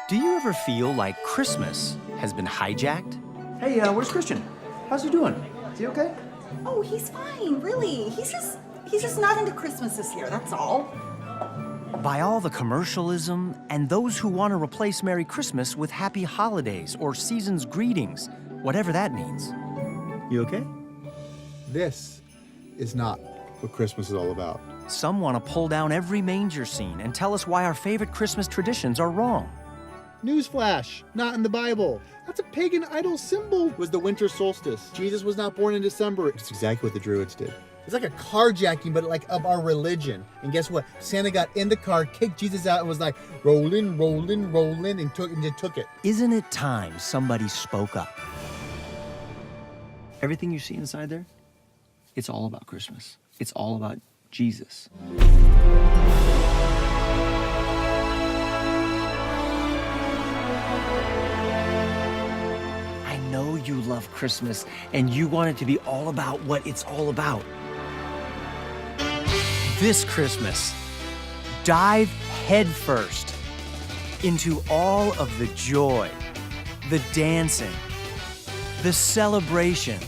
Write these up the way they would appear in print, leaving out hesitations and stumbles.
Do you ever feel like Christmas has been hijacked? Hey, where's Christian? How's he doing? Is he okay? Oh, he's fine, really. He's just not into Christmas this year, that's all. By all the commercialism and those who want to replace Merry Christmas with Happy Holidays or Season's Greetings, whatever that means. You okay? This is not what Christmas is all about. Some want to pull down every manger scene and tell us why our favorite Christmas traditions are wrong. Newsflash, not in the Bible. That's a pagan idol symbol. It was the winter solstice. Jesus was not born in December. It's exactly what the Druids did. It's like a carjacking, but like of our religion. And guess what? Santa got in the car, kicked Jesus out, and was like, rolling, rolling, rolling, and took it. Isn't it time somebody spoke up? Everything you see inside there, it's all about Christmas. It's all about Jesus. I know you love Christmas and you want it to be all about what it's all about. This Christmas, dive headfirst into all of the joy, the dancing, the celebration,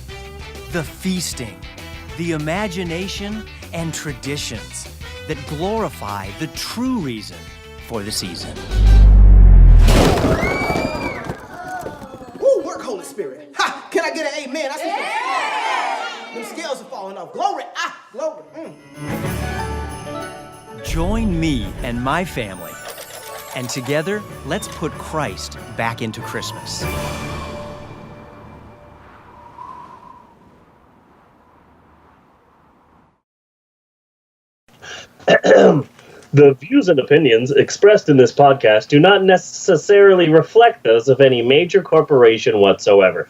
the feasting, the imagination and traditions that glorify the true reason for the season. Woo, work, Holy Spirit. Ha! Can I get an amen? I see them scales are falling off. Glory. Glory. Join me and my family, and together, let's put Christ back into Christmas. The views and opinions expressed in this podcast do not necessarily reflect those of any major corporation whatsoever.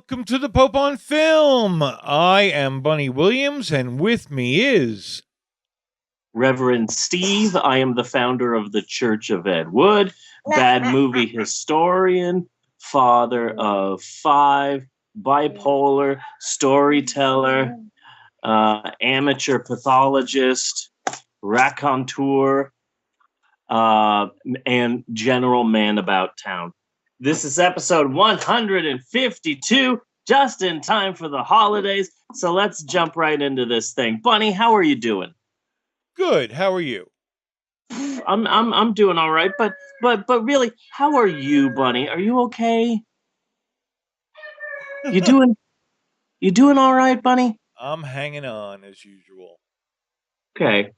Welcome to the Pope on Film. I am Bunny Williams, and with me is Reverend Steve. I am the founder of the Church of Ed Wood, bad movie historian, father of 5, bipolar, storyteller, amateur pathologist, raconteur, and general man about town. This is episode 152, just in time for the holidays. So let's jump right into this thing. Bunny, how are you doing? good. How are you? I'm doing all right, but really, how are you, Bunny? Are you okay? You doing all right, Bunny? I'm hanging on as usual. Okay.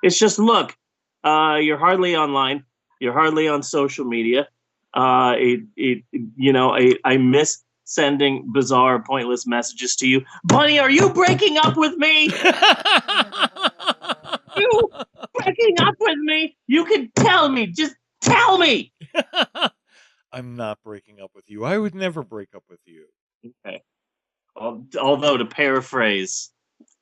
It's just look, you're hardly online. You're hardly on social media. I miss sending bizarre, pointless messages to you. Bunny, are you breaking up with me? You breaking up with me? You can tell me. Just tell me. I'm not breaking up with you. I would never break up with you. Okay. Although, to paraphrase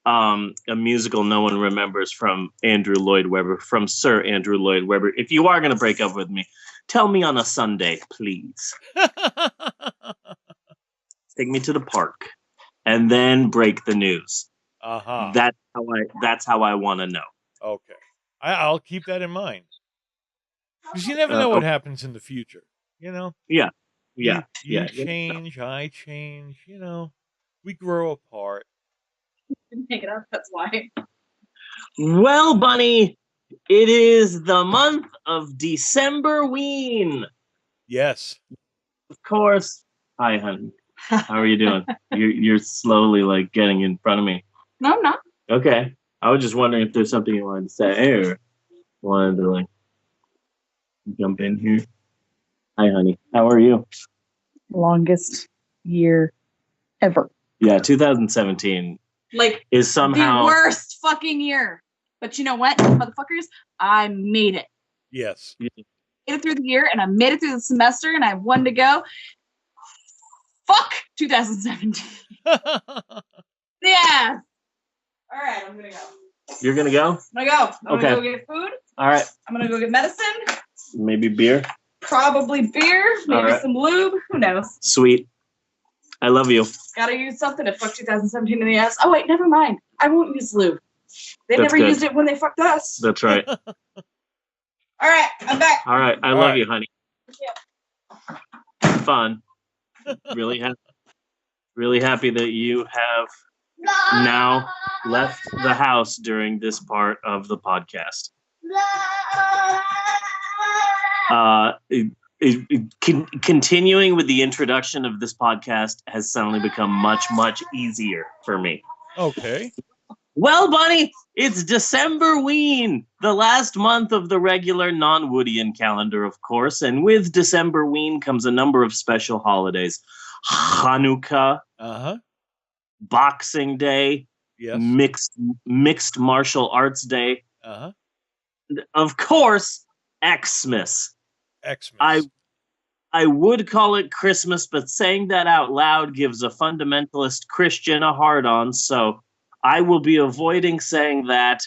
a musical no one remembers from Andrew Lloyd Webber, from Sir Andrew Lloyd Webber, if you are going to break up with me, tell me on a Sunday, please. Take me to the park, and then break the news. Uh-huh. That's how I want to know. Okay. I'll keep that in mind. Because you never know what happens in the future, you know? Yeah. You change, I change, we grow apart. Didn't take it up, that's why. Well, Bunny, it is the month of December-ween. Yes. Of course. Hi, honey. How are you doing? You're slowly like getting in front of me. No, I'm not. Okay. I was just wondering if there's something you wanted to say or wanted to like jump in here. Hi, honey. How are you? Longest year ever. Yeah, 2017 Like is somehow the worst fucking year. But you know what, motherfuckers? I made it. Yes. Made it through the year, and I made it through the semester, and I have one to go. Fuck 2017. Yeah. All right, I'm gonna go. You're gonna go? I'm gonna go. I'm Okay. gonna go get food. All right. I'm gonna go get medicine. Maybe beer. Probably beer. Maybe All right. some lube. Who knows? Sweet. I love you. Gotta use something to fuck 2017 in the ass. Oh wait, never mind. I won't use lube. They That's never good. used it when they fucked us. That's right. All right, I'm back. All right. I All love right. you, honey. Fun. Really happy that you have now left the house during this part of the podcast. Continuing with the introduction of this podcast has suddenly become much, much easier for me. Okay. Well, Bunny, it's Decemberween, the last month of the regular non-Woodian calendar, of course. And with Decemberween comes a number of special holidays. Hanukkah, Uh-huh. Boxing Day, Yes. mixed martial arts day, Uh-huh. of course, Xmas. Xmas. I would call it Christmas, but saying that out loud gives a fundamentalist Christian a hard-on, so I will be avoiding saying that,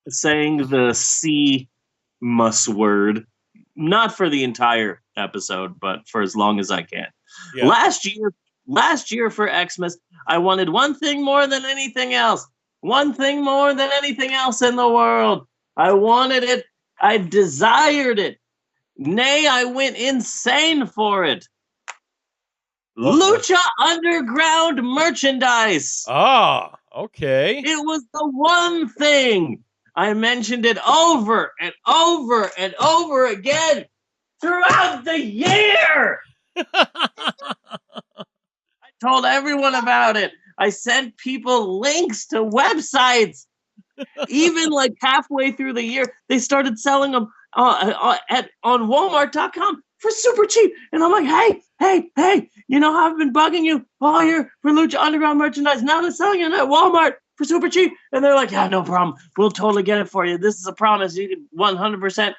saying the C-mus word, not for the entire episode, but for as long as I can. Yeah. Last year for Xmas, I wanted one thing more than anything else. One thing more than anything else in the world. I wanted it. I desired it. Nay, I went insane for it. Lucha Underground merchandise. Ah, okay. It was the one thing. I mentioned it over and over and over again throughout the year. I told everyone about it. I sent people links to websites. Even like halfway through the year, they started selling them on Walmart.com for super cheap. And I'm like, hey, you know how I've been bugging you all year for Lucha Underground merchandise. Now they're selling it at Walmart for super cheap. And they're like, yeah, no problem. We'll totally get it for you. This is a promise. You can 100%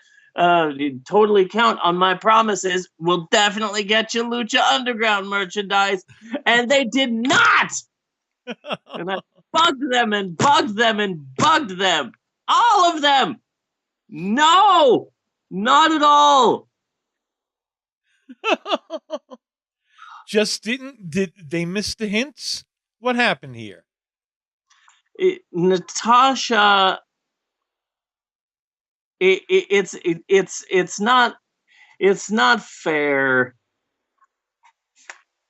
totally count on my promises. We'll definitely get you Lucha Underground merchandise. And they did not. And I bugged them and bugged them and bugged them. All of them. No, not at all. Did they miss the hints? What happened here? Natasha, it's not fair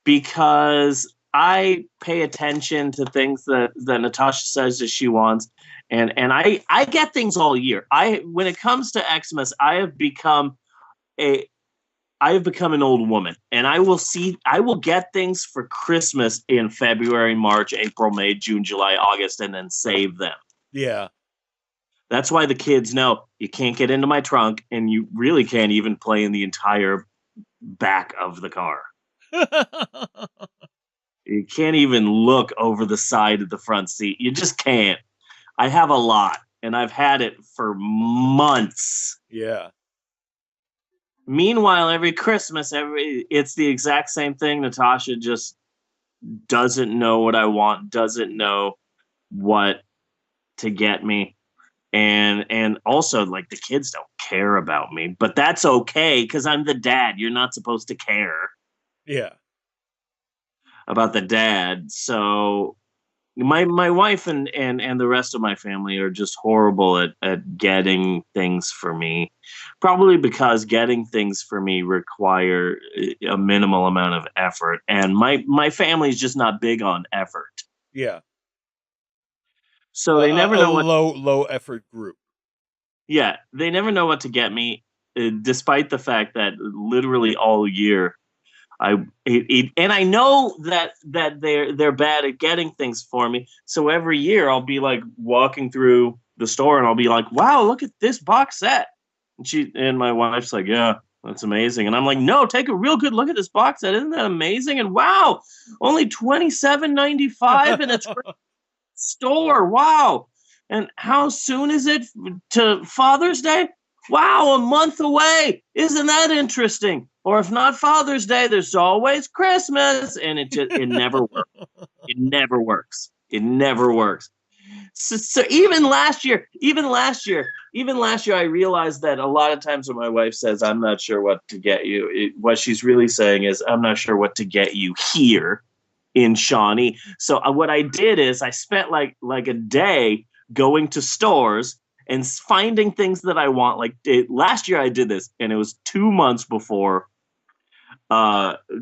because I pay attention to things that Natasha says that she wants, and I get things all year. When it comes to Xmas, I have become an old woman, and I will get things for Christmas in February, March, April, May, June, July, August, and then save them. Yeah. That's why the kids know you can't get into my trunk, and you really can't even play in the entire back of the car. You can't even look over the side of the front seat. You just can't. I have a lot, and I've had it for months. Yeah. Meanwhile, every Christmas, it's the exact same thing. Natasha just doesn't know what I want, doesn't know what to get me. And also, like, the kids don't care about me, but that's okay because I'm the dad. You're not supposed to care. Yeah. About the dad. So my wife and the rest of my family are just horrible at getting things for me. Probably because getting things for me require a minimal amount of effort. And my family's just not big on effort. Yeah. So they never know what low effort group. Yeah, they never know what to get me. despite the fact that literally all year, and I know that they're bad at getting things for me. So every year I'll be like walking through the store and I'll be like, "Wow, look at this box set." And my wife's like, "Yeah, that's amazing." And I'm like, "No, take a real good look at this box set. Isn't that amazing?" And wow, only $27.95 in a store. Wow. And how soon is it to Father's Day? Wow, a month away. Isn't that interesting? Or if not Father's Day, there's always Christmas. And it never works. It never works. It never works. So even last year, I realized that a lot of times when my wife says, "I'm not sure what to get you," what she's really saying is, "I'm not sure what to get you here in Shawnee." So what I did is I spent like a day going to stores and finding things that I want. Last year I did this, and it was 2 months before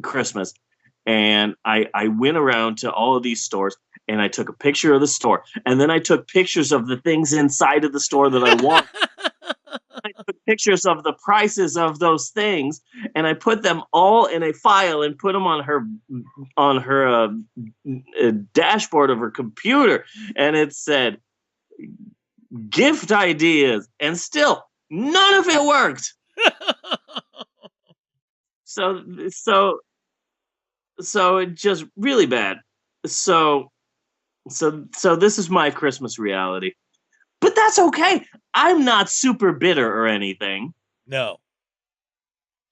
Christmas. And I went around to all of these stores and I took a picture of the store. And then I took pictures of the things inside of the store that I want. I took pictures of the prices of those things and I put them all in a file and put them on her dashboard of her computer. And it said, "Gift ideas," and still none of it worked. So it just really bad. So this is my Christmas reality, but that's okay. I'm not super bitter or anything. No.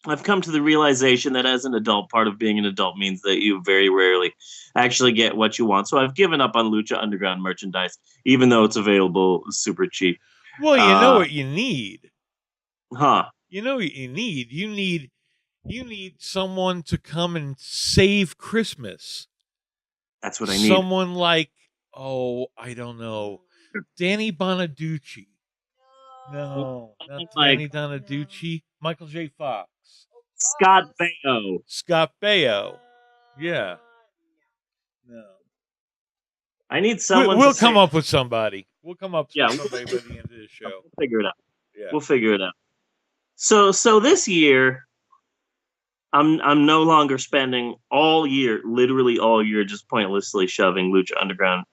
I've come to the realization that as an adult, part of being an adult means that you very rarely actually get what you want. So I've given up on Lucha Underground merchandise, even though it's available super cheap. Well, you know what you need. Huh? You know what you need. You need someone to come and save Christmas. That's what I need. Someone like, I don't know, Danny Bonaducci. No, not Danny Bonaducci. Michael J. Fox. Scott Baio. Scott Baio. Yeah. No. I need someone. We'll come up with somebody. We'll come up with somebody by the end of the show. We'll figure it out. Yeah. We'll figure it out. So this year, I'm no longer spending literally all year, just pointlessly shoving Lucha Underground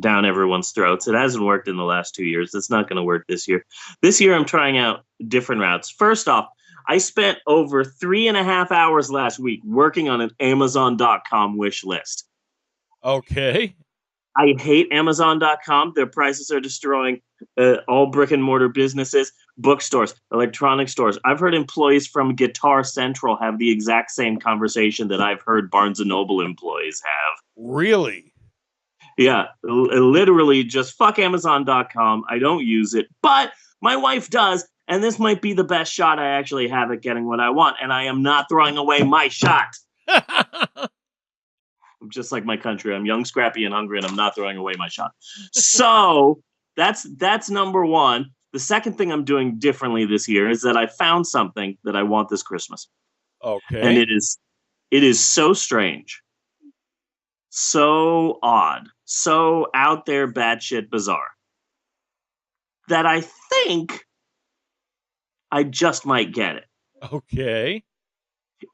down everyone's throats. It hasn't worked in the last 2 years. It's not going to work this year. This year, I'm trying out different routes. First off, I spent over 3.5 hours last week working on an Amazon.com wish list. Okay. I hate Amazon.com. Their prices are destroying all brick and mortar businesses, bookstores, electronic stores. I've heard employees from Guitar Central have the exact same conversation that I've heard Barnes & Noble employees have. Really? Yeah, literally just fuck Amazon.com. I don't use it, but my wife does, and this might be the best shot I actually have at getting what I want, and I am not throwing away my shot. I'm just like my country. I'm young, scrappy, and hungry, and I'm not throwing away my shot. So that's number one. The second thing I'm doing differently this year is that I found something that I want this Christmas. Okay. And it is so strange, so odd, so out there, batshit bizarre, that I think I just might get it. Okay.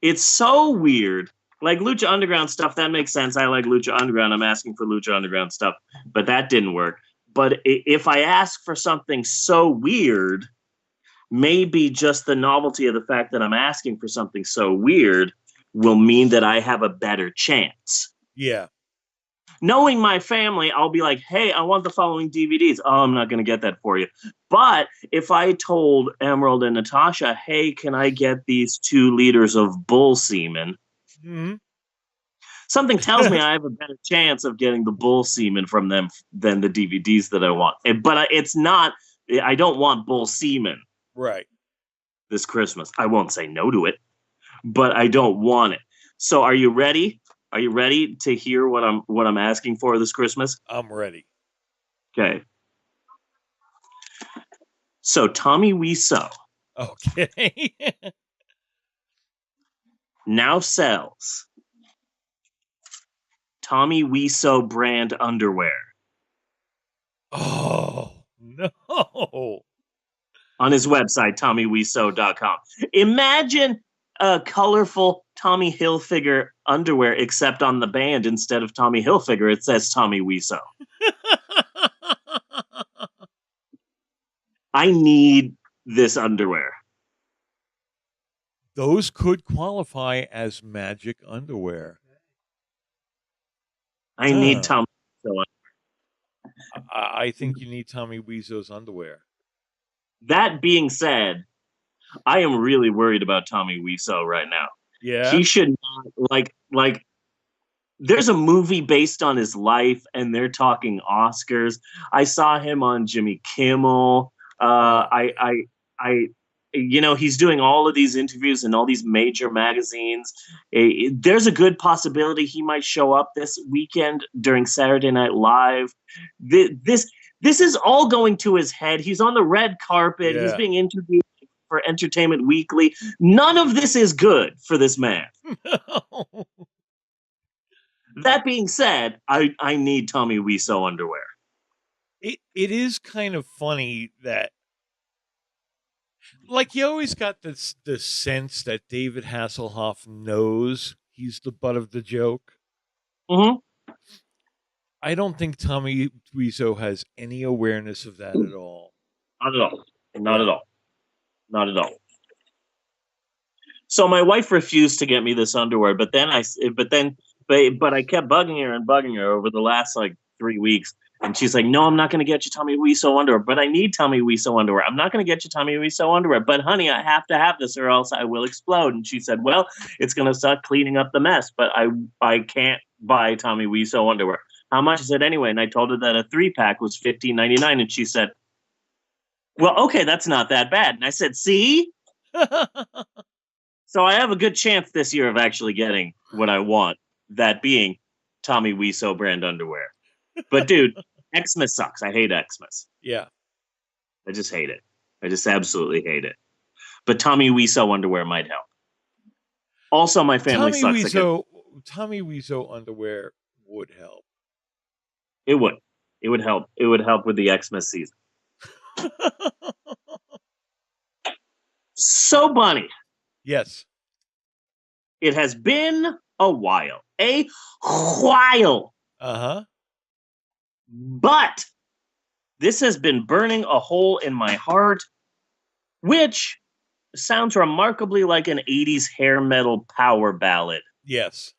It's so weird. Like Lucha Underground stuff, that makes sense. I like Lucha Underground. I'm asking for Lucha Underground stuff, but that didn't work. But if I ask for something so weird, maybe just the novelty of the fact that I'm asking for something so weird will mean that I have a better chance. Yeah. Knowing my family, I'll be like, "Hey, I want the following DVDs." "Oh, I'm not going to get that for you." But if I told Emerald and Natasha, "Hey, can I get these 2 liters of bull semen?" Mm-hmm. Something tells me I have a better chance of getting the bull semen from them than the DVDs that I want. But it's not, I don't want bull semen. Right. This Christmas. I won't say no to it, but I don't want it. So are you ready? Are you ready to hear what I'm asking for this Christmas? I'm ready. Okay. So Tommy Wiseau Okay. now sells Tommy Wiseau brand underwear. Oh, no. on his website, TommyWeSo.com. Imagine a colorful Tommy Hilfiger underwear, except on the band, instead of Tommy Hilfiger, it says Tommy Wiseau. I need this underwear. Those could qualify as magic underwear. I need Tommy Wiseau. I think you need Tommy Wiseau's underwear. That being said, I am really worried about Tommy Wiseau right now. Yeah. He should not like there's a movie based on his life and they're talking Oscars. I saw him on Jimmy Kimmel. I he's doing all of these interviews in all these major magazines. There's a good possibility he might show up this weekend during Saturday Night Live. This is all going to his head. He's on the red carpet. Yeah. He's being interviewed for Entertainment Weekly. None of this is good for this man. That being said, I need Tommy Wiseau underwear. It is kind of funny that, like, you always got the sense that David Hasselhoff knows he's the butt of the joke. Mm-hmm. I don't think Tommy Wiseau has any awareness of that at all. Not at all. Not at all. Not at all. So my wife refused to get me this underwear, but I kept bugging her over the last like 3 weeks. And she's like, no, I'm not going to get you Tommy Wiseau underwear, but I need Tommy Wiseau underwear. I'm not going to get you Tommy Wiseau underwear, but honey, I have to have this or else I will explode. And she said, well, it's going to start cleaning up the mess, but I can't buy Tommy Wiseau underwear. How much is it anyway? And I told her that a 3-pack was $15.99. And she said, well, okay, that's not that bad. And I said, see? So I have a good chance this year of actually getting what I want, that being Tommy Wiseau brand underwear. But dude, Xmas sucks. I hate Xmas. Yeah. I just hate it. I just absolutely hate it. But Tommy Wiseau underwear might help. Also, my family sucks. Tommy Wiseau underwear would help. It would. It would help. It would help with the Xmas season. So, Bunny. Yes. It has been a while. A while. Uh-huh. But this has been burning a hole in my heart, which sounds remarkably like an 80s hair metal power ballad. Yes.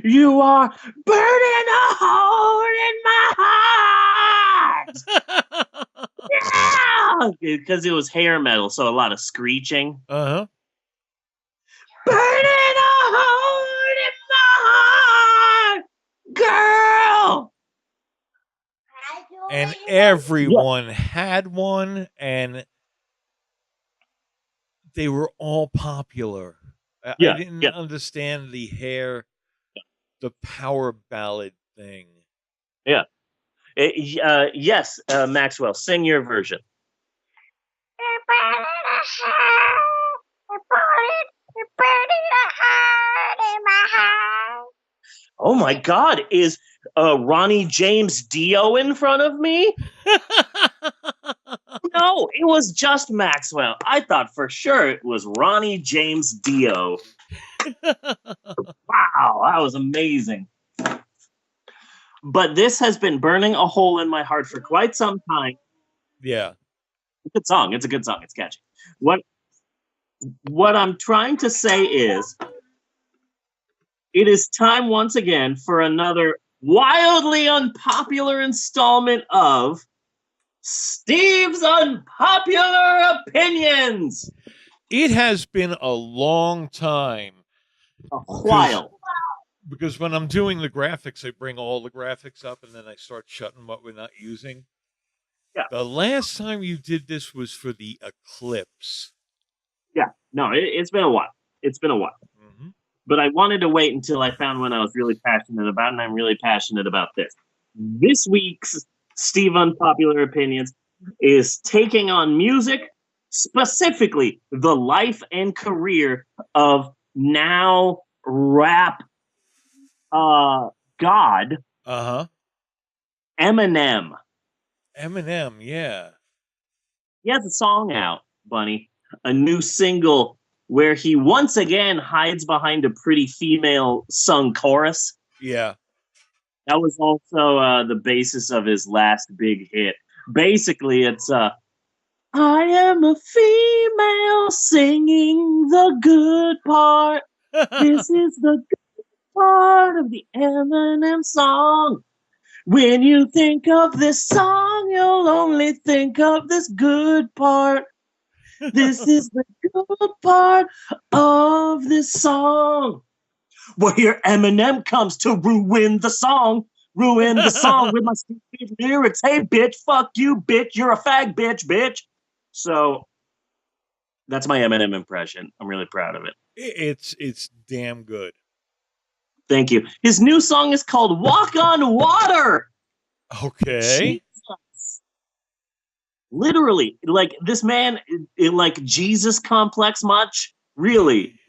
You are burning a hole in my heart. Yeah, because it was hair metal, so a lot of screeching. Uh-huh. Burning a hole in my heart, girl. And everyone had one, and they were all popular. I didn't understand the power ballad thing. Yeah. Yes, Maxwell, sing your version. Oh my God, is Ronnie James Dio in front of me? No, it was just Maxwell. I thought for sure it was Ronnie James Dio. Wow, that was amazing. But this has been burning a hole in my heart for quite some time. Yeah. It's a good song. It's a good song. It's catchy. What I'm trying to say is it is time once again for another wildly unpopular installment of Steve's Unpopular Opinions. It has been a long time. A while. Because when I'm doing the graphics, I bring all the graphics up and then I start shutting what we're not using. Yeah. The last time you did this was for the eclipse. Yeah. No, it's been a while. It's been a while. Mm-hmm. But I wanted to wait until I found one I was really passionate about, and I'm really passionate about this. This week's Steve Unpopular Opinions is taking on music, specifically the life and career of now rap god Uh-huh. Eminem. Eminem, yeah. he has a song out, Bunny, a new single where he once again hides behind a pretty female sung chorus. Yeah. That was also the basis of his last big hit. Basically, it's I am a female singing the good part. This is the good part of the Eminem song. When you think of this song, you'll only think of this good part. This is the good part of this song. Well, here Eminem comes to ruin the song. Ruin the song with my stupid lyrics. Hey, bitch, fuck you, bitch. You're a fag, bitch. So that's my Eminem impression. I'm really proud of it. It's damn good. Thank you. His new song is called Walk on Water. Okay. Jesus. Literally, like this man, like Jesus complex much? Really?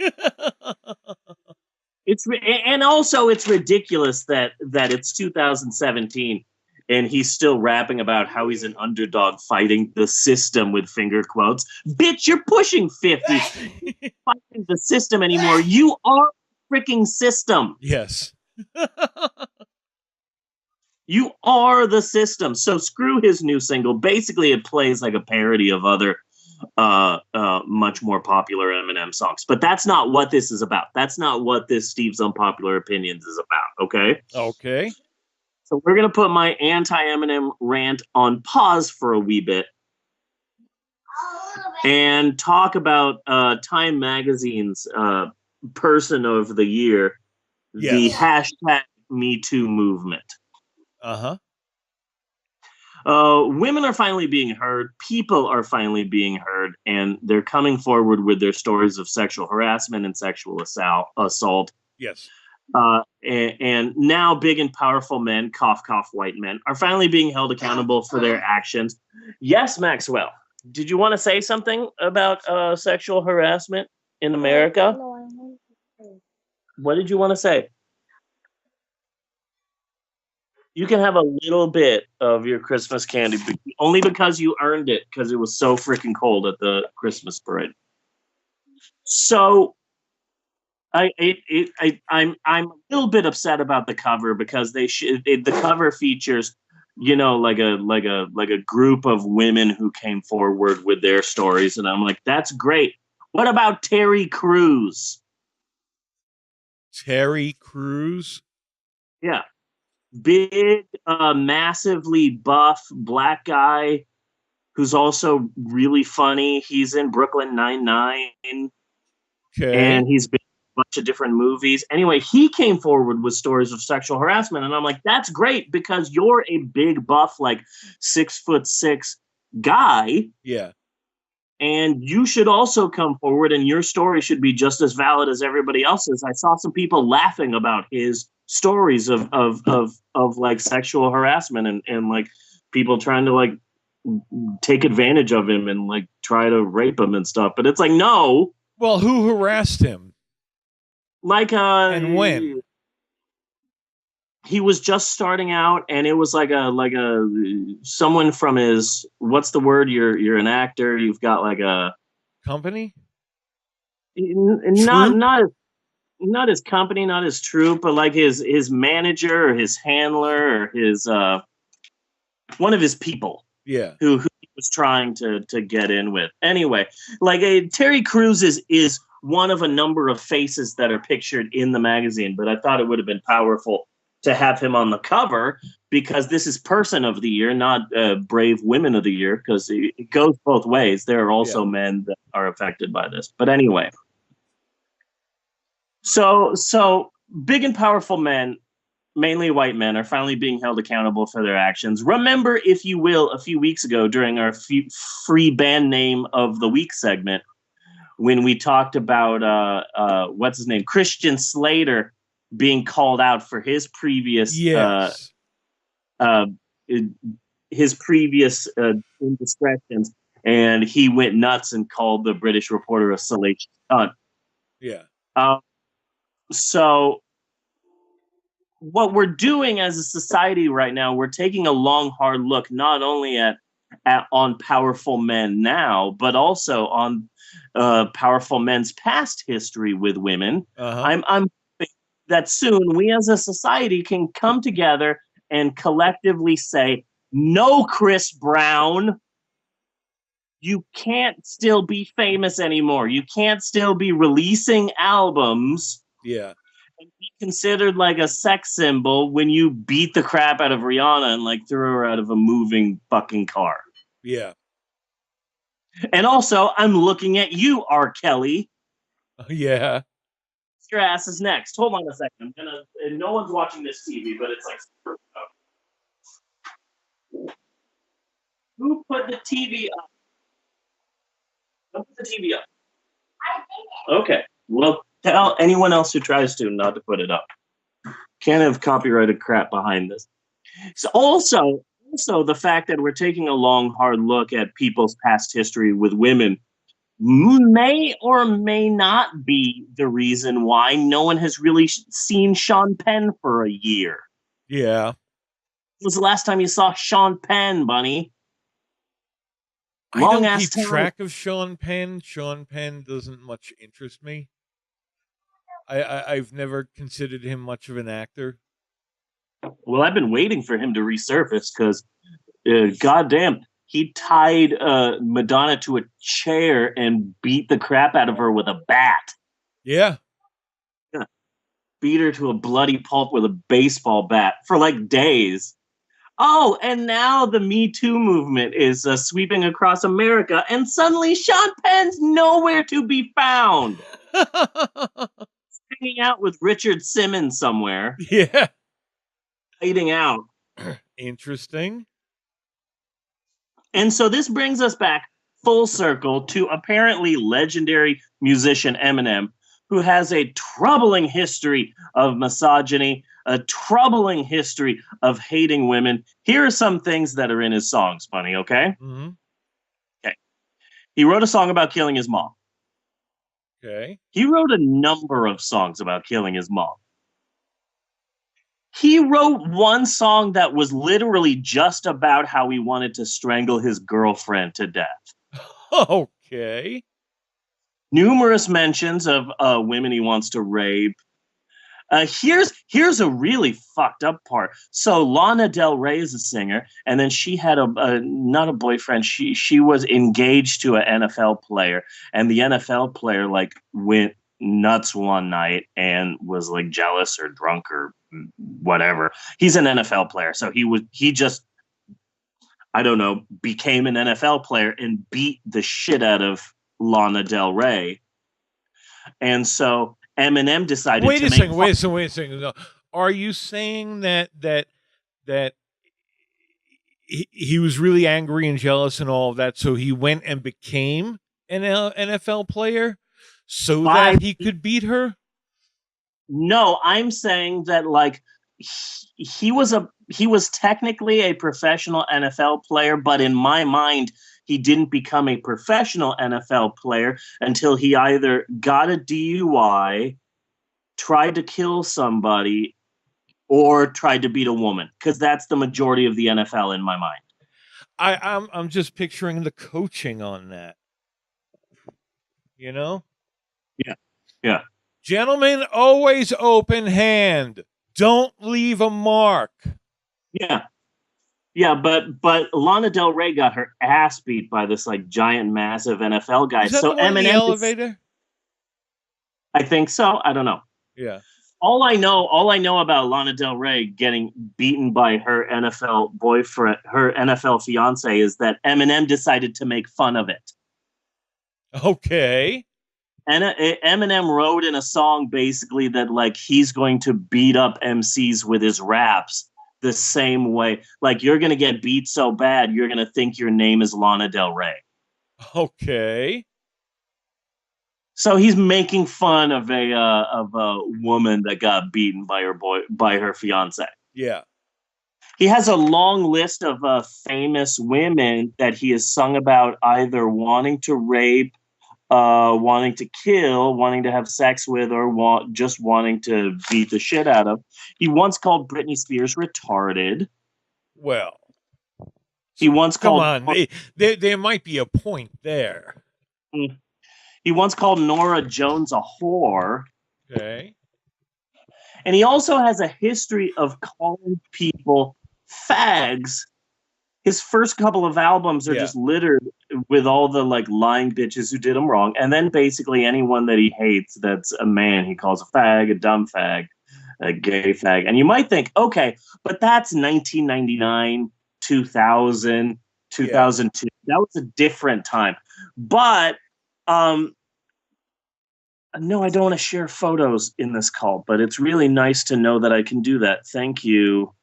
And also it's ridiculous that it's 2017 and he's still rapping about how he's an underdog fighting the system with finger quotes. Bitch, you're pushing 50. You're not fighting the system anymore. You are freaking system. Yes. You are the system. So screw his new single. Basically, it plays like a parody of other much more popular Eminem songs. But that's not what this is about. That's not what this Steve's Unpopular Opinions is about, okay? Okay. So we're going to put my anti-Eminem rant on pause for a wee bit and talk about Time Magazine's Person of the Year, the hashtag Me Too movement. Uh-huh. Women are finally being heard. People are finally being heard, and they're coming forward with their stories of sexual harassment and sexual assault. Yes. And now big and powerful men, cough, cough, white men, are finally being held accountable for their actions. Yes, Maxwell, did you want to say something about sexual harassment in America? What did you want to say? You can have a little bit of your Christmas candy, only because you earned it, because it was so freaking cold at the Christmas parade. So, I'm a little bit upset about the cover because the cover features, like a group of women who came forward with their stories, and I'm like, that's great. What about Terry Crews? Terry Crews? Yeah. Big, massively buff black guy who's also really funny. He's in Brooklyn Nine-Nine. Okay. And he's been in a bunch of different movies. Anyway, he came forward with stories of sexual harassment. And I'm like, that's great because you're a big buff, like 6'6" guy. Yeah. And you should also come forward and your story should be just as valid as everybody else's. I saw some people laughing about his stories of like sexual harassment and like people trying to like take advantage of him and like try to rape him and stuff. But it's like, no. Well, who harassed him? Like and when? He was just starting out, and it was like a someone from his, what's the word? You're an actor. You've got like a company. Not his company, not his troupe, but like his manager or his handler or his one of his people. Yeah. Who he was trying to get in with. Anyway, like Terry Crews is one of a number of faces that are pictured in the magazine, but I thought it would have been powerful to have him on the cover because this is Person of the Year, not Brave Women of the Year, because it goes both ways. There are also men that are affected by this. But anyway, so big and powerful men, mainly white men, are finally being held accountable for their actions. Remember, if you will, a few weeks ago during our free band name of the week segment, when we talked about what's his name, Christian Slater, being called out for his previous indiscretions, and he went nuts and called the British reporter a salacious cunt. Yeah. So what we're doing as a society right now, we're taking a long, hard look not only at on powerful men now, but also on powerful men's past history with women. I'm hoping that soon we as a society can come together and collectively say, no, Chris Brown, you can't still be famous anymore. You can't still be releasing albums. Yeah. And be considered like a sex symbol when you beat the crap out of Rihanna and like threw her out of a moving fucking car. Yeah. And also, I'm looking at you, R. Kelly. Yeah. Your ass is next. Hold on a second. And no one's watching this TV, but it's like, who put the TV up? Who put the TV up? Okay. Well, tell anyone else who tries to not to put it up. Can't have copyrighted crap behind this. So also the fact that we're taking a long, hard look at people's past history with women may or may not be the reason why no one has really seen Sean Penn for a year. Yeah. When was the last time you saw Sean Penn, Bunny? I don't keep track of Sean Penn. Sean Penn doesn't much interest me. I've never considered him much of an actor. Well, I've been waiting for him to resurface because, goddamn, he tied Madonna to a chair and beat the crap out of her with a bat. Yeah. Beat her to a bloody pulp with a baseball bat for like days. Oh, and now the Me Too movement is sweeping across America, and suddenly Sean Penn's nowhere to be found. Hanging out with Richard Simmons somewhere. Yeah. Hiding out. Interesting. And so this brings us back full circle to apparently legendary musician Eminem, who has a troubling history of misogyny, a troubling history of hating women. Here are some things that are in his songs, Bunny, okay? Mm-hmm. Okay. He wrote a song about killing his mom. Okay. He wrote a number of songs about killing his mom. He wrote one song that was literally just about how he wanted to strangle his girlfriend to death. Okay. Numerous mentions of women he wants to rape. Here's a really fucked up part. So Lana Del Rey is a singer, and then she had not a boyfriend. She was engaged to an NFL player, and the NFL player like went nuts one night and was like jealous or drunk or whatever. He's an NFL player, so he just I don't know, became an NFL player and beat the shit out of Lana Del Rey. And so Eminem decided Wait to a make second. No. Are you saying that he was really angry and jealous and all of that, so he went and became an NFL player so that he could beat her? No, I'm saying that like he was technically a professional NFL player, but in my mind, he didn't become a professional NFL player until he either got a DUI, tried to kill somebody, or tried to beat a woman, because that's the majority of the NFL in my mind. I'm just picturing the coaching on that. You know? Yeah. Gentlemen, always open hand. Don't leave a mark. Yeah, but Lana Del Rey got her ass beat by this like giant, massive NFL guy. Is that so the one in the Eminem elevator? I think so. I don't know. Yeah. All I know about Lana Del Rey getting beaten by her NFL boyfriend, her NFL fiance, is that Eminem decided to make fun of it. Okay. And Eminem wrote in a song basically that like he's going to beat up MCs with his raps the same way. Like you're going to get beat so bad, you're going to think your name is Lana Del Rey. Okay. So he's making fun of a woman that got beaten by her fiance. Yeah. He has a long list of famous women that he has sung about either wanting to rape, wanting to kill, wanting to have sex with, or just wanting to beat the shit out of. He once called Britney Spears retarded. Well, He once Come called. on, there might be a point there. He once called Nora Jones a whore. Okay. And he also has a history of calling people fags. His first couple of albums are just littered with all the like lying bitches who did him wrong. And then basically anyone that he hates that's a man, he calls a fag, a dumb fag, a gay fag. And you might think, okay, but that's 1999, 2000, 2002. That was a different time. But no, I don't want to share photos in this call, but it's really nice to know that I can do that. Thank you.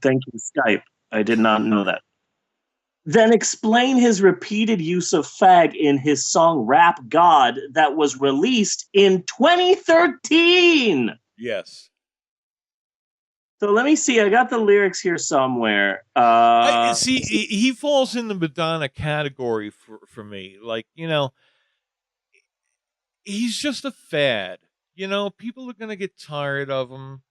Thank you, Skype. I did not know that. Then explain his repeated use of fag in his song Rap God that was released in 2013. Yes. So let me see. I got the lyrics here somewhere. See, he falls in the Madonna category for me. Like, he's just a fad. People are going to get tired of him,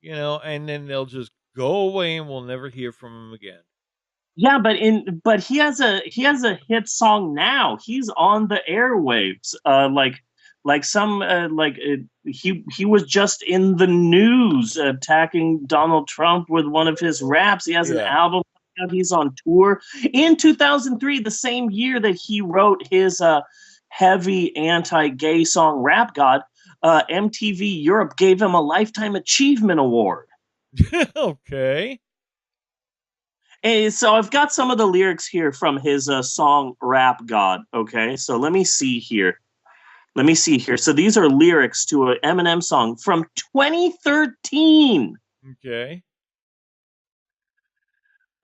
and then they'll just go away and we'll never hear from him again. Yeah, but he has a hit song now. He's on the airwaves. He was just in the news attacking Donald Trump with one of his raps. He has an album out. He's on tour. In 2003, the same year that he wrote his heavy anti-gay song Rap God, MTV Europe gave him a Lifetime Achievement Award. Okay. And so I've got some of the lyrics here from his song Rap God. Okay, so let me see here. So these are lyrics to an Eminem song from 2013. Okay.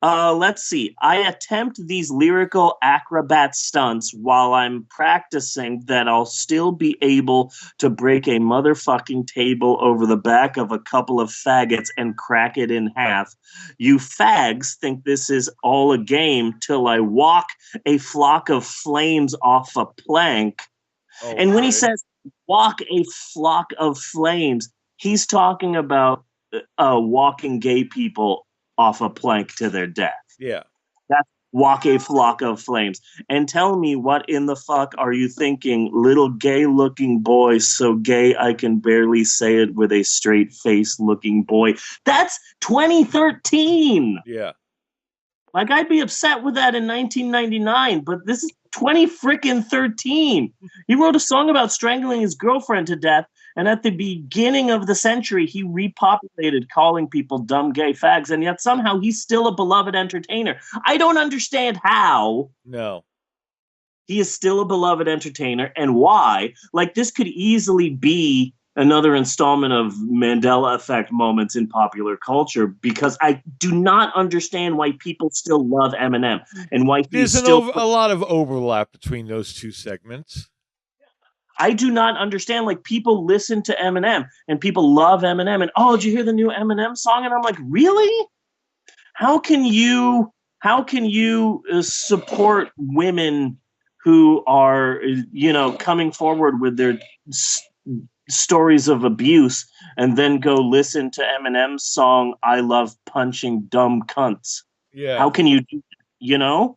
Let's see. I attempt these lyrical acrobat stunts while I'm practicing that I'll still be able to break a motherfucking table over the back of a couple of faggots and crack it in half. You fags think this is all a game till I walk a flock of flames off a plank. Okay. And when he says walk a flock of flames, he's talking about walking gay people off a plank to their death. Yeah. That's walk a flock of flames. And tell me, what in the fuck are you thinking, little gay looking boy, so gay I can barely say it with a straight face looking boy? That's 2013. Yeah. Like, I'd be upset with that in 1999, but this is 2013. He wrote a song about strangling his girlfriend to death, and at the beginning of the century, he repopulated calling people dumb gay fags, and yet somehow he's still a beloved entertainer. I don't understand how. No. He is still a beloved entertainer, and why. Like, this could easily be another installment of Mandela effect moments in popular culture, because I do not understand why people still love Eminem and why there's a lot of overlap between those two segments. I do not understand. Like, people listen to Eminem and people love Eminem, and oh, did you hear the new Eminem song? And I'm like, really? How can you support women who are coming forward with their stories of abuse and then go listen to Eminem's song I Love Punching Dumb Cunts? Yeah. How can you do that,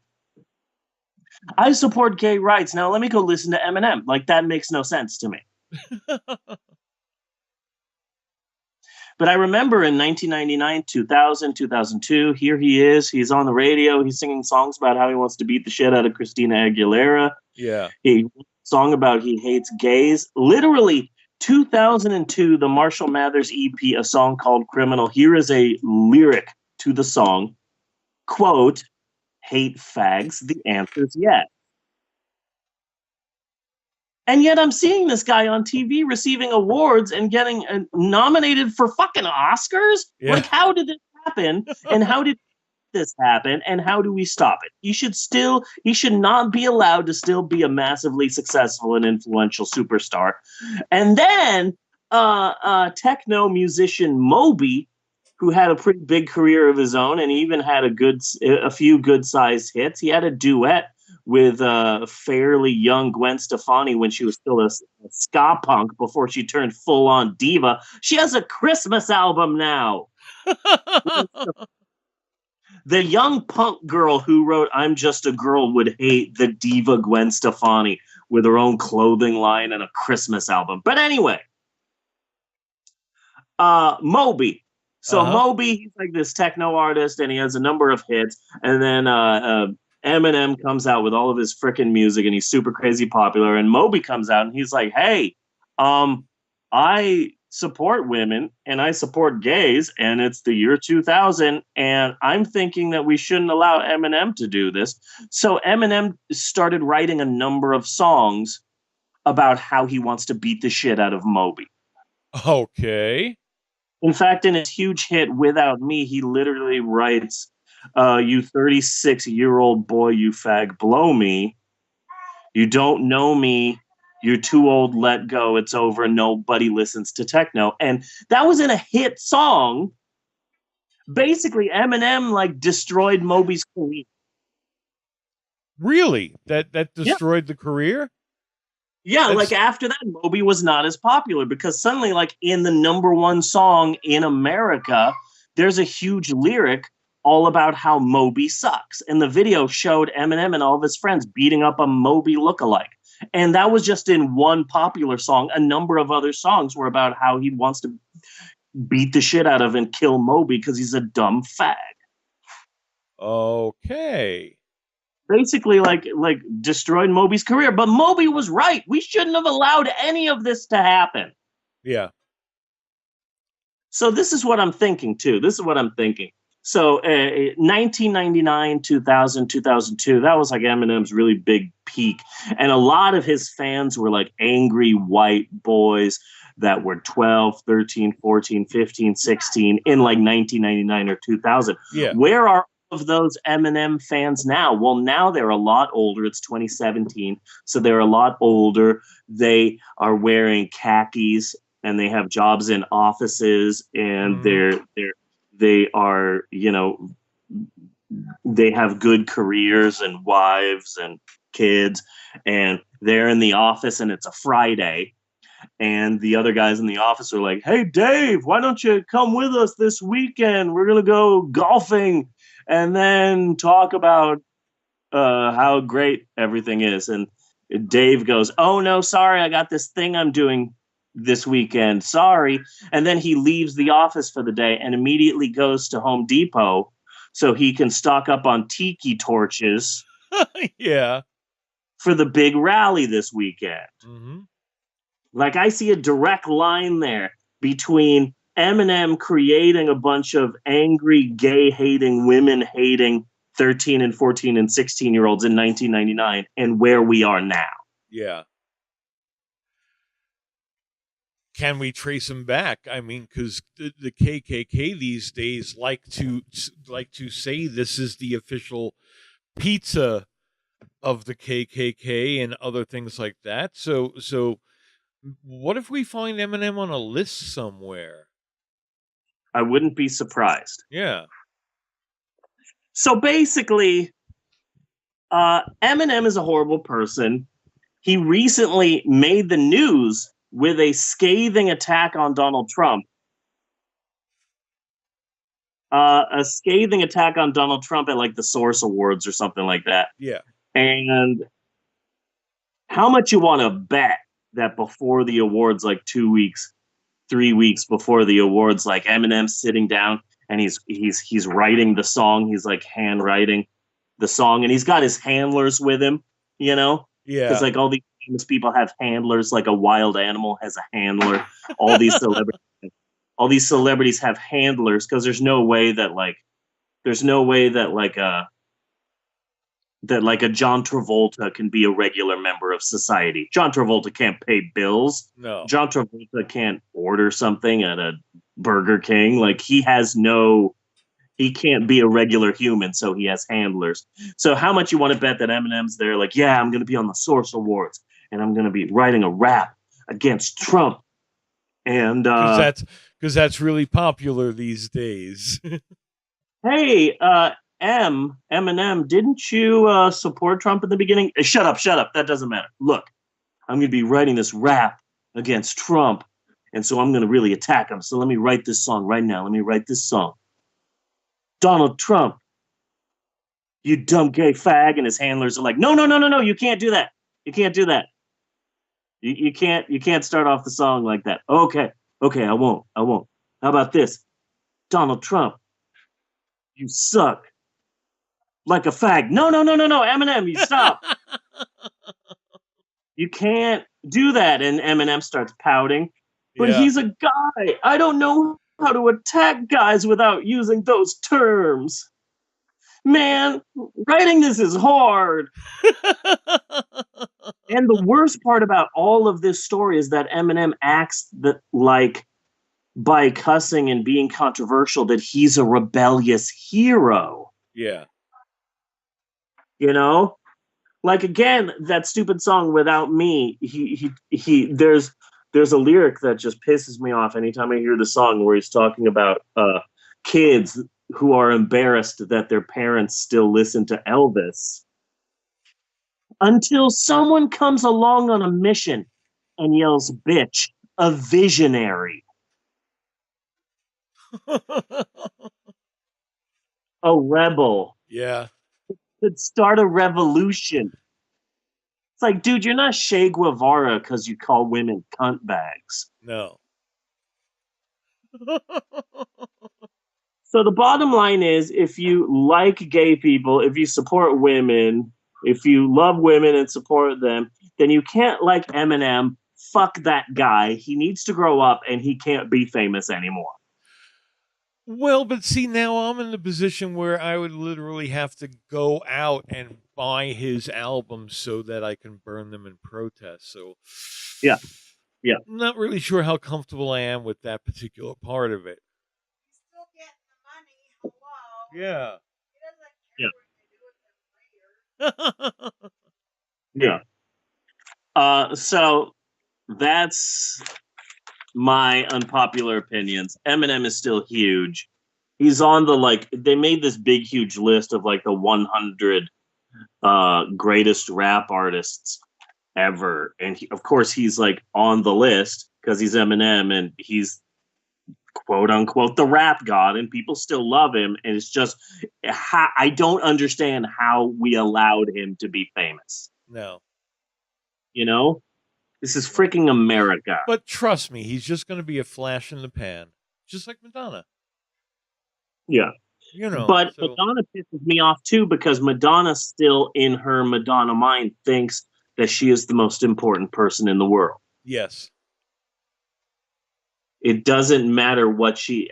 I support gay rights. Now let me go listen to Eminem. Like, that makes no sense to me. But I remember in 1999, 2000, 2002, here he is. He's on the radio. He's singing songs about how he wants to beat the shit out of Christina Aguilera. Yeah. He song about he hates gays. Literally, 2002, the Marshall Mathers EP, a song called Criminal. Here is a lyric to the song. Quote, hate fags? The answer's yes. And yet I'm seeing this guy on TV receiving awards and getting nominated for fucking Oscars? Yeah. Like, how did this happen? And how did this happen? And how do we stop it? He should not be allowed to still be a massively successful and influential superstar. And then techno musician Moby, who had a pretty big career of his own and even had a few good-sized hits. He had a duet with fairly young Gwen Stefani when she was still a ska punk before she turned full-on diva. She has a Christmas album now. The young punk girl who wrote I'm Just a Girl would hate the diva Gwen Stefani with her own clothing line and a Christmas album. But anyway, Moby. So Moby, he's like this techno artist, and he has a number of hits. And then Eminem comes out with all of his frickin' music, and he's super crazy popular. And Moby comes out, and he's like, "Hey, I support women, and I support gays, and it's the year 2000, and I'm thinking that we shouldn't allow Eminem to do this." So Eminem started writing a number of songs about how he wants to beat the shit out of Moby. Okay. In fact, in his huge hit Without Me, he literally writes, "You 36-year-old boy, you fag, blow me. You don't know me. You're too old, let go. It's over. Nobody listens to techno." And that was in a hit song. Basically, Eminem like destroyed Moby's career. Really? That destroyed the career? Yeah, like after that, Moby was not as popular because suddenly, like in the number one song in America, there's a huge lyric all about how Moby sucks. And the video showed Eminem and all of his friends beating up a Moby lookalike. And that was just in one popular song. A number of other songs were about how he wants to beat the shit out of and kill Moby because he's a dumb fag. Okay. Basically, like destroyed Moby's career. But Moby was right. We shouldn't have allowed any of this to happen. Yeah. So this is what I'm thinking, too. So 1999, 2000, 2002, that was like Eminem's really big peak. And a lot of his fans were like angry white boys that were 12, 13, 14, 15, 16 in like 1999 or 2000. Yeah. Where are of those Eminem fans now? Well, now they're a lot older. It's 2017. So they're a lot older. They are wearing khakis and they have jobs in offices and they are, you know, they have good careers and wives and kids, and they're in the office and it's a Friday. And the other guys in the office are like, "Hey, Dave, why don't you come with us this weekend? We're going to go golfing and then talk about how great everything is." And Dave goes, "Oh, no, sorry. I got this thing I'm doing this weekend. Sorry." And then he leaves the office for the day and immediately goes to Home Depot so he can stock up on tiki torches Yeah. for the big rally this weekend. Mm-hmm. Like, I see a direct line there between Eminem creating a bunch of angry, gay-hating, women-hating 13 and 14 and 16-year-olds in 1999 and where we are now. Yeah. Can we trace him back? I mean, because the KKK these days like to say this is the official pizza of the KKK and other things like that. So what if we find Eminem on a list somewhere? I wouldn't be surprised. Yeah. So basically, Eminem is a horrible person. He recently made the news with a scathing attack on Donald Trump. A scathing attack on Donald Trump at like the Source Awards or something like that. Yeah. And how much you want to bet that before the awards, like 2 weeks, 3 weeks before the awards, like Eminem's sitting down and he's writing the song. He's like handwriting the song, and he's got his handlers with him, you know? Yeah. Because like all these famous people have handlers, like a wild animal has a handler. All these celebrities have handlers because there's no way that a John Travolta can be a regular member of society. John Travolta can't pay bills. No. John Travolta can't order something at a Burger King. Like he can't be a regular human, so he has handlers. So how much you want to bet that Eminem's there? Like, yeah, I'm going to be on the Source Awards and I'm going to be writing a rap against Trump. And because that's really popular these days. Hey, Eminem, didn't you support Trump in the beginning? Shut up. That doesn't matter. Look, I'm going to be writing this rap against Trump, and so I'm going to really attack him. So let me write this song right now. Let me write this song. Donald Trump, You dumb gay fag. And his handlers are like, no, you can't do that. You can't do that. You can't start off the song like that. Okay, I won't. How about this? Donald Trump, you suck. Like a fag. No, Eminem, you stop. You can't do that. And Eminem starts pouting. But he's a guy. I don't know how to attack guys without using those terms. Man, writing this is hard. And the worst part about all of this story is that Eminem acts that like by cussing and being controversial that he's a rebellious hero. Yeah. You know? Like again, that stupid song Without Me, there's a lyric that just pisses me off anytime I hear the song where he's talking about kids who are embarrassed that their parents still listen to Elvis. Until someone comes along on a mission and yells, bitch, a visionary. A rebel. Yeah. Could start a revolution. It's like, dude, you're not Che Guevara because you call women cunt bags. No. So the bottom line is, if you like gay people, if you support women, if you love women and support them, then you can't like Eminem. Fuck that guy. He needs to grow up and he can't be famous anymore. Well, but see, now I'm in the position where I would literally have to go out and buy his albums so that I can burn them in protest. So, yeah. I'm not really sure how comfortable I am with that particular part of it. He's still getting the money. Hello. Yeah. He doesn't care what you do with him later. Yeah. So that's my unpopular opinions. Eminem is still huge. He's on the they made this big huge list of the 100 greatest rap artists ever, and of course he's on the list because he's Eminem and he's quote unquote the rap god, and people still love him. And it's just I don't understand how we allowed him to be famous. No. You know? This is freaking America. But trust me, he's just going to be a flash in the pan, just like Madonna. Yeah. You know, but Madonna pisses me off too, because Madonna still in her Madonna mind thinks that she is the most important person in the world. Yes. It doesn't matter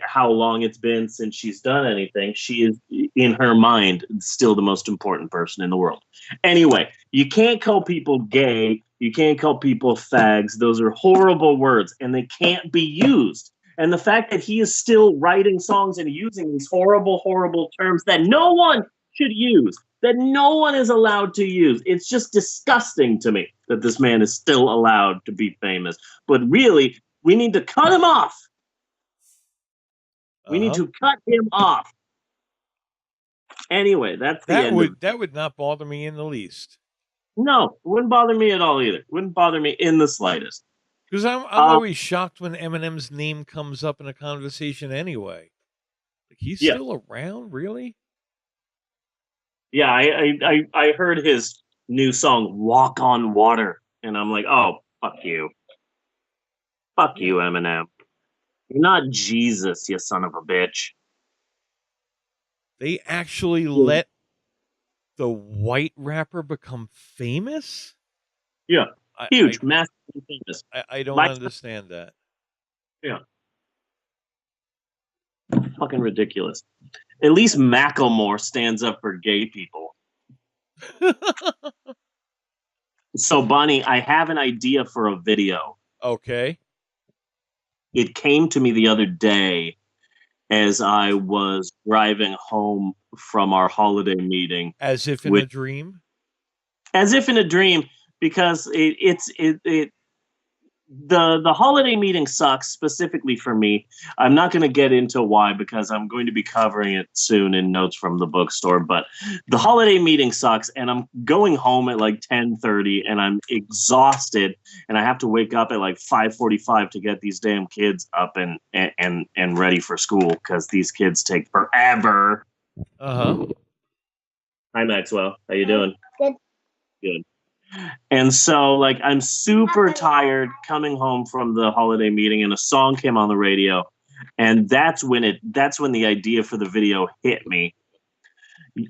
how long it's been since she's done anything. She is, in her mind, still the most important person in the world. Anyway, you can't call people gay. You can't call people fags. Those are horrible words, and they can't be used. And the fact that he is still writing songs and using these horrible, horrible terms that no one should use, that no one is allowed to use. It's just disgusting to me that this man is still allowed to be famous. But really, we need to cut him off. We need to cut him off. Anyway, that's the end. That would not bother me in the least. No, it wouldn't bother me at all either. Wouldn't bother me in the slightest. Because I'm always shocked when Eminem's name comes up in a conversation anyway. He's still around, really? Yeah, I heard his new song, Walk on Water, and I'm like, oh, fuck you. Fuck you, Eminem. You're not Jesus, you son of a bitch. They actually let the white rapper become famous? Yeah. Huge, massively famous. I don't understand that. Yeah. Fucking ridiculous. At least Macklemore stands up for gay people. So, Bonnie, I have an idea for a video. Okay. It came to me the other day as I was driving home from our holiday meeting. As if in a dream? As if in a dream, because the holiday meeting sucks, specifically for me. I'm not going to get into why, because I'm going to be covering it soon in notes from the bookstore, but the holiday meeting sucks, and I'm going home at 10:30 and I'm exhausted, and I have to wake up at 5:45 to get these damn kids up and ready for school, because these kids take forever. Hi, Maxwell. How you doing? Good. Good. And so, like, I'm super tired coming home from the holiday meeting, and a song came on the radio, and that's when the idea for the video hit me.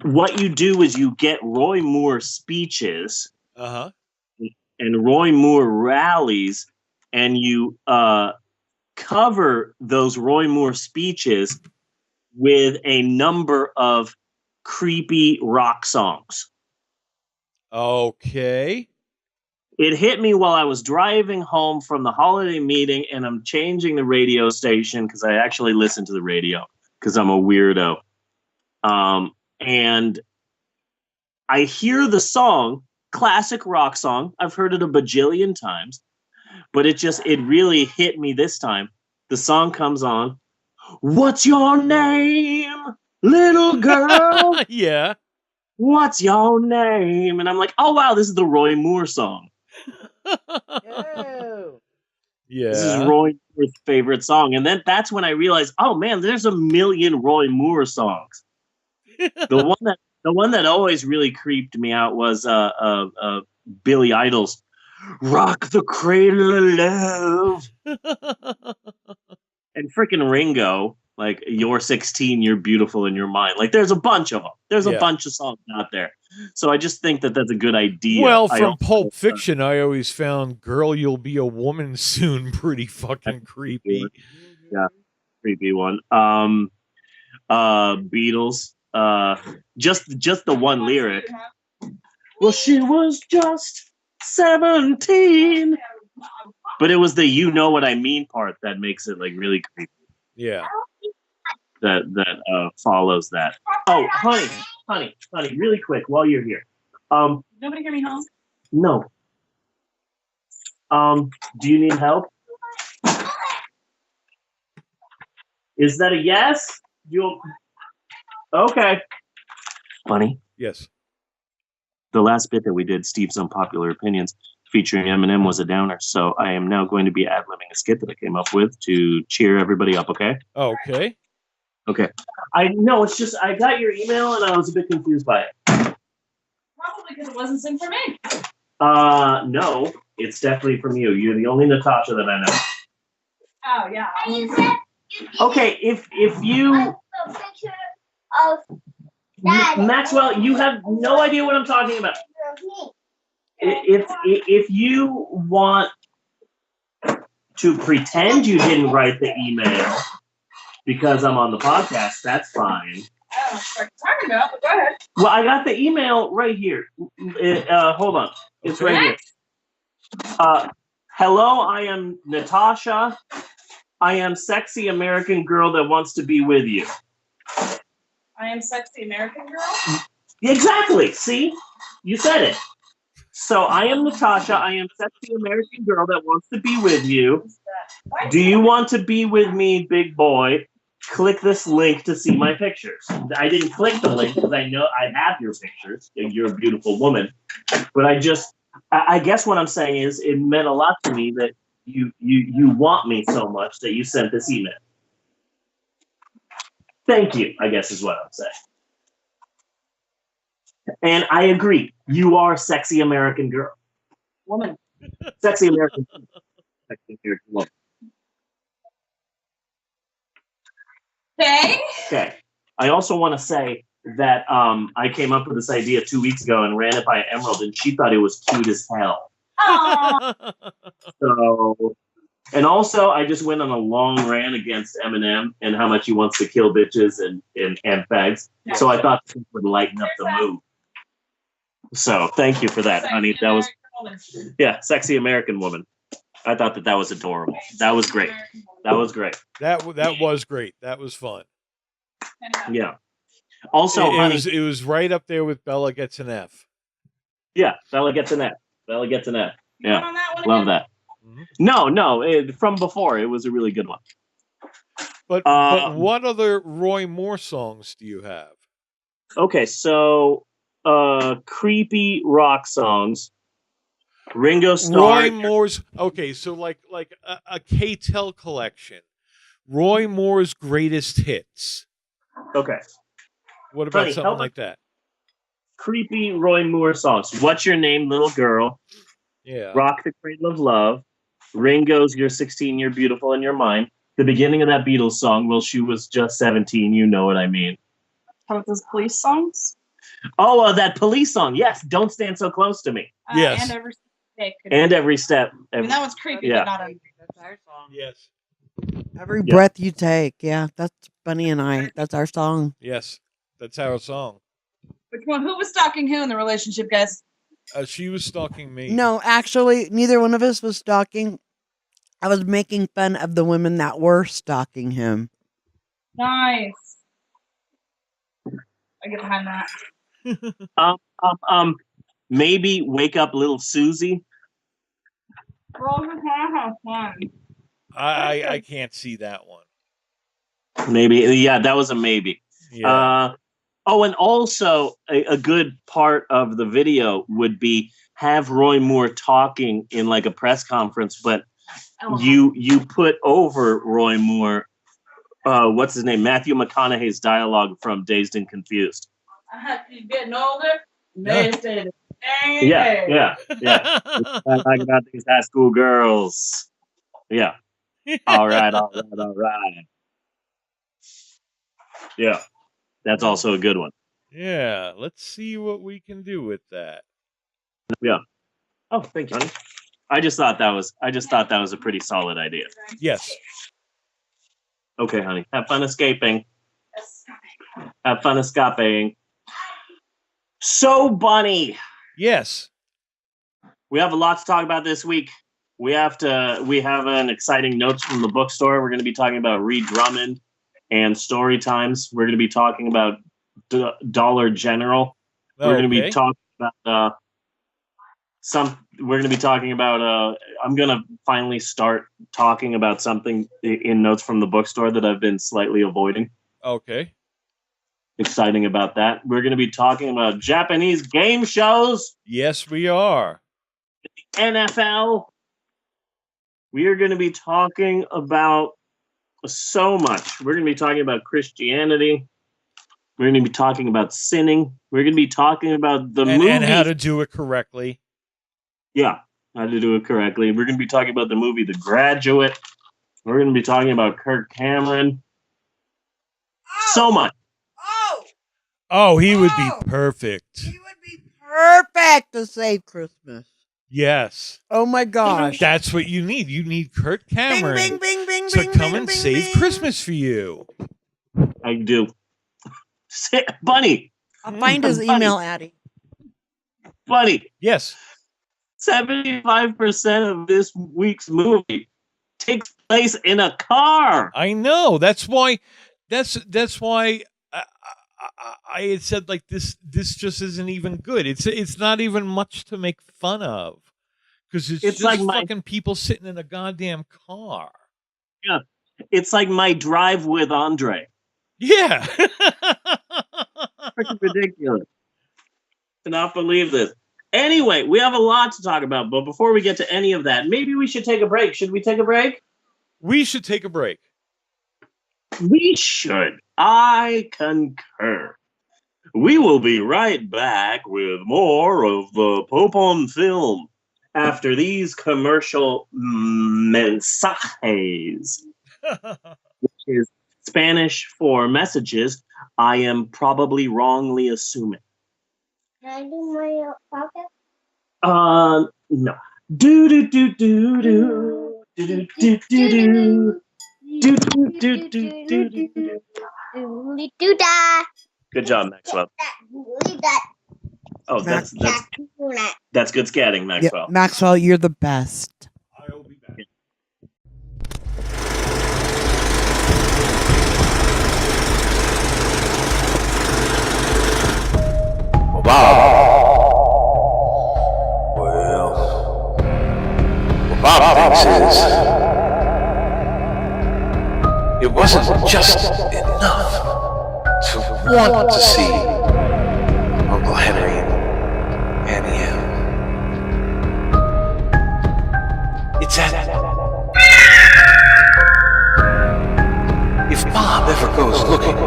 What you do is you get Roy Moore speeches, Uh-huh. and Roy Moore rallies, and you cover those Roy Moore speeches with a number of creepy rock songs. Okay. It hit me while I was driving home from the holiday meeting, and I'm changing the radio station because I actually listen to the radio because I'm a weirdo. And I hear the song, classic rock song. I've heard it a bajillion times, but it really hit me this time. The song comes on. What's your name, little girl? Yeah. What's your name? And I'm like, oh, wow, this is the Roy Moore song. Yeah. This is Roy Moore's favorite song. And then that's when I realized, oh, man, there's a million Roy Moore songs. The one that always really creeped me out was Billy Idol's Rock the Cradle of Love. And freaking Ringo, like, You're 16, You're Beautiful in Your Mind. Like, there's a bunch of them. There's a bunch of songs out there. So I just think that that's a good idea. Well, from Pulp Fiction, I always found Girl, You'll Be a Woman Soon pretty fucking creepy. Yeah, creepy one. Beatles. Just the one lyric. Well, she was just 17. But it was the "you know what I mean" part that makes it like really creepy. Yeah. That follows that. Oh, honey, really quick while you're here. Nobody hear me home? No. Do you need help? Is that a yes? Okay. Funny. Yes. The last bit that we did, Steve's Unpopular Opinions, featuring Eminem, was a downer. So I am now going to be ad-libbing a skit that I came up with to cheer everybody up, okay? Okay. Okay. I know, it's just, I got your email and I was a bit confused by it. Probably because it wasn't sent for me. No, it's definitely from you. You're the only Natasha that I know. Oh, yeah. Okay, if you... Maxwell, you have no idea what I'm talking about. If you want to pretend you didn't write the email because I'm on the podcast, that's fine. I don't know what you're talking about, but go ahead. Well, I got the email right here. Hold on. It's right here. Hello, I am Natasha. I am sexy American girl that wants to be with you. I am sexy American girl? Exactly. See? You said it. So I am Natasha. I am sexy American girl that wants to be with you. Do you want to be with me, big boy? Click this link to see my pictures. I didn't click the link because I know I have your pictures. You're a beautiful woman. But I guess what I'm saying is it meant a lot to me that you want me so much that you sent this email. Thank you, I guess is what I'm saying. And I agree. You are sexy American girl. Woman. Sexy American woman. Okay. I also want to say that I came up with this idea 2 weeks ago and ran it by Emerald, and she thought it was cute as hell. So, and also I just went on a long rant against Eminem and how much he wants to kill bitches and fags. So I thought this would lighten up the mood. So thank you for that, honey. That was, sexy American woman. I thought that was adorable. That was great. That was great. That was great. That was fun. Yeah. Also, honey, it was right up there with Bella Gets an F. Yeah, Bella Gets an F. Bella Gets an F. Yeah, love that. Mm-hmm. No, from before, it was a really good one. But what other Roy Moore songs do you have? Okay, so creepy rock songs. Ringo Starr. Roy Moore's so like a K-Tel collection. Roy Moore's greatest hits. Okay. What about Honey, something like that? creepy Roy Moore songs. What's Your Name, Little Girl? Yeah. Rock the Cradle of Love. Ringo's You're 16, You're Beautiful in Your Mind. The beginning of that Beatles song, Well, She Was Just 17, You Know What I Mean. How about those police songs? Oh, that Police song. Yes, Don't Stand So Close to Me. Yes. And every step. And Every Step. I mean, that one's creepy, Yeah. but not on. That's our song. Yes. Every Yeah. breath you take. Yeah, that's Bunny and I. That's our song. Yes. That's our song. Which one? Who was stalking who in the relationship, guys? She was stalking me. No, actually, neither one of us was stalking. I was making fun of the women that were stalking him. Nice. I get behind that. Maybe Wake Up Little Susie. I can't see that one. Maybe. Yeah, that was a maybe. Yeah. And also a good part of the video would be have Roy Moore talking in like a press conference, but you put over Roy Moore, what's his name? Matthew McConaughey's dialogue from Dazed and Confused. He's getting older. Yeah. I like about these high school girls. Yeah. All right. Yeah. That's also a good one. Yeah. Let's see what we can do with that. Yeah. Oh, thank you, honey. I just thought that was a pretty solid idea. Yes. Okay, honey. Have fun escaping. Have fun escaping. So, Bunny, Yes. we have a lot to talk about this week. We have an exciting notes from the bookstore. We're going to be talking about Reed Drummond and story times. We're going to be talking about Dollar General. We're going to be talking about we're going to be talking about I'm going to finally start talking about something in notes from the bookstore that I've been slightly avoiding. Okay. Exciting about that. We're going to be talking about Japanese game shows, Yes, we are. NFL. We are going to be talking about so much. We're going to be talking about Christianity. We're going to be talking about sinning. We're going to be talking about the movie. And how to do it correctly. Yeah, how to do it correctly. We're going to be talking about the movie The Graduate. We're going to be talking about Kirk Cameron. So much. Oh, he would be perfect. He would be perfect to save Christmas. Yes. Oh my gosh. That's what you need. You need Kirk Cameron Bing, bing, bing, to bing, come bing, and bing, save bing. Christmas for you. I do. Bunny. I'll find his email, Addie. Bunny. Yes. 75% of this week's movie takes place in a car. I know. That's why. That's why I had said like this just isn't even good. It's not even much to make fun of because it's just like fucking people sitting in a goddamn car. Yeah, it's like my drive with Andre. Yeah. Freaking ridiculous. Cannot believe this. Anyway, we have a lot to talk about, but before we get to any of that, maybe we should take a break. Should we take a break? We should take a break. We should. I concur. We will be right back with more of the Pope on Film after these commercial mensajes, which is Spanish for messages. I am probably wrongly assuming. Can I do my pocket? No. Do do do do do do do do do do do do do do. Good job, Maxwell. Oh, that's good scatting, Maxwell. Yeah, Maxwell, you're the best. I will be back. What Bob thinks is, it wasn't just enough to want to see Uncle Henry and Annie M. It's that if Bob ever goes looking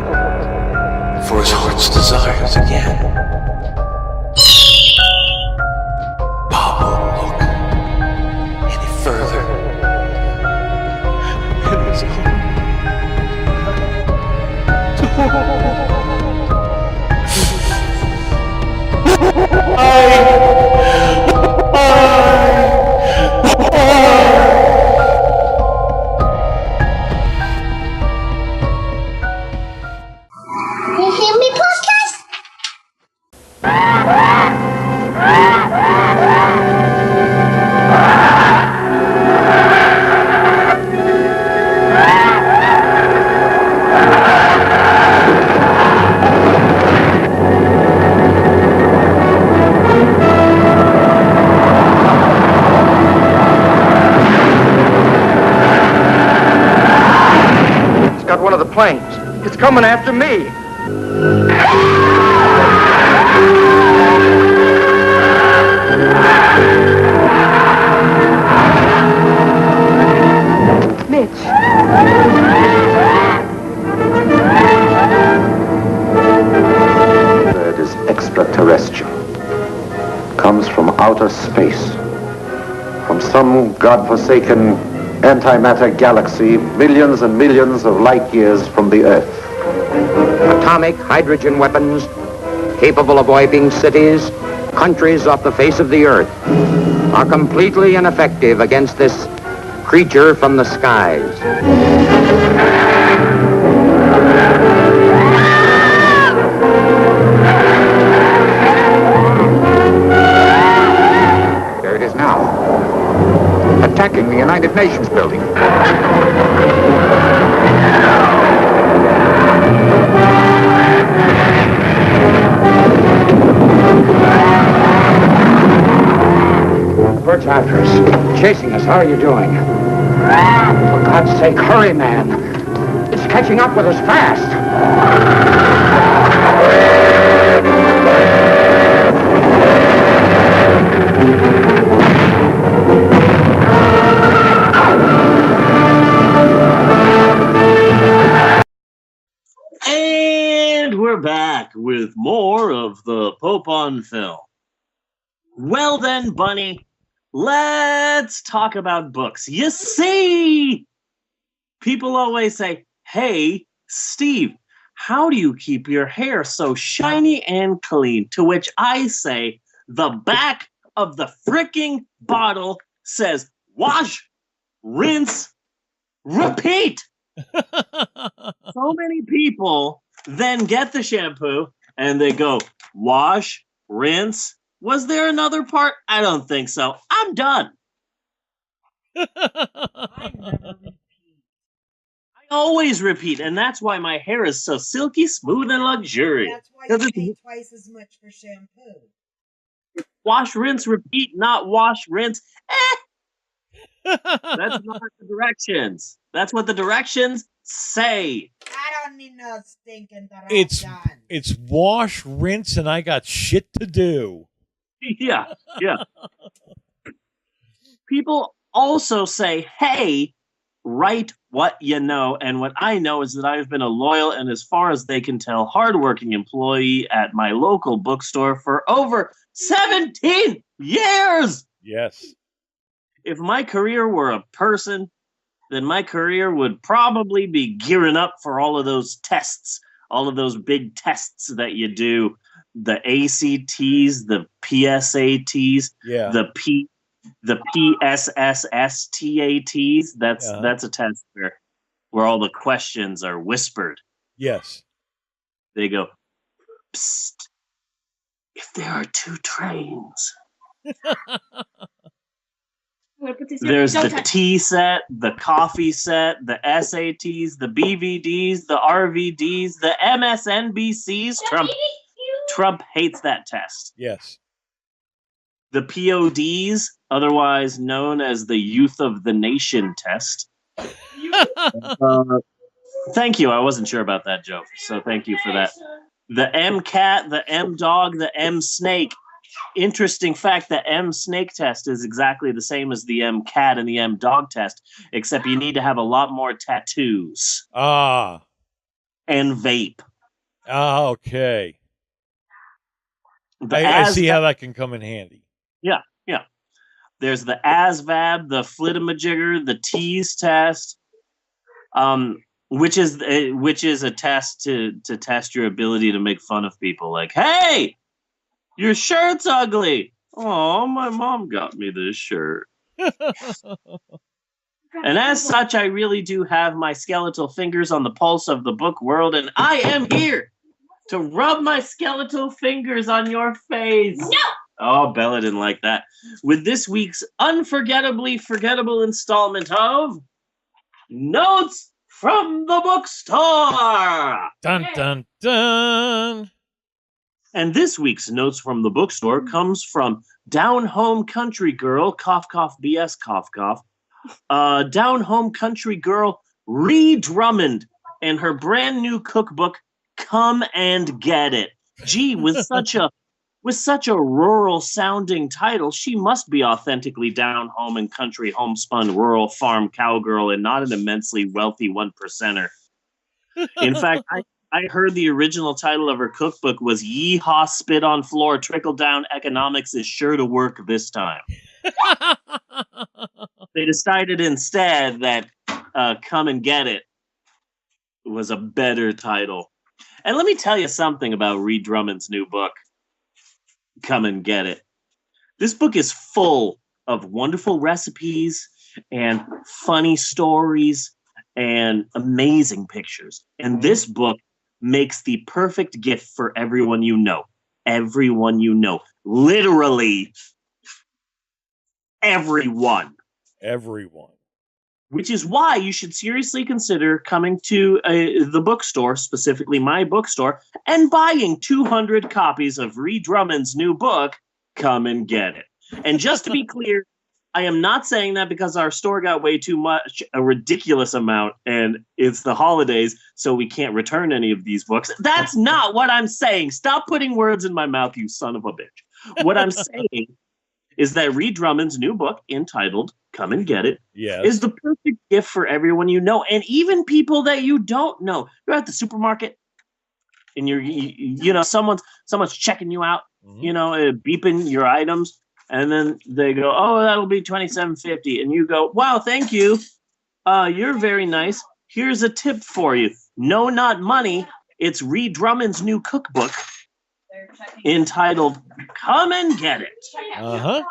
for his heart's desires again, further. It was You hear me, podcast? It's got one of the planes. It's coming after me. Bird is extraterrestrial. Comes from outer space. From some godforsaken antimatter galaxy millions and millions of light years from the Earth. Atomic hydrogen weapons capable of wiping cities, countries off the face of the earth, are completely ineffective against this creature from the skies. There it is now, attacking the United Nations building. Bird's after us, chasing us. How are you doing? For God's sake, hurry, man. It's catching up with us fast. And we're back with more of the Pope on Film. Well then, Bunny, let's talk about books. You see, people always say, hey, Steve, how do you keep your hair so shiny and clean? To which I say, the back of the freaking bottle says, wash, rinse, repeat. So many people then get the shampoo and they go, wash, rinse. Was there another part? I don't think so. I'm done. I always repeat, and that's why my hair is so silky, smooth, and luxurious. That's why you pay twice as much for shampoo. Wash, rinse, repeat, not wash, rinse. That's not the directions. That's what the directions say. I don't need no stinking directions. It's wash, rinse, and I got shit to do. Yeah. People also say, hey, write what you know. And what I know is that I've been a loyal and, as far as they can tell, hardworking employee at my local bookstore for over 17 years. Yes. If my career were a person, then my career would probably be gearing up for all of those tests, all of those big tests that you do, the ACTs, the PSATs, the PSSSTATs. That's a test where all the questions are whispered. Yes. They go, psst, if there are two trains. There's the tea set, the coffee set, the SATs, the BVDs, the RVDs, the MSNBCs. Trump hates that test. Yes. The PODs, otherwise known as the Youth of the Nation test. Thank you. I wasn't sure about that joke, so thank you for that. The MCAT, the M-Dog, the M-Snake. Interesting fact, the M-Snake test is exactly the same as the M-Cat and the M-Dog test, except you need to have a lot more tattoos. And vape. Okay. I see how that can come in handy. Yeah. There's the ASVAB, the Flittamajigger, the Tease test, which is a test to test your ability to make fun of people. Like, hey, your shirt's ugly. Oh, my mom got me this shirt. And as such, I really do have my skeletal fingers on the pulse of the book world, and I am here to rub my skeletal fingers on your face. No! Oh, Bella didn't like that. With this week's unforgettably forgettable installment of Notes from the Bookstore! Dun, dun, dun! And this week's Notes from the Bookstore comes from Down Home Country Girl, cough, cough, BS, cough, cough. Down Home Country Girl Ree Drummond and her brand new cookbook, Come and Get It. Gee, with such a rural sounding title, she must be authentically down home and country homespun rural farm cowgirl and not an immensely wealthy one percenter. In fact, I heard the original title of her cookbook was Yeehaw Spit on Floor Trickle Down Economics is Sure to Work This Time. They decided instead that Come and Get It was a better title. And let me tell you something about Ree Drummond's new book, Come and Get It. This book is full of wonderful recipes and funny stories and amazing pictures. And this book makes the perfect gift for everyone you know. Everyone you know. Literally everyone. Everyone. Which is why you should seriously consider coming to the bookstore, specifically my bookstore, and buying 200 copies of Ree Drummond's new book, Come and Get It. And just to be clear, I am not saying that because our store got way too much, a ridiculous amount, and it's the holidays, so we can't return any of these books. That's not what I'm saying. Stop putting words in my mouth, you son of a bitch. What I'm saying is that Ree Drummond's new book, entitled Come and Get It, is the perfect gift for everyone you know, and even people that you don't know. You're at the supermarket, and someone's checking you out, beeping your items, and then they go, "Oh, that'll be $27.50," and you go, "Wow, thank you. You're very nice. Here's a tip for you. No, not money. It's Ree Drummond's new cookbook, entitled Come and Get It." Uh-huh.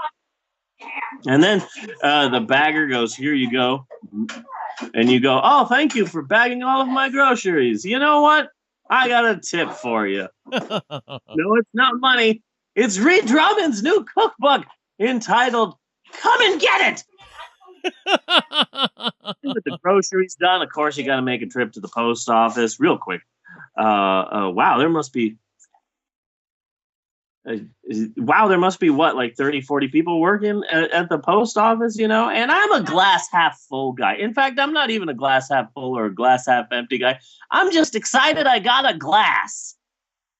And then the bagger goes, "Here you go." And you go, "Oh, thank you for bagging all of my groceries. You know what? I got a tip for you." No, it's not money. It's Ree Drummond's new cookbook entitled Come and Get It. With the groceries done, of course, you got to make a trip to the post office real quick. Wow, there must be what, like 30, 40 people working at the post office, and I'm a glass half full guy. In fact, I'm not even a glass half full or a glass half empty guy. I'm just excited I got a glass.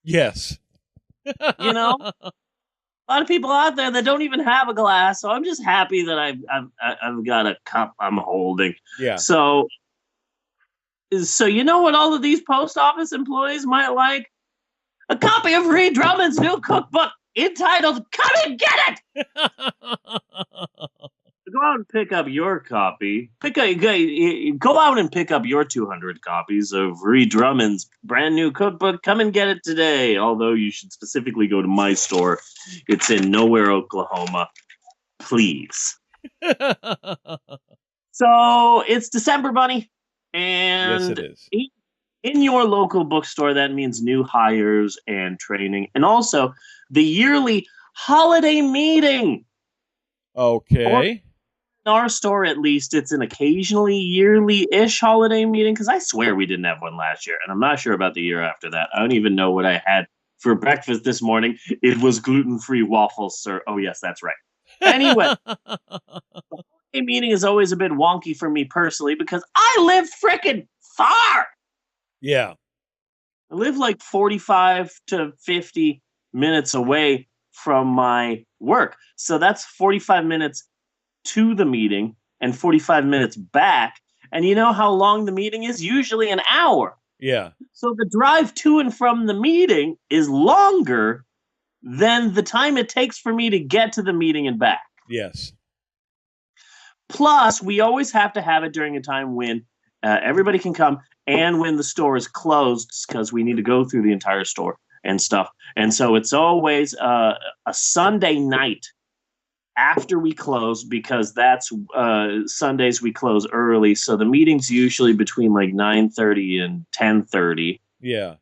Yes. A lot of people out there that don't even have a glass, so I'm just happy that I've got a cup I'm holding. Yeah. So you know what all of these post office employees might like? A copy of Ree Drummond's new cookbook entitled Come and Get It! Go out and pick up your copy. Go out and pick up your 200 copies of Ree Drummond's brand new cookbook. Come and get it today. Although you should specifically go to my store. It's in Nowhere, Oklahoma. Please. So it's December, Bunny. And yes, it is. In your local bookstore, that means new hires and training. And also the yearly holiday meeting. Okay. In our store, at least, it's an occasionally yearly-ish holiday meeting, because I swear we didn't have one last year, and I'm not sure about the year after that. I don't even know what I had for breakfast this morning. It was gluten-free waffles, sir. Oh, yes, that's right. Anyway, the holiday meeting is always a bit wonky for me personally, because I live frickin' far! Yeah. I live like 45 to 50 minutes away from my work. So that's 45 minutes to the meeting and 45 minutes back. And you know how long the meeting is? Usually an hour. Yeah. So the drive to and from the meeting is longer than the time it takes for me to get to the meeting and back. Yes. Plus, we always have to have it during a time when everybody can come and when the store is closed because we need to go through the entire store and stuff. And so it's always a Sunday night after we close because that's Sundays we close early. So the meeting's usually between like 9:30 and 10:30. Yeah.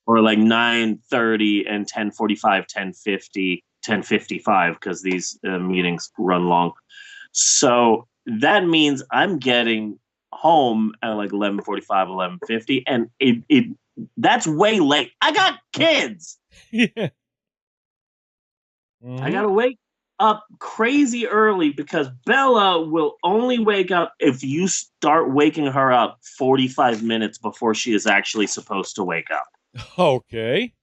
Or like 9:30 and 10:45, 10:50, 10:55 because these meetings run long. So that means I'm getting home at like 11:45, 11:50, and it that's way late. I got kids. Yeah. I gotta wake up crazy early because Bella will only wake up if you start waking her up 45 minutes before she is actually supposed to wake up. Okay.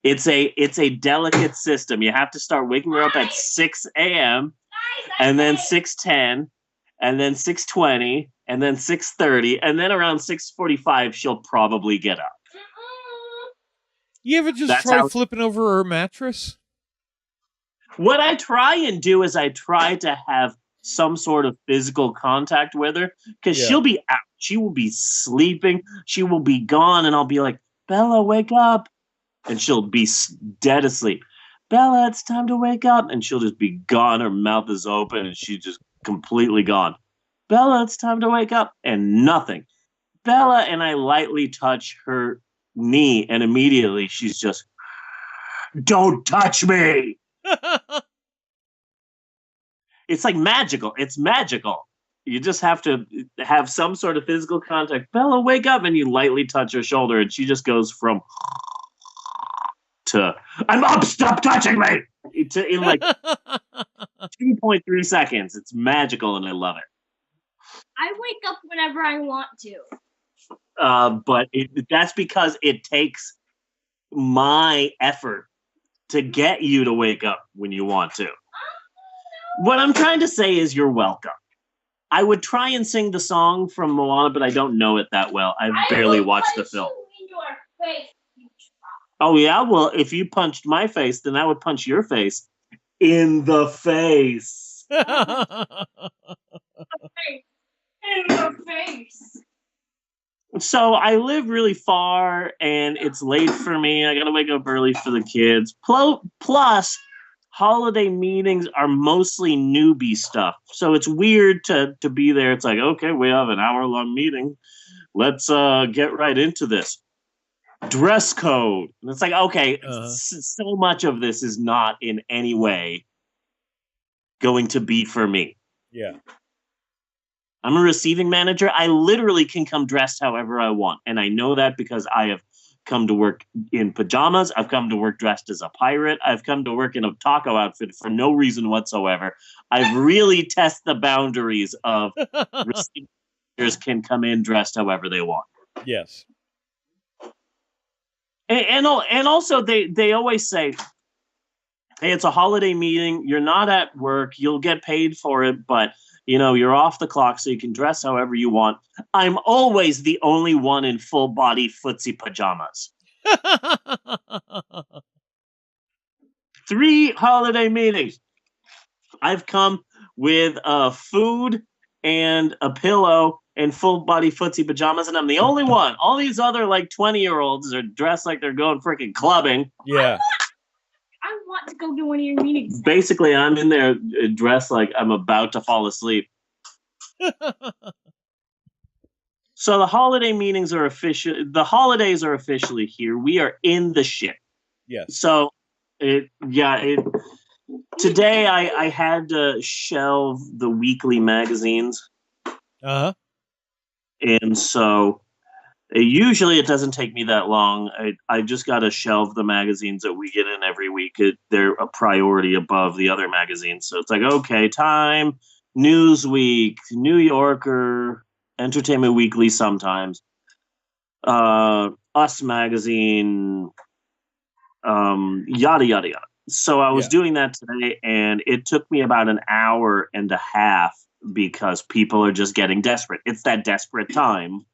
It's a delicate system. You have to start waking her up at 6 a.m. and then 6:10 and then 6:20 and then 6:30 and then around 6:45 she'll probably get up. You ever just try flipping over her mattress? What I try and do is I try to have some sort of physical contact with her because she'll be out. She will be sleeping. She will be gone. And I'll be like, Bella, wake up. And she'll be dead asleep. Bella, it's time to wake up. And she'll just be gone. Her mouth is open and she's just completely gone. Bella, it's time to wake up. And nothing. Bella, and I lightly touch her knee and immediately she's just, don't touch me. It's like magical. It's magical. You just have to have some sort of physical contact. Bella, wake up, and you lightly touch her shoulder, and she just goes from to I'm up, stop touching me in like 2.3 seconds. It's magical, and I love it. I wake up whenever I want to. But that's because it takes my effort to get you to wake up when you want to. What I'm trying to say is you're welcome. I would try and sing the song from Moana, but I don't know it that well. I've barely watched the film. Oh, yeah? Well, if you punched my face, then I would punch your face in the face. In the face. So I live really far, and it's late for me. I got to wake up early for the kids. Plus, holiday meetings are mostly newbie stuff. So it's weird to be there. It's like, okay, we have an hour-long meeting. Let's get right into this. Dress code. And it's like, okay, so much of this is not in any way going to be for me. Yeah. I'm a receiving manager. I literally can come dressed however I want. And I know that because I have come to work in pajamas. I've come to work dressed as a pirate. I've come to work in a taco outfit for no reason whatsoever. I've really tested the boundaries of receiving managers can come in dressed however they want. Yes. And also they always say, hey, it's a holiday meeting. You're not at work. You'll get paid for it, but you're off the clock so you can dress however you want. I'm always the only one in full body footsie pajamas. 3 holiday meetings. I've come with food and a pillow and full body footsie pajamas, and I'm the only one. All these other like 20-year-olds are dressed like they're going freaking clubbing. Yeah. I want to go to one of your meetings. Basically, I'm in there dressed like I'm about to fall asleep. So the holiday meetings are the holidays are officially here. We are in the shit. Yes. So today I had to shelve the weekly magazines. Uh-huh. And so usually it doesn't take me that long. I just got to shelve the magazines that we get in every week. They're a priority above the other magazines. So it's like, okay, Time, Newsweek, New Yorker, Entertainment Weekly sometimes, Us Magazine, yada, yada, yada. So I was doing that today, and it took me about an hour and a half because people are just getting desperate. It's that desperate time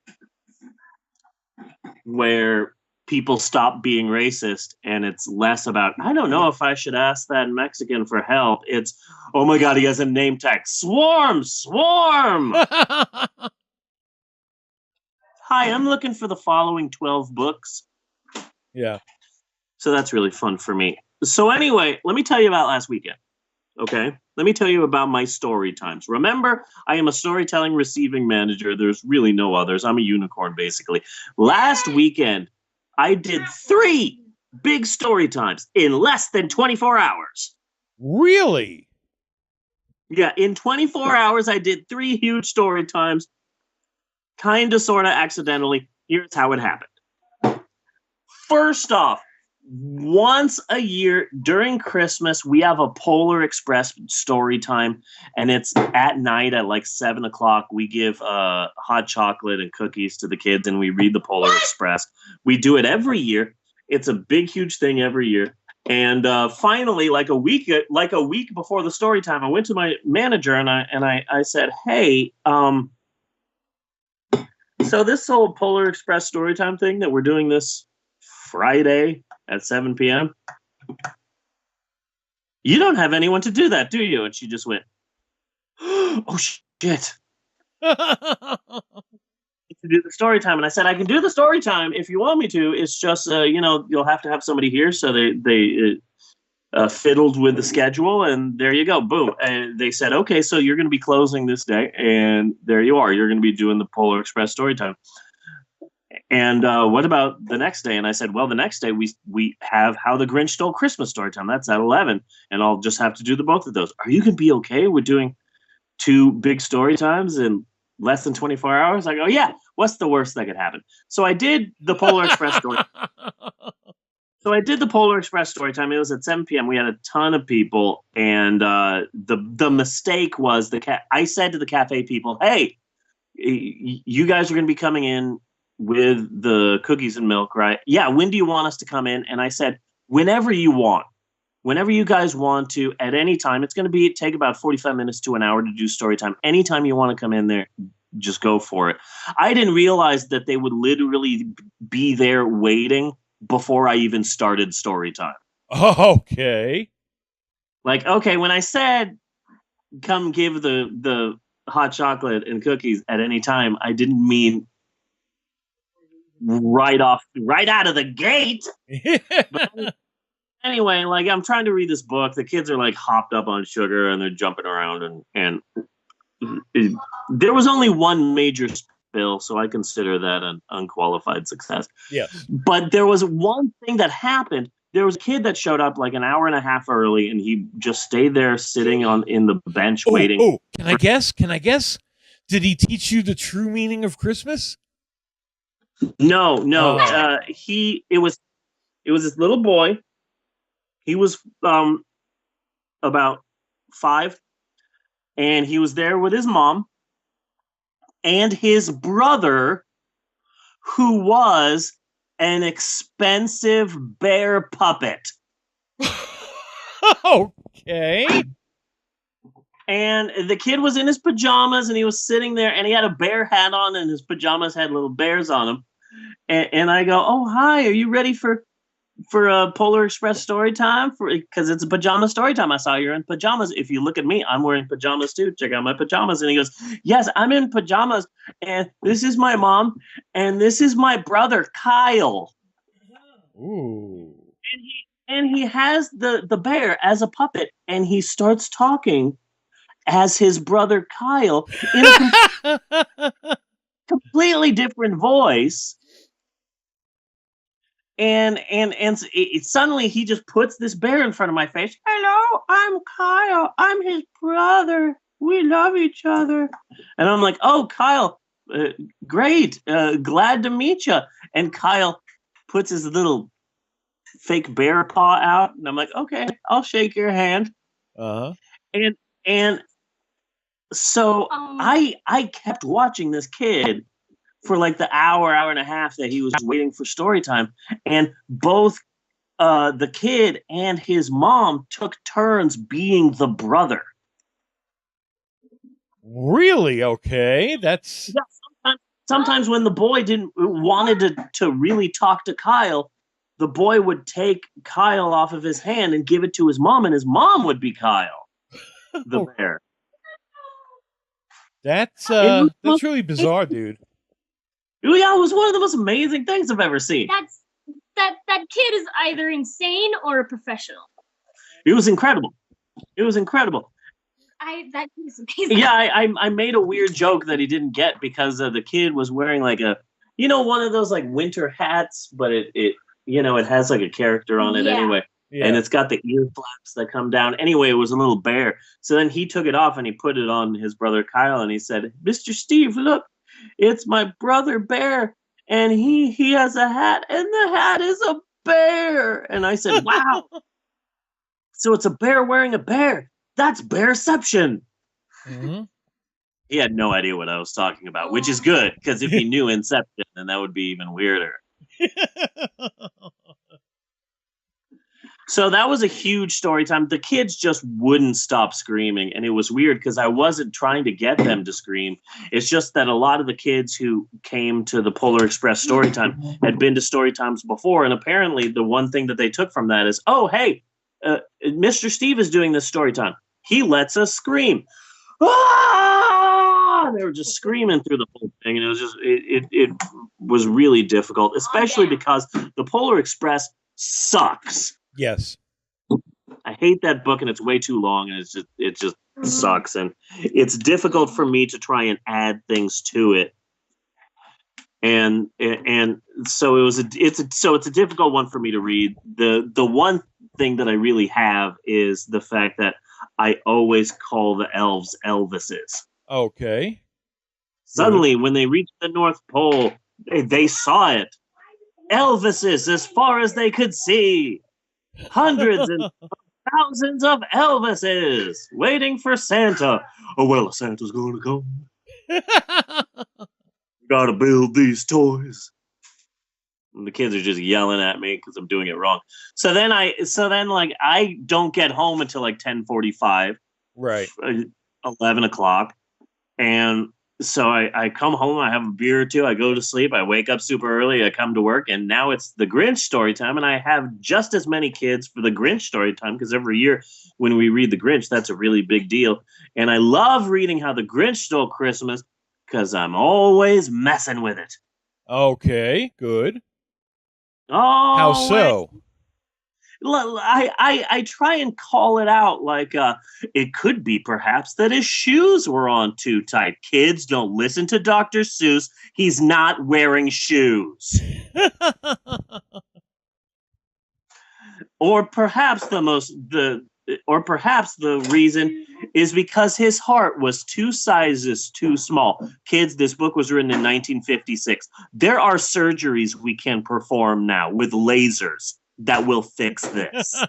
where people stop being racist, and it's less about, I don't know if I should ask that Mexican for help. It's, oh my God, he has a name tag. Swarm! Hi, I'm looking for the following 12 books. Yeah. So that's really fun for me. So anyway, let me tell you about last weekend. Okay? Let me tell you about my story times. Remember, I am a storytelling receiving manager. There's really no others. I'm a unicorn, basically. Last weekend, I did 3 big story times in less than 24 hours. Really? Yeah, in 24 hours, I did 3 huge story times. Kind of, sort of, accidentally. Here's how it happened. First off, once a year during Christmas, we have a Polar Express story time, and it's at night at like 7 o'clock. We give hot chocolate and cookies to the kids, and we read the Polar Express. We do it every year. It's a big, huge thing every year. And finally, like a week before the story time, I went to my manager and I said, "Hey, so this whole Polar Express story time thing that we're doing this Friday at 7 p.m. You don't have anyone to do that, do you?" And she just went, "Oh shit." To do the story time, and I said, "I can do the story time if you want me to. It's just you'll have to have somebody here." So they fiddled with the schedule, and there you go, boom. And they said, "Okay, so you're going to be closing this day, and there you are. You're going to be doing the Polar Express story time. And what about the next day?" And I said, "Well, the next day we have How the Grinch Stole Christmas story time. That's at 11, and I'll just have to do the both of those. Are you going to be okay with doing 2 big story times in less than 24 hours?" I go, "Yeah. What's the worst that could happen?" So I did the Polar Express story. So I did the Polar Express story time. It was at 7 p.m. We had a ton of people, and the mistake was I said to the cafe people, "Hey, you guys are going to be coming in with the cookies and milk, right? Yeah, when do you want us to come in?" And I said, "Whenever you want. Whenever you guys want to, at any time. It's going to take about 45 minutes to an hour to do story time. Anytime you want to come in there, just go for it." I didn't realize that they would literally be there waiting before I even started story time. Okay. Like, okay, when I said come give the hot chocolate and cookies at any time, I didn't mean right out of the gate. But anyway, like, I'm trying to read this book. The kids are like hopped up on sugar and they're jumping around, and there was only one major spill, so I consider that an unqualified success. Yes. But there was one thing that happened. There was a kid that showed up like an hour and a half early, and he just stayed there sitting in the bench waiting. Oh, can I guess? Did he teach you the true meaning of Christmas? No. It was this little boy. He was about 5, and he was there with his mom and his brother, who was an expensive bear puppet. Okay. And the kid was in his pajamas, and he was sitting there, and he had a bear hat on, and his pajamas had little bears on them. And I go, "Oh, hi, are you ready for a Polar Express story time?" Because it's a pajama story time. I saw you're in pajamas. If you look at me, I'm wearing pajamas too. Check out my pajamas. And he goes, "Yes, I'm in pajamas. And this is my mom. And this is my brother, Kyle." Ooh. And he has the bear as a puppet. And he starts talking as his brother, Kyle, in a completely different voice. And suddenly he just puts this bear in front of my face. "Hello, I'm Kyle. I'm his brother. We love each other." And I'm like, "Oh, Kyle, great. Glad to meet you." And Kyle puts his little fake bear paw out. And I'm like, "Okay, I'll shake your hand." Uh-huh. And so I kept watching this kid for like the hour and a half that he was waiting for story time. And both the kid and his mom took turns being the brother. Really? Okay. That's... Yeah, sometimes when the boy wanted to really talk to Kyle, the boy would take Kyle off of his hand and give it to his mom, and his mom would be Kyle, the bear. That's really bizarre, dude. Yeah, it was one of the most amazing things I've ever seen. That kid is either insane or a professional. It was incredible. That kid is amazing. Yeah, I made a weird joke that he didn't get because the kid was wearing like one of those like winter hats, but it has like a character on it anyway. Yeah. And it's got the ear flaps that come down. Anyway, it was a little bear. So then he took it off and he put it on his brother Kyle and he said, "Mr. Steve, look, it's my brother Bear. And he has a hat and the hat is a bear." And I said, "Wow." So it's a bear wearing a bear. That's bearception. Mm-hmm. He had no idea what I was talking about, which is good because if he knew Inception, then that would be even weirder. So that was a huge story time. The kids just wouldn't stop screaming, and it was weird because I wasn't trying to get them to scream. It's just that a lot of the kids who came to the Polar Express story time had been to story times before, and apparently the one thing that they took from that is, oh, hey, Mr. Steve is doing this story time. He lets us scream. Ah! They were just screaming through the whole thing, and it was just it was really difficult, especially because the Polar Express sucks. Yes. I hate that book, and it's way too long, and it just sucks, and it's difficult for me to try and add things to it, and so it's a difficult one for me to read. The one thing that I really have is the fact that I always call the elves Elvises. Okay. Suddenly, when they reached the North Pole, they saw it. Elvises as far as they could see. Hundreds and thousands of Elvises waiting for Santa. Oh, well, Santa's going to come. Gotta build these toys. And the kids are just yelling at me because I'm doing it wrong. So then I don't get home until like 10:45. Right. 11 o'clock. And so I come home, I have a beer or two, I go to sleep, I wake up super early, I come to work, and now it's the Grinch story time, and I have just as many kids for the Grinch story time, because every year when we read the Grinch, that's a really big deal. And I love reading How the Grinch Stole Christmas, because I'm always messing with it. Okay, good. Oh, how so? I try and call it out like it could be perhaps that his shoes were on too tight. Kids, don't listen to Dr. Seuss. He's not wearing shoes. Or perhaps the reason is because his heart was 2 sizes too small. Kids, this book was written in 1956. There are surgeries we can perform now with lasers that will fix this.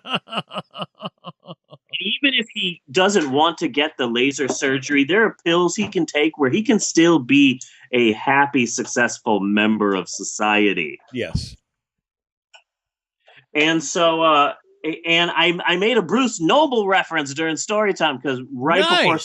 Even if he doesn't want to get the laser surgery, there are pills he can take where he can still be a happy, successful member of society. Yes. And so, and I made a Bruce Noble reference during story time because before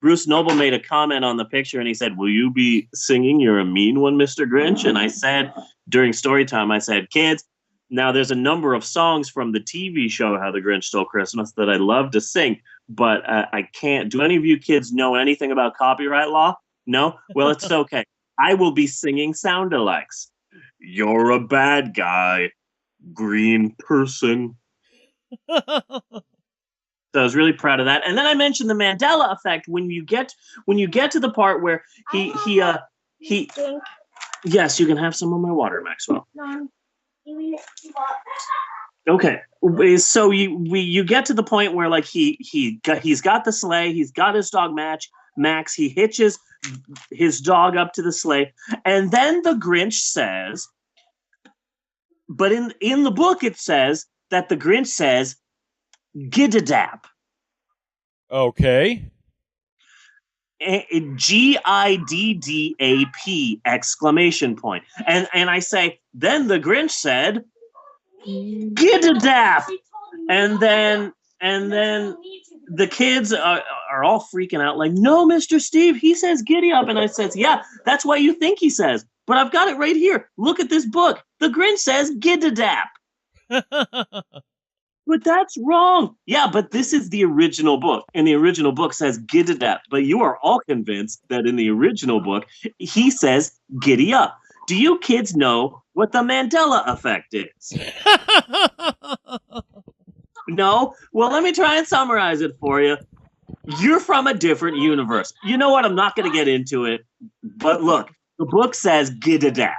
Bruce Noble made a comment on the picture and he said, "Will you be singing You're a Mean One, Mr. Grinch?" And I said, during story time, I said, "Kids, now, there's a number of songs from the TV show How the Grinch Stole Christmas that I love to sing, but I can't. Do any of you kids know anything about copyright law? No? Well, it's okay. I will be singing sound-alikes. You're a bad guy, green person." So I was really proud of that. And then I mentioned the Mandela effect when you get to the part where he yes, you can have some of my water, Maxwell. No. Okay, so you get to the point where like he's got the sleigh, he's got his dog Max, he hitches his dog up to the sleigh, and then the Grinch says, but in the book it says that the Grinch says, "Giddadap." Okay. GIDDAP exclamation point. And I say, then the Grinch said, "Giddadap." And then the kids are all freaking out like, no, Mr. Steve, he says giddy up. And I says, yeah, that's what you think he says. But I've got it right here. Look at this book. The Grinch says giddadap. But that's wrong. Yeah, but this is the original book. And the original book says giddadap. But you are all convinced that in the original book, he says giddy up. Do you kids know what the Mandela effect is? No? Well, let me try and summarize it for you. You're from a different universe. You know what? I'm not going to get into it. But look, the book says giddadap.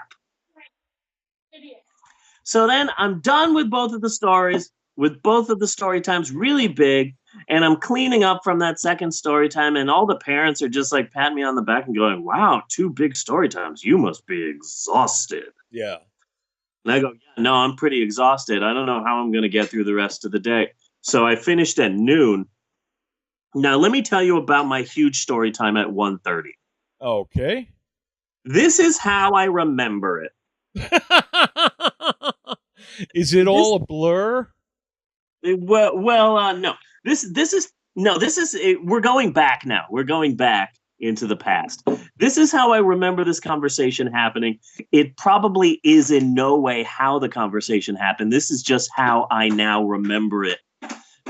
So then I'm done with both of the stories, with both of the story times really big, and I'm cleaning up from that second story time, and all the parents are just like patting me on the back and going, wow, 2 big story times. You must be exhausted. Yeah. And I go, yeah, no, I'm pretty exhausted. I don't know how I'm going to get through the rest of the day. So I finished at noon. Now, let me tell you about my huge story time at 1:30. Okay. This is how I remember it. Is it all a blur? No. This is we're going back now. We're going back into the past. This is how I remember this conversation happening. It probably is in no way how the conversation happened. This is just how I now remember it,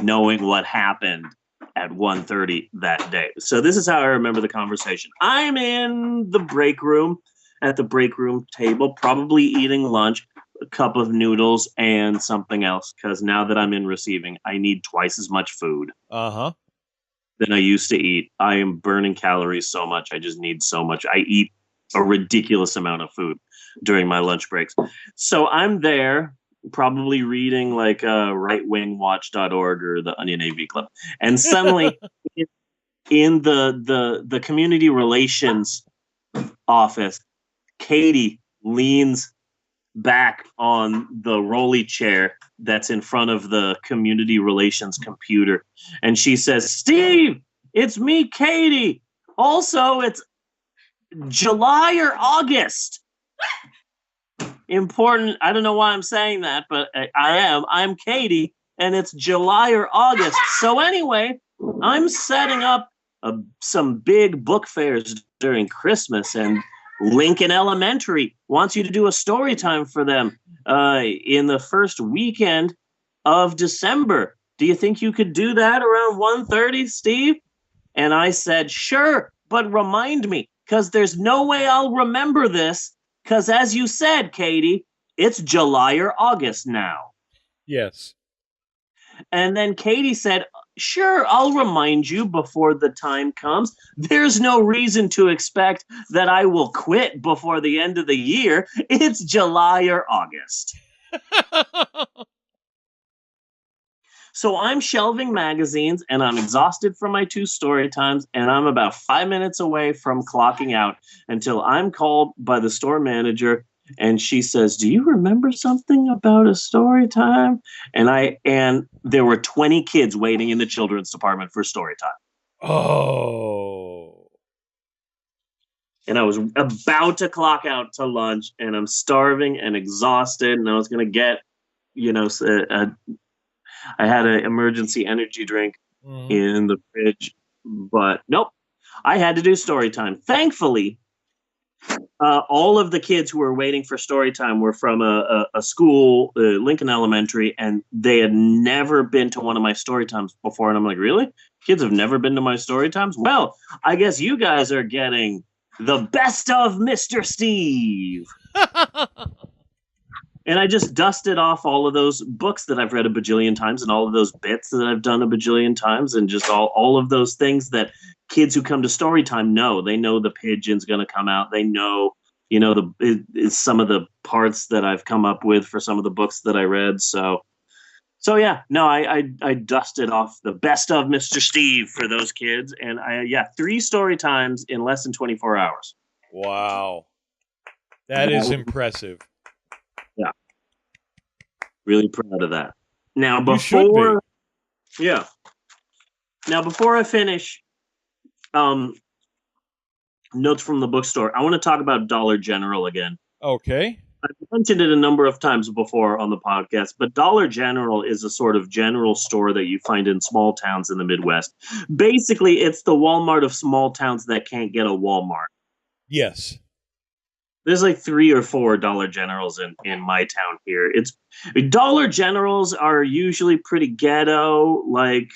knowing what happened at 1:30 that day. So this is how I remember the conversation. I'm in the break room, at the break room table, probably eating lunch, a cup of noodles and something else, because now that I'm in receiving, I need twice as much food than I used to eat. I am burning calories so much. I just need so much. I eat a ridiculous amount of food during my lunch breaks. So I'm there probably reading like rightwingwatch.org or the Onion AV Club. And suddenly in the community relations office, Katie leans back on the rolly chair that's in front of the community relations computer. And she says, Steve, it's me, Katie. Also, it's July or August. Important. I don't know why I'm saying that, but I am. I'm Katie, and it's July or August. So anyway, I'm setting up some big book fairs during Christmas, and Lincoln Elementary wants you to do a story time for them in the first weekend of December. Do you think you could do that around 1:30, Steve? And I said, sure, but remind me, because there's no way I'll remember this, because as you said, Katie, it's July or August now. Yes. And then Katie said, sure, I'll remind you before the time comes. There's no reason to expect that I will quit before the end of the year. It's July or August. So I'm shelving magazines, and I'm exhausted from my 2 story times, and I'm about 5 minutes away from clocking out until I'm called by the store manager. And she says, do you remember something about a story time? And there were 20 kids waiting in the children's department for story time. Oh. And I was about to clock out to lunch, and I'm starving and exhausted, and I was going to get, I had an emergency energy drink in the fridge, but nope. I had to do story time. Thankfully, all of the kids who were waiting for story time were from a school, Lincoln Elementary, and they had never been to one of my story times before. And I'm like, really? Kids have never been to my story times? Well, I guess you guys are getting the best of Mr. Steve. And I just dusted off all of those books that I've read a bajillion times and all of those bits that I've done a bajillion times and just all of those things that kids who come to story time know. They know the pigeon's going to come out. They know, some of the parts that I've come up with for some of the books that I read. So yeah, no, I dusted off the best of Mr. Steve for those kids. And 3 story times in less than 24 hours. Wow. That is impressive. Yeah. Really proud of that. Now, before I finish notes from the bookstore, I want to talk about Dollar General again. Okay. I've mentioned it a number of times before on the podcast, but Dollar General is a sort of general store that you find in small towns in the Midwest. Basically, it's the Walmart of small towns that can't get a Walmart. Yes. There's like 3 or 4 Dollar Generals in my town here. Dollar Generals are usually pretty ghetto, like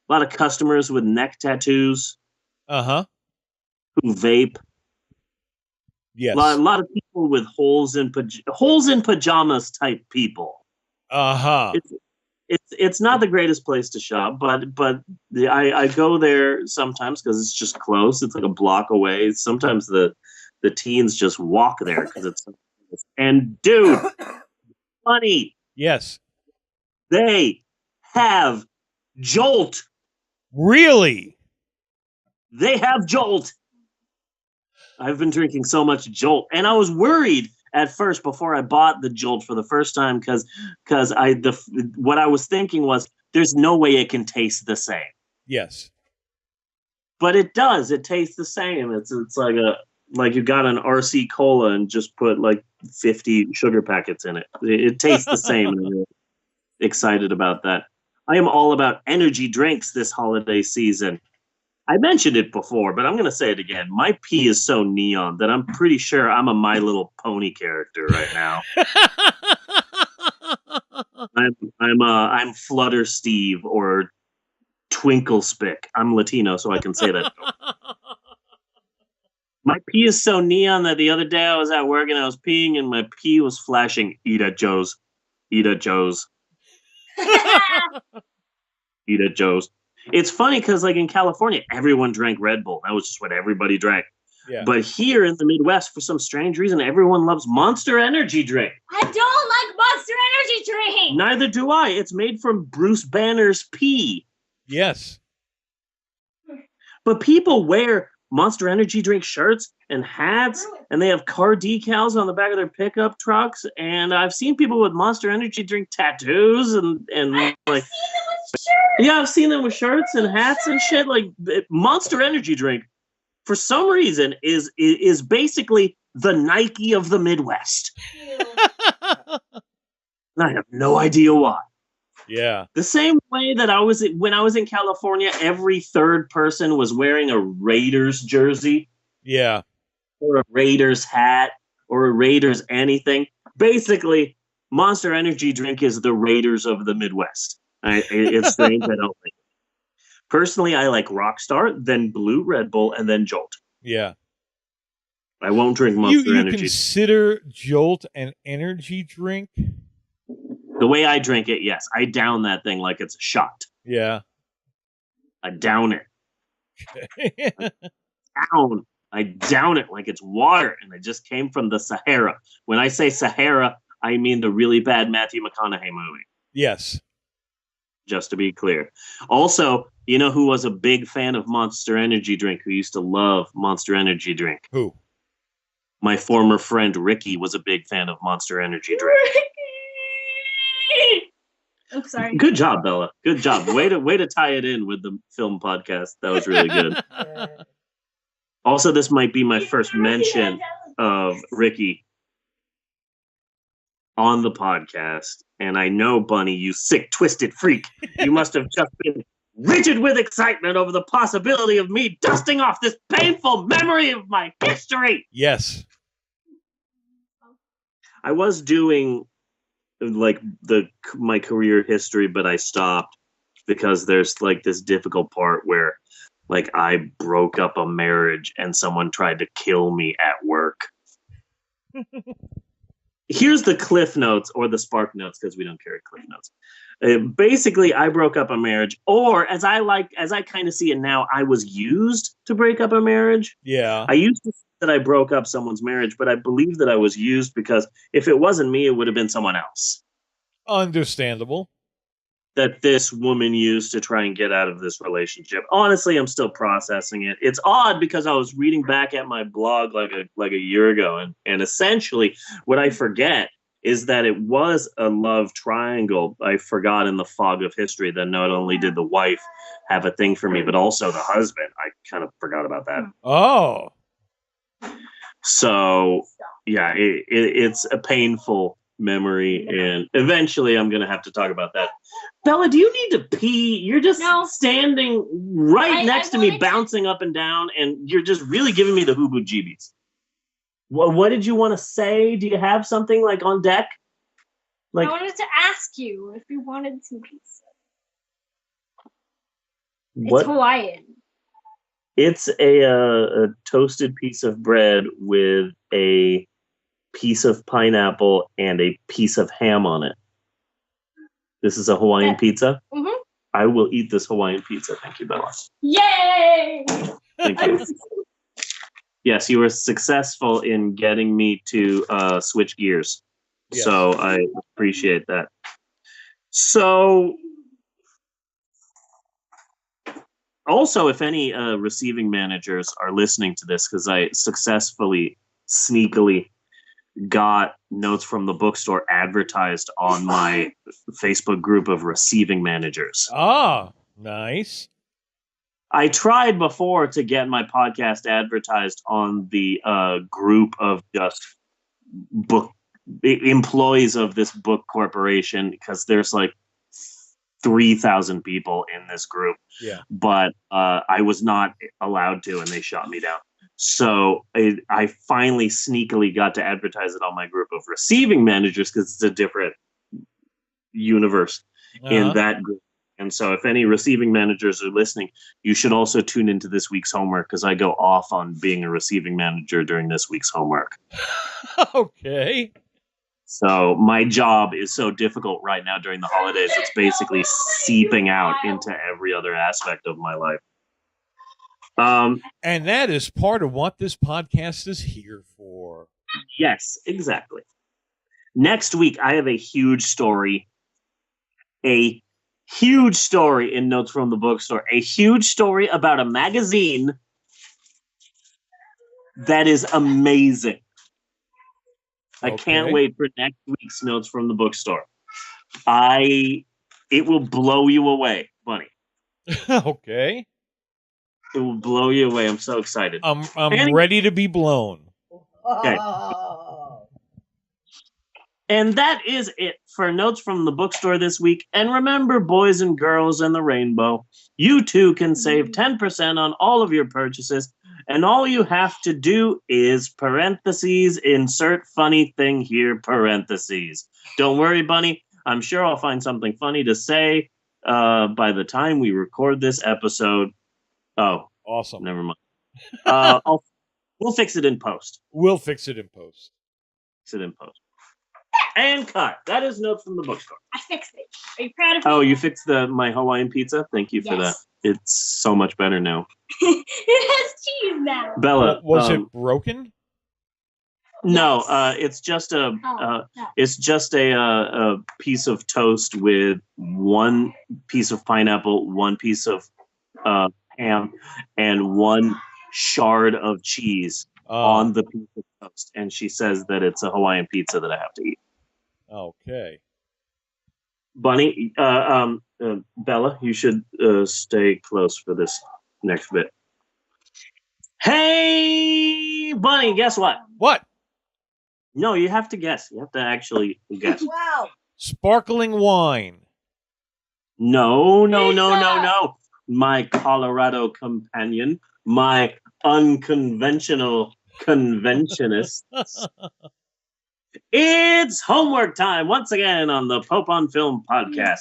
a lot of customers with neck tattoos. Uh-huh. Who vape. Yes. A lot of people with holes in pajamas type people. Uh-huh. It's not the greatest place to shop, but I go there sometimes because it's just close. It's like a block away. Sometimes the teens just walk there because it's and dude, funny. Yes. They have Jolt. Really? They have Jolt. I've been drinking so much Jolt, and I was worried at first before I bought the Jolt for the first time because what I was thinking was there's no way it can taste the same. Yes, but it does. It tastes the same. It's like you got an RC Cola and just put like 50 sugar packets in it. It tastes the same. And I'm really excited about that. I am all about energy drinks this holiday season. I mentioned it before, but I'm going to say it again. My pee is so neon that I'm pretty sure I'm a My Little Pony character right now. I'm Flutter Steve or Twinkle Spick. I'm Latino, so I can say that. My pee is so neon that the other day I was at work and I was peeing and my pee was flashing. Eat at Joe's. Eat at Joe's. Eat at Joe's. It's funny because, like in California, everyone drank Red Bull. That was just what everybody drank. Yeah. But here in the Midwest, for some strange reason, everyone loves Monster Energy drink. I don't like Monster Energy drink. Neither do I. It's made from Bruce Banner's pee. Yes. But people wear Monster Energy drink shirts and hats, and they have car decals on the back of their pickup trucks. And I've seen people with Monster Energy drink tattoos and like. Yeah, I've seen them with shirts and hats and shit. Like Monster Energy drink, for some reason, is basically the Nike of the Midwest. And I have no idea why. Yeah. The same way that when I was in California, every third person was wearing a Raiders jersey. Yeah. Or a Raiders hat or a Raiders anything. Basically, Monster Energy drink is the Raiders of the Midwest. It's strange. I don't like it. Personally, I like Rockstar, then Blue Red Bull, and then Jolt. Yeah. I won't drink Monster You Energy. Consider Jolt an energy drink? The way I drink it, yes. I down that thing like it's a shot. Yeah. I down it. I down it like it's water, and it just came from the Sahara. When I say Sahara, I mean the really bad Matthew McConaughey movie. Yes. Just to be clear. Also, you know who was a big fan of Monster Energy drink, who used to love Monster Energy drink? Who? My former friend Ricky was a big fan of Monster Energy drink. Oh, sorry. Good job, Bella. Good job. Way to tie it in with the film podcast. That was really good. Also, this might be my first mention of Ricky on the podcast. And I know, Bunny, you sick, twisted freak, you must have just been rigid with excitement over the possibility of me dusting off this painful memory of my history. Yes. I was doing like my career history, but I stopped because there's like this difficult part where like I broke up a marriage and someone tried to kill me at work. Here's the Cliff Notes or the Spark Notes, because we don't carry Cliff Notes. Basically, I broke up a marriage, or as I kind of see it now, I was used to break up a marriage. Yeah. I used to say that I broke up someone's marriage, but I believe that I was used because if it wasn't me, it would have been someone else. Understandable. That this woman used to try and get out of this relationship. Honestly, I'm still processing it. It's odd because I was reading back at my blog like a year ago, and essentially what I forget is that it was a love triangle. I forgot in the fog of history that not only did the wife have a thing for me, but also the husband. I kind of forgot about that. Oh. So yeah, it's a painful memory, and eventually I'm going to have to talk about that. Bella, do you need to pee? You're just standing right next to me, bouncing up and down, and you're just really giving me the hooboo-jeebies. What did you want to say? Do you have something like on deck? I wanted to ask you if you wanted some pizza. What? It's Hawaiian. It's a toasted piece of bread with a piece of pineapple and a piece of ham on it. This is a Hawaiian pizza? Mm-hmm. I will eat this Hawaiian pizza. Thank you, Bella. Yay! Thank you. Yes, you were successful in getting me to switch gears. Yes. So I appreciate that. So, also, if any receiving managers are listening to this, because I successfully, sneakily got Notes from the Bookstore advertised on my Facebook group of receiving managers. Ah, nice. I tried before to get my podcast advertised on the group of just book employees of this book corporation, because there's like 3,000 people in this group. Yeah. But I was not allowed to, and they shot me down. So I finally sneakily got to advertise it on my group of receiving managers, because it's a different universe in that group. And so if any receiving managers are listening, you should also tune into this week's homework, because I go off on being a receiving manager during this week's homework. Okay. So my job is so difficult right now during the holidays. It's basically seeping out into every other aspect of my life. And that is part of what this podcast is here for. Yes, exactly. Next week, I have a huge story. A huge story in Notes from the Bookstore. A huge story about a magazine that is amazing. I can't wait for next week's Notes from the Bookstore. It will blow you away, Bunny. Okay. It will blow you away. I'm so excited. I'm ready to be blown. Okay. And that is it for Notes from the Bookstore this week. And remember, boys and girls and the rainbow, you too can save 10% on all of your purchases. And all you have to do is parentheses, insert funny thing here, parentheses. Don't worry, Bunny. I'm sure I'll find something funny to say by the time we record this episode. Oh, awesome. Never mind. We'll fix it in post. We'll fix it in post. Fix it in post. And cut. That is Notes from the Bookstore. I fixed it. Are you proud of me? Oh, you fixed my Hawaiian pizza? Thank you for that. It's so much better now. It has cheese now. Bella, was it broken? No, it's just a piece of toast with one piece of pineapple, one piece of ham, and one shard of cheese on the piece of toast. And she says that it's a Hawaiian pizza that I have to eat. Okay. Bunny, Bella, you should stay close for this next bit. Hey, Bunny, guess what? What? No, you have to guess. You have to actually guess. Wow. Sparkling wine. No. My Colorado companion, my unconventional conventionists. It's homework time once again on the Pope on Film podcast.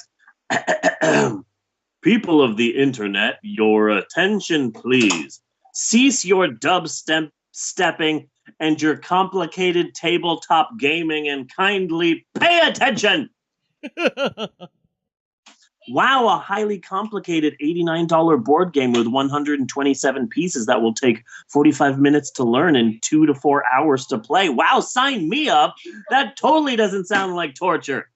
People of the internet, your attention, please. Cease your stepping and your complicated tabletop gaming and kindly pay attention. Wow, a highly complicated $89 board game with 127 pieces that will take 45 minutes to learn and 2 to 4 hours to play. Wow, sign me up. That totally doesn't sound like torture.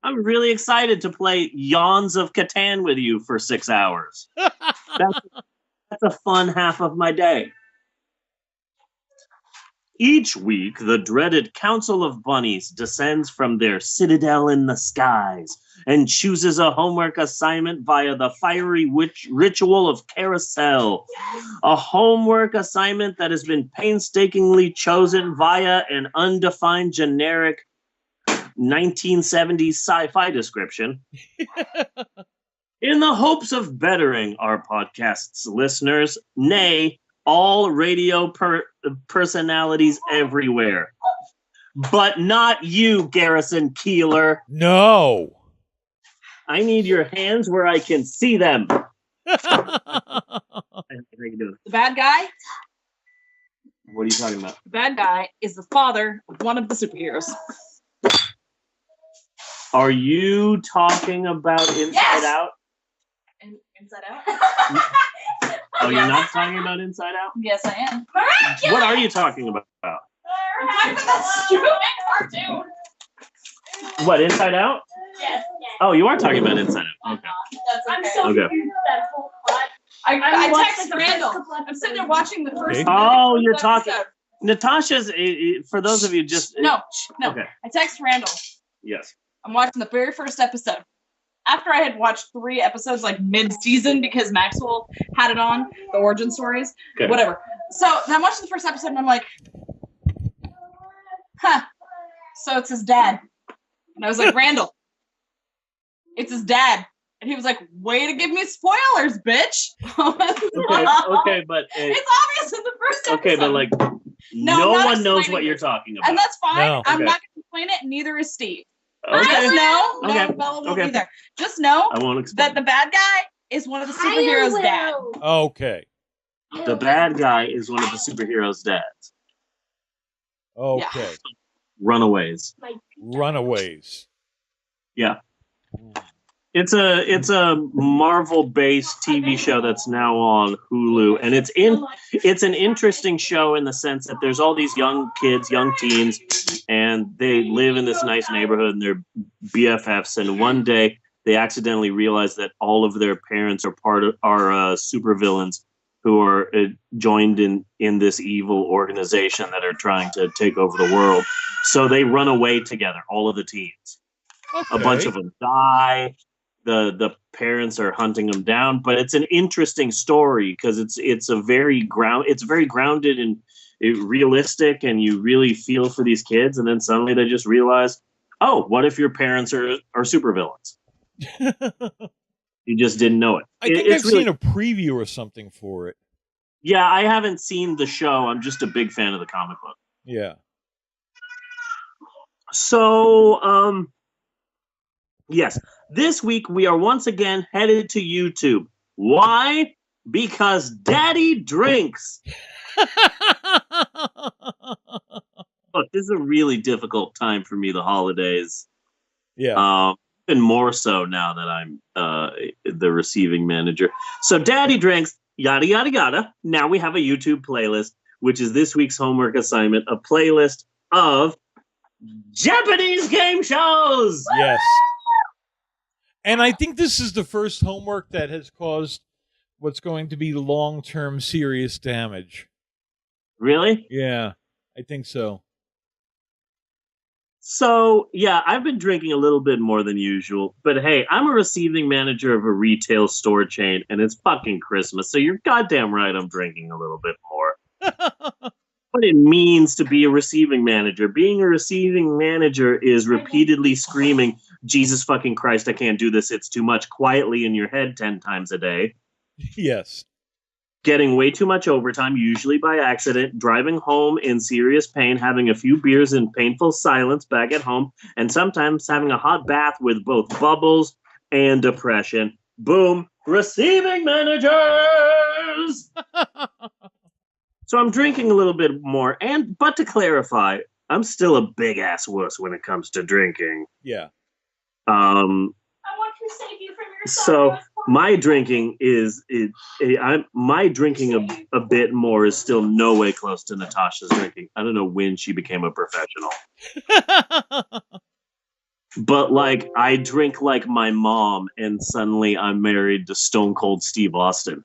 I'm really excited to play Yawns of Catan with you for 6 hours. That's a fun half of my day. Each week, the dreaded Council of Bunnies descends from their citadel in the skies and chooses a homework assignment via the fiery ritual of carousel. A homework assignment that has been painstakingly chosen via an undefined generic 1970s sci-fi description in the hopes of bettering our podcast's listeners, nay, all radio personalities everywhere. But not you, Garrison Keeler. No. I need your hands where I can see them. The bad guy? What are you talking about? The bad guy is the father of one of the superheroes. Are you talking about Inside Out? Inside Out? Oh, you're not talking about Inside Out? Yes, I am. What are you talking about? Cartoon. What, Inside Out? Yes. Oh, you are talking about Inside Out. Okay. I'm so Okay. confused with that whole plot. I texted Randall. I'm sitting there watching the first. Oh, you're talking. episode. Natasha's, for those of you just. No. Okay. I text Randall. Yes. I'm watching the very first episode. After I had watched 3 episodes like mid-season because Maxwell had it on, the origin stories, Okay. whatever. So then I'm watching the first episode and I'm like, huh. So it's his dad. And I was like, Randall, it's his dad. And he was like, way to give me spoilers, bitch. Okay, but. It's obvious in the first episode. Okay, but like, no one knows what you're talking about. And that's fine. No. I'm Okay. not going to explain it, neither is Steve. Okay. Just know, Okay. no, Bella won't Okay. either. Just know I won't explain. that the bad guy is one of the superheroes' dad. Okay. The bad guy is one of the superheroes' dads. Okay. Runaways. Runaways. Yeah. It's a Marvel-based TV show that's now on Hulu, and it's an interesting show in the sense that there's all these young kids, young teens, and they live in this nice neighborhood and they're BFFs. And one day they accidentally realize that all of their parents are supervillains who are joined in this evil organization that are trying to take over the world. So they run away together, all of the teens. Okay. A bunch of them die. The parents are hunting them down, but it's an interesting story because it's very grounded and realistic, and you really feel for these kids. And then suddenly they just realize, oh, what if your parents are supervillains? You just didn't know it. I think It's I've really, seen a preview or something for it. Yeah, I haven't seen the show. I'm just a big fan of the comic book. Yeah. So, yes, this week we are once again headed to YouTube. Why? Because Daddy drinks. Look, this is a really difficult time for me, the holidays. Yeah. And more so now that I'm the receiving manager. So Daddy drinks, yada, yada, yada. Now we have a YouTube playlist, which is this week's homework assignment, a playlist of Japanese game shows. Yes. And I think this is the first homework that has caused what's going to be long-term serious damage. Really? Yeah, I think so. So, yeah, I've been drinking a little bit more than usual. But hey, I'm a receiving manager of a retail store chain, and it's fucking Christmas. So you're goddamn right I'm drinking a little bit more. What it means to be a receiving manager. Being a receiving manager is repeatedly screaming, Jesus fucking Christ, I can't do this, it's too much, quietly in your head 10 times a day. Yes. Getting way too much overtime, usually by accident, driving home in serious pain, having a few beers in painful silence back at home, and sometimes having a hot bath with both bubbles and depression. Boom, receiving managers! So I'm drinking a little bit more, but to clarify, I'm still a big ass wuss when it comes to drinking. Yeah. I want to save you from yourself. So my drinking a bit more is still no way close to Natasha's drinking. I don't know when she became a professional. But like I drink like my mom, and suddenly I'm married to Stone Cold Steve Austin.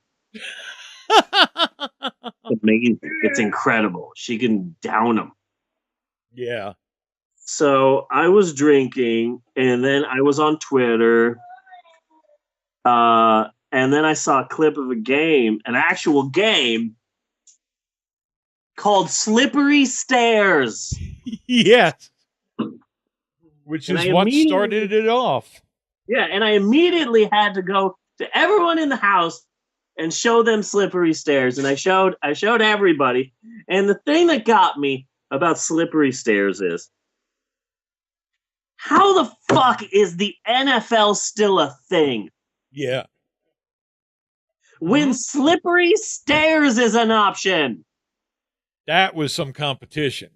Amazing. It's incredible. She can down them. Yeah. So I was drinking, and then I was on Twitter, and then I saw a clip of a game, an actual game called Slippery Stairs. Yes. Which And is I what immediately- started it off. Yeah, and I immediately had to go to everyone in the house and show them Slippery Stairs, and I showed everybody. And the thing that got me about Slippery Stairs is, how the fuck is the NFL still a thing? Yeah. When Slippery Stairs is an option. That was some competition.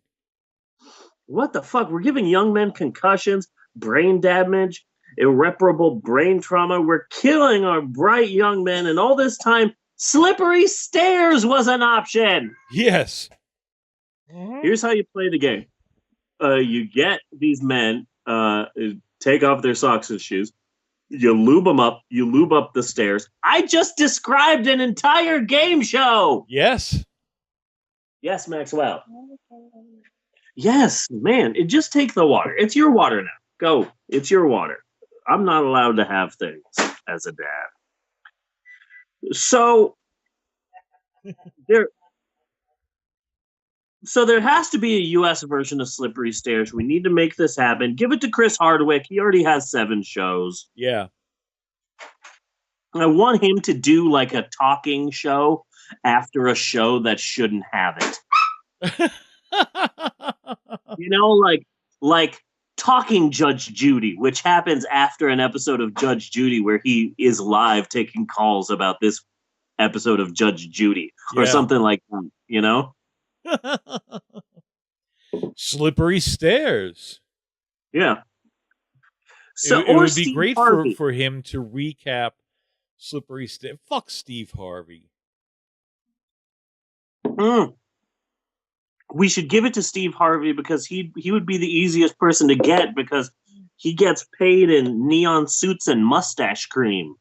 What the fuck? We're giving young men concussions, brain damage, irreparable brain trauma. We're killing our bright young men, and all this time, Slippery Stairs was an option. Yes. Here's how you play the game. You get these men, take off their socks and shoes. You lube them up. You lube up the stairs. I just described an entire game show. Yes. Yes, Maxwell. Yes, man. Just take the water. It's your water now. Go. It's your water. I'm not allowed to have things as a dad. So there has to be a U.S. version of Slippery Stairs. We need to make this happen. Give it to Chris Hardwick. He already has 7 shows. Yeah. I want him to do like a talking show after a show that shouldn't have it. You know, like Talking Judge Judy, which happens after an episode of Judge Judy where he is live taking calls about this episode of Judge Judy or something like that, you know? Slippery Stairs. Yeah. So it would be Steve great Harvey. for him to recap Slippery Stairs. Fuck Steve Harvey. We should give it to Steve Harvey because he would be the easiest person to get because he gets paid in neon suits and mustache cream.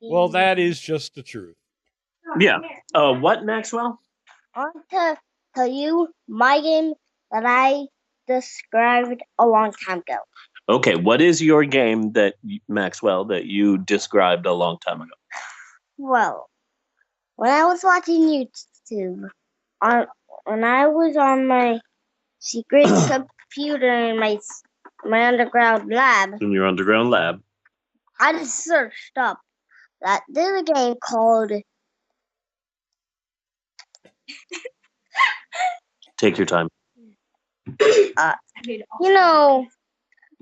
Well, that is just the truth. Yeah. What, Maxwell? I want to tell you my game that I described a long time ago. Okay, what is your game that Maxwell that you described a long time ago? Well, when I was watching YouTube, when I was on my secret computer in my underground lab, In your underground lab. I just searched up that there's a game called Take your time.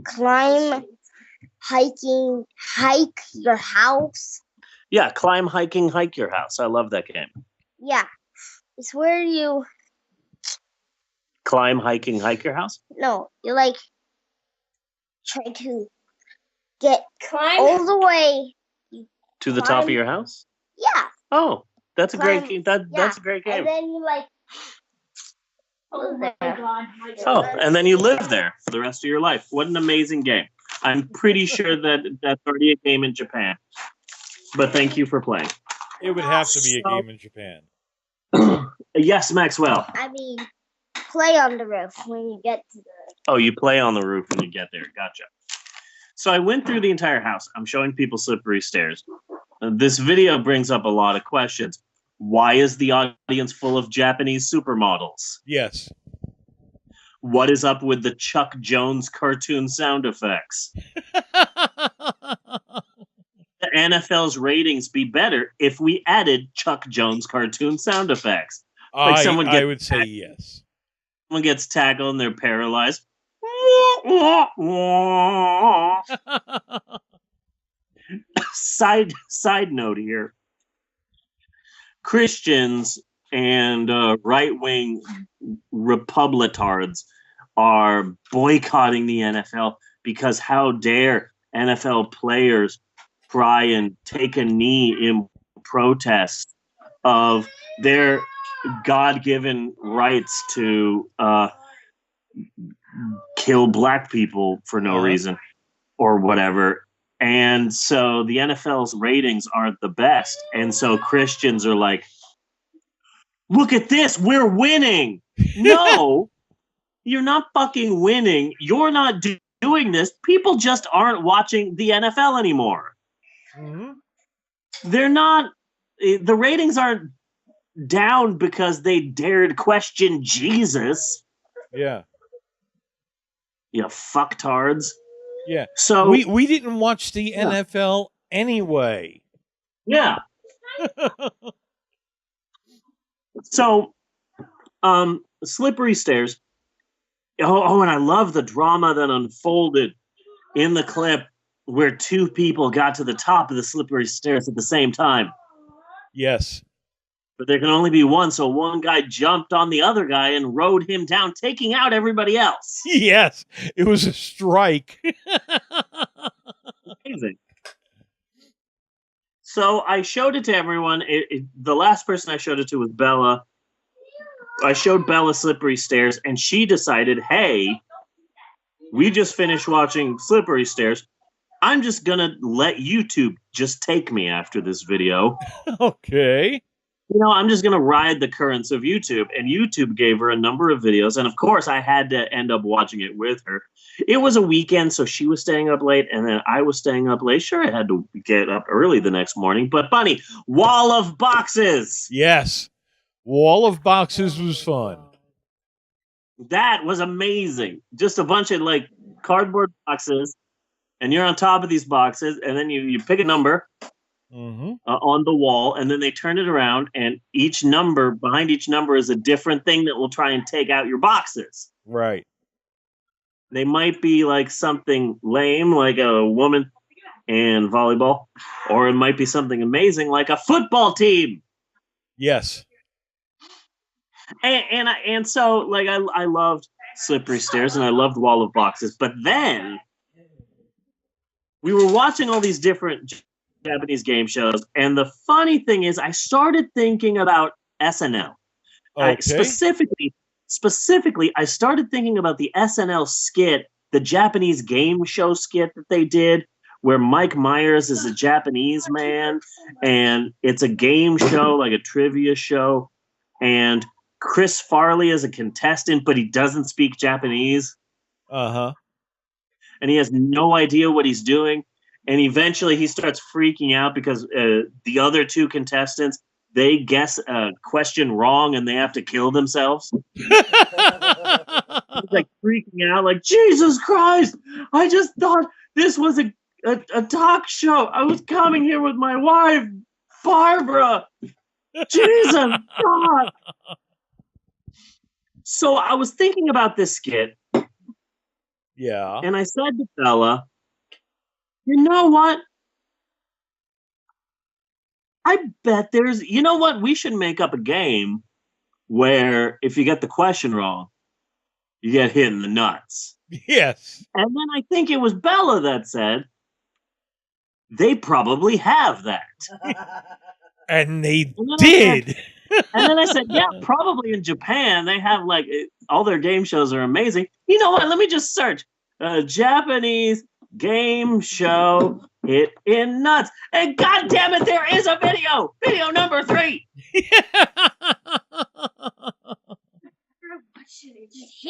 climb, hiking, hike your house. Yeah, climb, hiking, hike your house. I love that game. Yeah, it's where you Climb, hiking, hike your house? you like try to get all the way To the top of your house? Yeah. Oh, that's a great Climb- game. That's a great game. And then you like live there. Oh, and then you live there for the rest of your life. What an amazing game. I'm pretty sure that that's already a game in Japan. But thank you for playing. It would have to be a game in Japan. Yes, Maxwell. I mean, play on the roof when you get to the. Oh, you play on the roof when you get there. Gotcha. So I went through the entire house. I'm showing people Slippery Stairs. This video brings up a lot of questions. Why is the audience full of Japanese supermodels? Yes. What is up with the Chuck Jones cartoon sound effects? The NFL's ratings be better if we added Chuck Jones cartoon sound effects. I would say yes. Someone gets tackled and they're paralyzed. Side note here. Christians and right-wing Republitards are boycotting the NFL because how dare NFL players try and take a knee in protest of their God-given rights to kill black people for no reason or whatever. And so the NFL's ratings aren't the best. And so Christians are like, look at this, we're winning. No, you're not fucking winning. You're not doing this. People just aren't watching the NFL anymore. Mm-hmm. They're not, the ratings aren't down because they dared question Jesus. Yeah. You fucktards. Yeah. So we didn't watch the NFL anyway. Yeah. So, Slippery Stairs. And I love the drama that unfolded in the clip where two people got to the top of the slippery stairs at the same time. Yes. But there can only be one, so one guy jumped on the other guy and rode him down, taking out everybody else. Yes. It was a strike. Amazing. So I showed it to everyone. The last person I showed it to was Bella. I showed Bella Slippery Stairs, and she decided, hey, we just finished watching Slippery Stairs. I'm just going to let YouTube just take me after this video. Okay. I'm just going to ride the currents of YouTube. And YouTube gave her a number of videos. And of course, I had to end up watching it with her. It was a weekend, so she was staying up late, and then I was staying up late. Sure, I had to get up early the next morning. But, Bunny, wall of boxes. Yes. Wall of boxes was fun. That was amazing. Just a bunch of, cardboard boxes. And you're on top of these boxes, and then you pick a number. On the wall, and then they turn it around, and behind each number is a different thing that will try and take out your boxes. Right. They might be like something lame, like a woman and volleyball, or it might be something amazing, like a football team. Yes. And so I loved Slippery Stairs, and I loved Wall of Boxes, but then we were watching all these different Japanese game shows, and the funny thing is I started thinking about SNL. Okay. Specifically, I started thinking about the SNL skit, the Japanese game show skit that they did, where Mike Myers is a Japanese man, and it's a game show, like a trivia show, and Chris Farley is a contestant, but he doesn't speak Japanese. Uh-huh. And he has no idea what he's doing. And eventually he starts freaking out because the other two contestants, they guess a question wrong and they have to kill themselves. He's freaking out, like, Jesus Christ, I just thought this was a talk show. I was coming here with my wife, Barbara. Jesus God. So I was thinking about this skit. Yeah. And I said to Bella, you know what? I bet we should make up a game where if you get the question wrong, you get hit in the nuts. Yes. And then I think it was Bella that said, they probably have that. And they did. And then I said, yeah, probably in Japan, they have all their game shows are amazing. You know what? Let me just search Japanese game show hit in nuts. And God damn it, there is a video. Video number 3.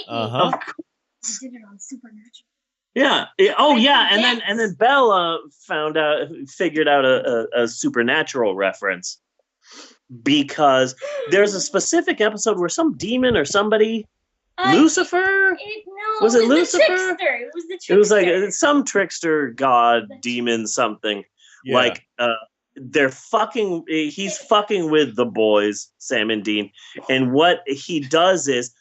Uh-huh. Did it on Supernatural. Yeah. And then Bella figured out a Supernatural reference because there's a specific episode where some demon or somebody, Lucifer? Was it Lucifer? It was the trickster. It was like some trickster god, demon, something. Yeah. They're fucking, he's fucking with the boys, Sam and Dean. And what he does is,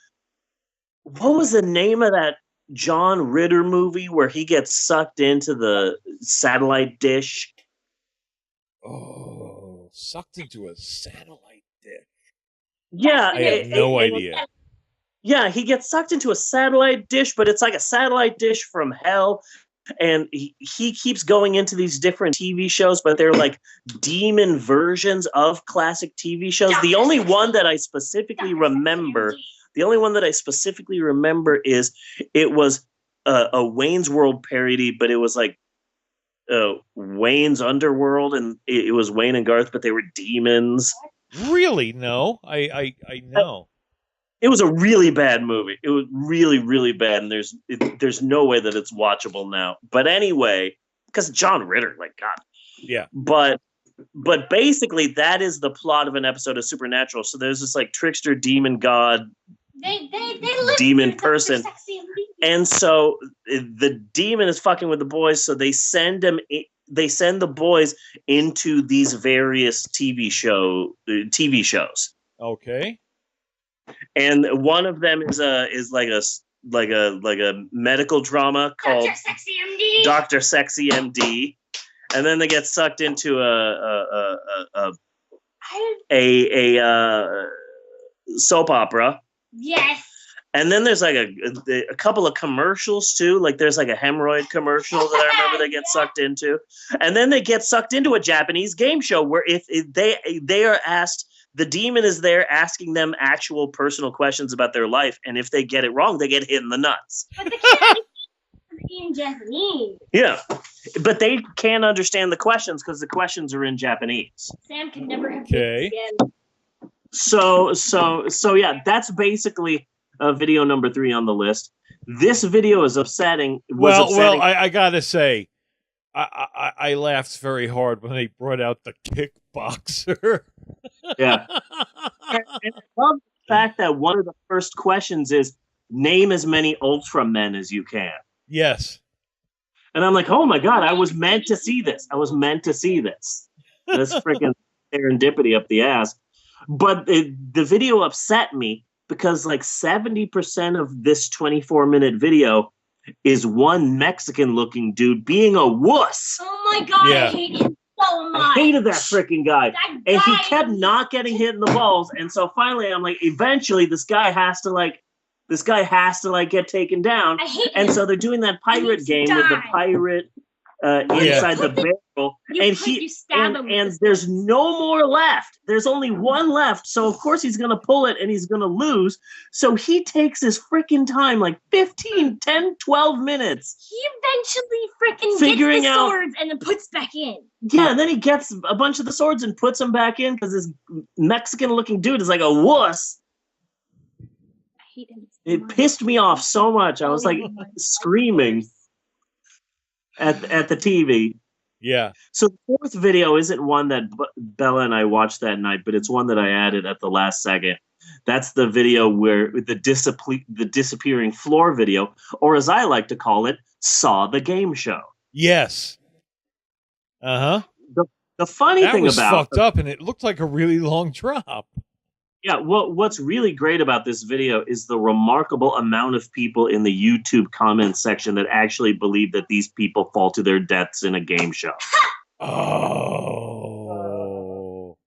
what was the name of that John Ritter movie where he gets sucked into the satellite dish? Oh, sucked into a satellite dish. Yeah. I have no idea. Yeah, he gets sucked into a satellite dish, but it's like a satellite dish from hell. And he keeps going into these different TV shows, but they're like demon versions of classic TV shows. The only one that I specifically remember is it was a Wayne's World parody, but it was like Wayne's Underworld, and it was Wayne and Garth, but they were demons. Really? No, I know. It was a really bad movie. It was really, really bad, and there's no way that it's watchable now. But anyway, because John Ritter, like God. Yeah. But basically, that is the plot of an episode of Supernatural. So there's this like trickster, demon, god, They demon person, and so the demon is fucking with the boys. So they send them. They send the boys into these various TV shows. Okay. And one of them is like a medical drama called Dr. Sexy MD. And then they get sucked into a soap opera. Yes. And then there's like a couple of commercials too. Like there's like a hemorrhoid commercial that I remember they get sucked into. And then they get sucked into a Japanese game show where if they are asked, the demon is there asking them actual personal questions about their life. And if they get it wrong, they get hit in the nuts. But they can't in Japanese. Yeah. But they can't understand the questions because the questions are in Japanese. Sam could never have Okay. been again. So yeah, that's basically video number 3 on the list. This video is upsetting. Well, I gotta say, I laughed very hard when they brought out the kickboxer. Yeah. And I love the fact that one of the first questions is name as many Ultra men as you can. Yes. And I'm like, oh my God, I was meant to see this. This freaking serendipity up the ass. But the video upset me because like 70% of this 24-minute video is one Mexican-looking dude being a wuss. Oh my God, Yeah. I hate him so much. I hated that freaking guy. That And he guy- kept not getting hit in the balls. And so finally I'm like, eventually this guy has to get taken down. I hate And him. so they're doing that He pirate needs to game with the die. pirate inside the barrel. You stab him with And this there's no more left. There's only one left. So of course he's gonna pull it and he's gonna lose. So he takes his freaking time, like 10, 12 minutes. He eventually freaking Figuring gets the out- swords and then puts back in. Yeah, and then he gets a bunch of the swords and puts them back in because this Mexican-looking dude is like a wuss. I hate him. so It much. pissed me off so much. I was like Oh my screaming at the TV. Yeah. So the fourth video isn't one that Bella and I watched that night, but it's one that I added at the last second. That's the video where the disappearing floor video, or as I like to call it, Saw the Game Show. Yes. Uh-huh. The funny That thing was about fucked up, and it looked like a really long drop. Yeah, what's really great about this video is the remarkable amount of people in the YouTube comment section that actually believe that these people fall to their deaths in a game show. Oh.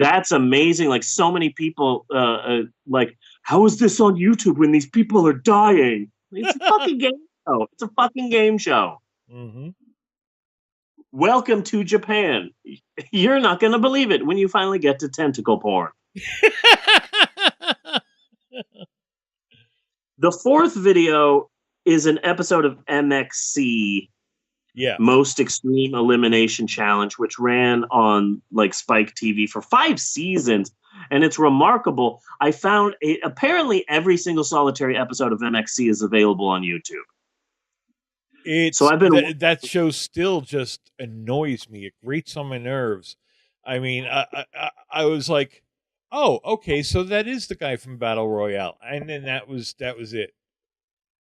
That's amazing. Like so many people like, how is this on YouTube when these people are dying? It's a fucking game show. It's a fucking game show. Mm-hmm. Welcome to Japan. You're not going to believe it when you finally get to tentacle porn. The fourth video is an episode of MXC, Most Extreme Elimination Challenge, which ran on like Spike TV for 5 seasons, and it's remarkable. I found apparently every single solitary episode of MXC is available on YouTube. So I've been that show still just annoys me. It grates on my nerves. I mean, I was like, oh, okay, so that is the guy from Battle Royale, and then that was it.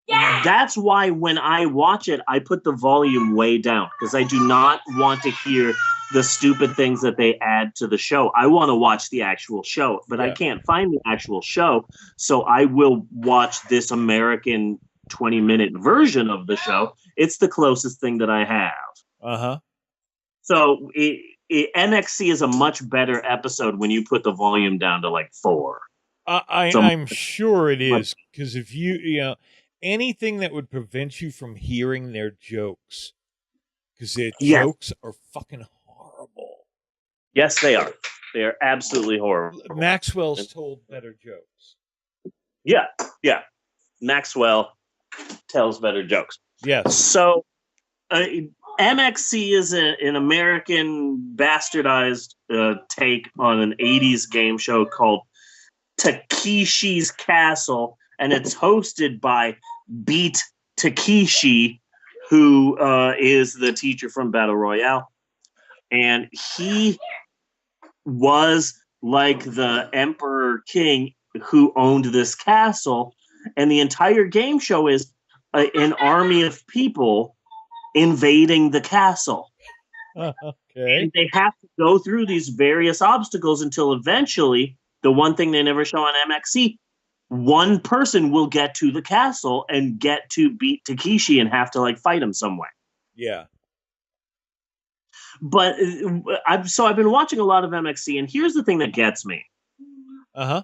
Yeah. That's why when I watch it, I put the volume way down because I do not want to hear the stupid things that they add to the show. I want to watch the actual show, but I can't find the actual show, so I will watch this American 20-minute version of the show. It's the closest thing that I have. Uh-huh. So MXC is a much better episode when you put the volume down to like 4. I'm sure it is, because if you know anything that would prevent you from hearing their jokes, because their jokes are fucking horrible. Yes, they are. They are absolutely horrible. Maxwell's told better jokes. Yeah. Maxwell tells better jokes. Yes. So MXC is an American bastardized take on an 80s game show called Takeshi's Castle, and it's hosted by Beat Takeshi, who is the teacher from Battle Royale. And he was like the Emperor King who owned this castle. And the entire game show is an army of people invading the castle. Okay. And they have to go through these various obstacles until eventually, the one thing they never show on MXC, one person will get to the castle and get to beat Takeshi and have to like fight him some way. Yeah. But I've been watching a lot of MXC, and here's the thing that gets me. Uh-huh.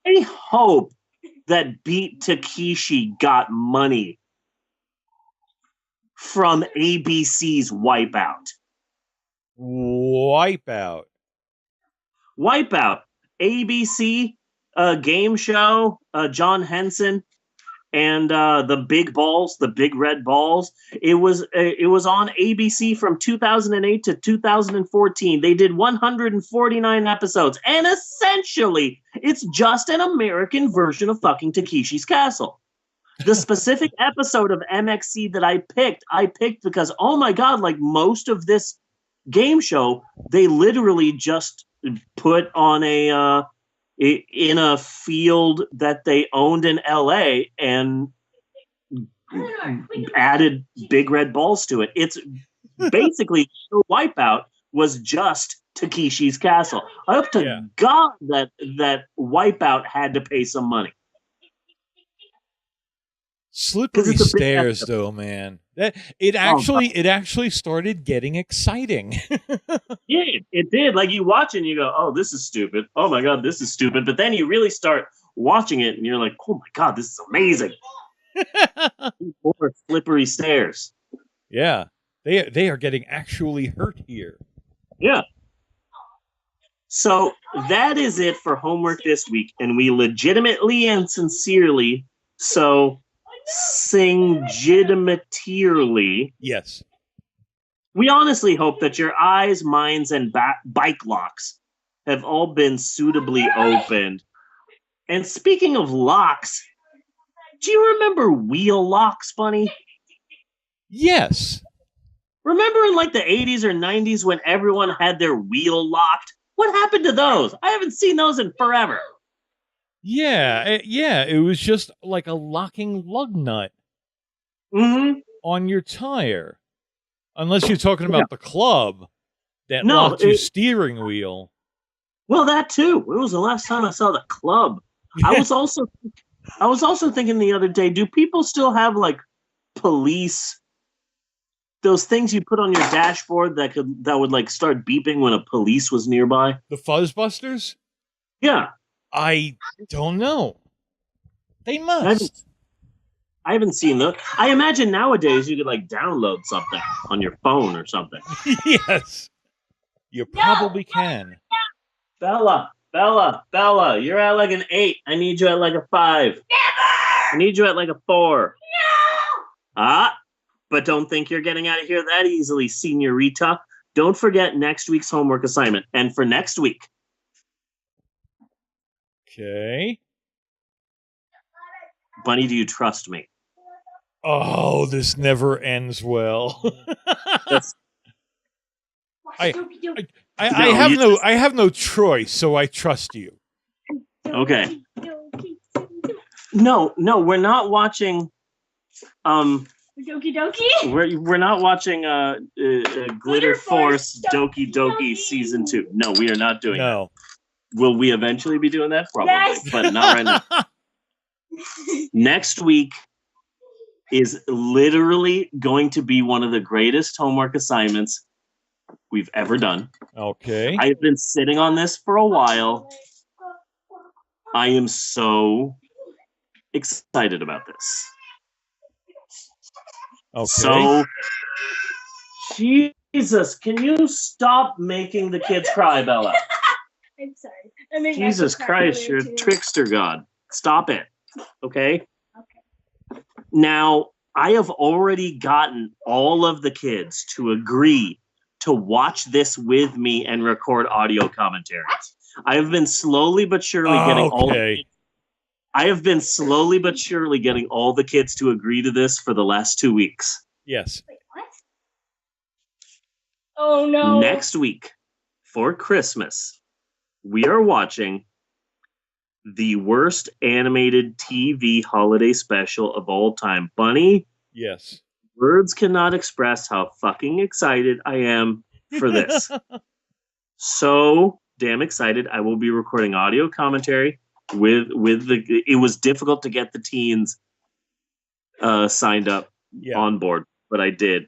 I hope that Beat Takeshi got money from ABC's Wipeout. Wipeout. ABC, game show, John Henson, and the big red balls. It was on ABC from 2008 to 2014. They did 149 episodes, and essentially, it's just an American version of fucking Takeshi's Castle. The specific episode of MXC that I picked because, oh my God, like most of this game show, they literally just put on in a field that they owned in LA and added big red balls to it. It's basically Wipeout was just Takeshi's Castle. I hope to God that Wipeout had to pay some money. Slippery stairs, though, man. It actually started getting exciting. Yeah, it did. Like you watch it and you go, "Oh, this is stupid. Oh my God, this is stupid." But then you really start watching it and you're like, "Oh my God, this is amazing." More slippery stairs. Yeah, they are getting actually hurt here. Yeah. So that is it for homework this week, and we legitimately and sincerely singitimately. Yes. We honestly hope that your eyes, minds, and bike locks have all been suitably opened. And speaking of locks, do you remember wheel locks, Bunny? Yes. Remember in like the 80s or 90s when everyone had their wheel locked? What happened to those? I haven't seen those in forever. Yeah, it was just like a locking lug nut on your tire. Unless you're talking about the club that locked your steering wheel. Well, that too. When was the last time I saw the club? I was also thinking the other day, do people still have like police, those things you put on your dashboard that would like start beeping when a police was nearby? The Fuzzbusters? Yeah. I don't know. They must. I haven't seen those. I imagine nowadays you could like download something on your phone or something. Yes. You probably can. Bella, you're at like an 8. I need you at like a 5. Never! I need you at like a 4. No! But don't think you're getting out of here that easily, señorita. Don't forget next week's homework assignment. And for next week. Okay. Bunny, do you trust me? Oh, this never ends well. I have no choice, so I trust you. Okay. No, we're not watching. Doki Doki. We're not watching Glitter Force Doki Doki Season 2. No, we are not doing that. Will we eventually be doing that? Probably, yes. But not right now. Next week is literally going to be one of the greatest homework assignments we've ever done. Okay. I've been sitting on this for a while. I am so excited about this. Okay. So, Jesus, can you stop making the kids cry, Bella? I'm sorry. Jesus Christ, you're a trickster god. Stop it. Okay? Now, I have already gotten all of the kids to agree to watch this with me and record audio commentary. I have been slowly but surely getting all the I have been slowly but surely getting all the kids to agree to this for the last 2 weeks. Yes. Wait, what? Oh no. Next week, for Christmas, we are watching the worst animated TV holiday special of all time. Bunny, Yes. words cannot express how fucking excited I am for this. So damn excited. I will be recording audio commentary with the. It was difficult to get the teens signed up on board, but I did.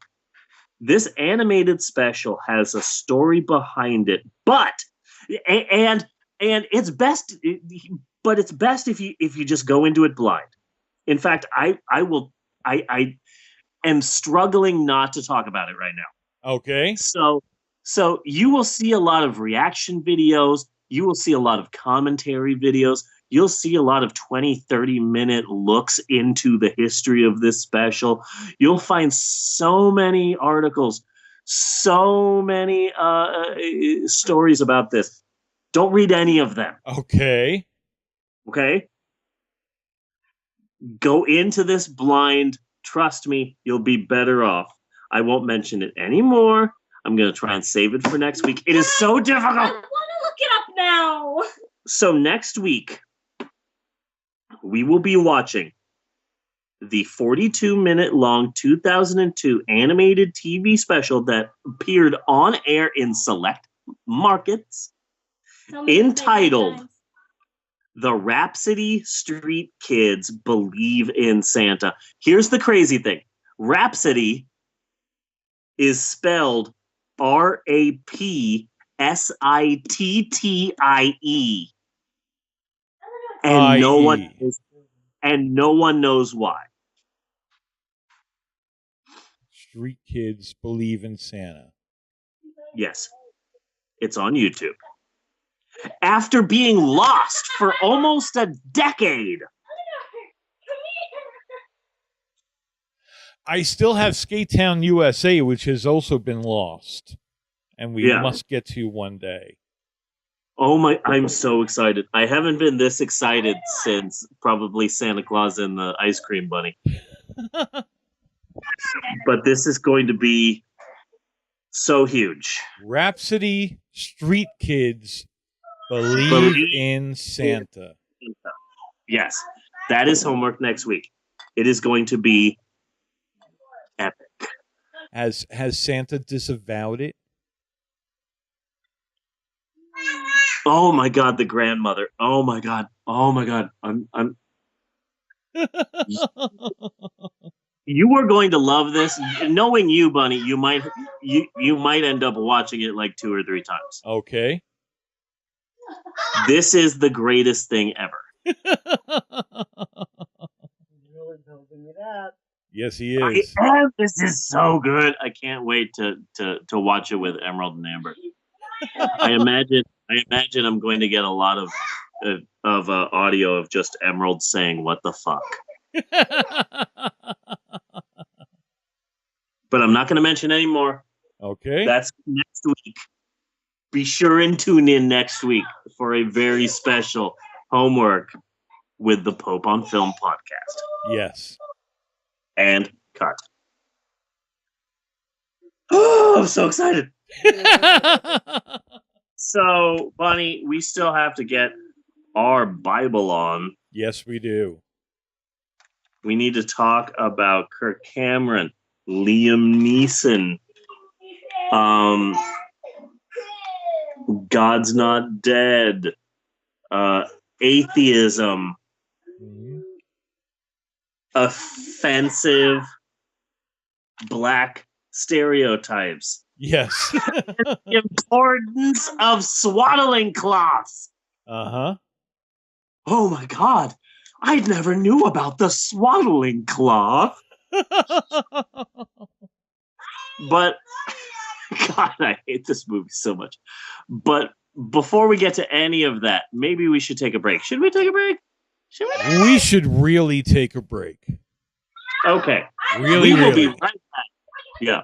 This animated special has a story behind it, but and it's best, but it's best if you just go into it blind. In fact, I am struggling not to talk about it right now. Okay. So you will see a lot of reaction videos. You will see a lot of commentary videos. You'll see a lot of 20, 30-minute looks into the history of this special. You'll find so many articles, so many stories about this. Don't read any of them. Okay. Okay? Go into this blind. Trust me, you'll be better off. I won't mention it anymore. I'm going to try and save it for next week. It is so difficult. I want to look it up now. So next week, we will be watching the 42-minute long 2002 animated TV special that appeared on air in select markets, entitled The Rhapsody Street Kids Believe in Santa. Here's the crazy thing. Rhapsody is spelled Rapsittie. And no one knows why. Street kids believe in Santa. Yes. It's on YouTube. After being lost for almost a decade. I still have Skate Town USA, which has also been lost. And we must get to one day. Oh my, I'm so excited. I haven't been this excited since probably Santa Claus and the Ice Cream Bunny. But this is going to be so huge. Rhapsody Street Kids Believe in Santa. Yes, that is homework next week. It is going to be epic. Has Santa disavowed it? Oh my God, the grandmother. Oh my God. Oh my God. I'm You are going to love this. Knowing you, Bunny, you might end up watching it like 2 or 3 times. Okay. This is the greatest thing ever. Yes, he is. This is so good. I can't wait to watch it with Emerald and Amber. I imagine I'm going to get a lot of audio of just Emerald saying "What the fuck," but I'm not going to mention any more. Okay, that's next week. Be sure and tune in next week for a very special homework with the Pope on Film podcast. Yes, and cut. Oh, I'm so excited. So, Bunny, we still have to get our Bible on. Yes, we do. We need to talk about Kirk Cameron, Liam Neeson, God's Not Dead, atheism, offensive black stereotypes. Yes. The importance of swaddling cloths. Uh-huh. Oh my God. I never knew about the swaddling cloth. But God, I hate this movie so much. But before we get to any of that, maybe we should take a break. Should we take a break? We should really take a break. Okay. Really, we will be really. right back. Yeah.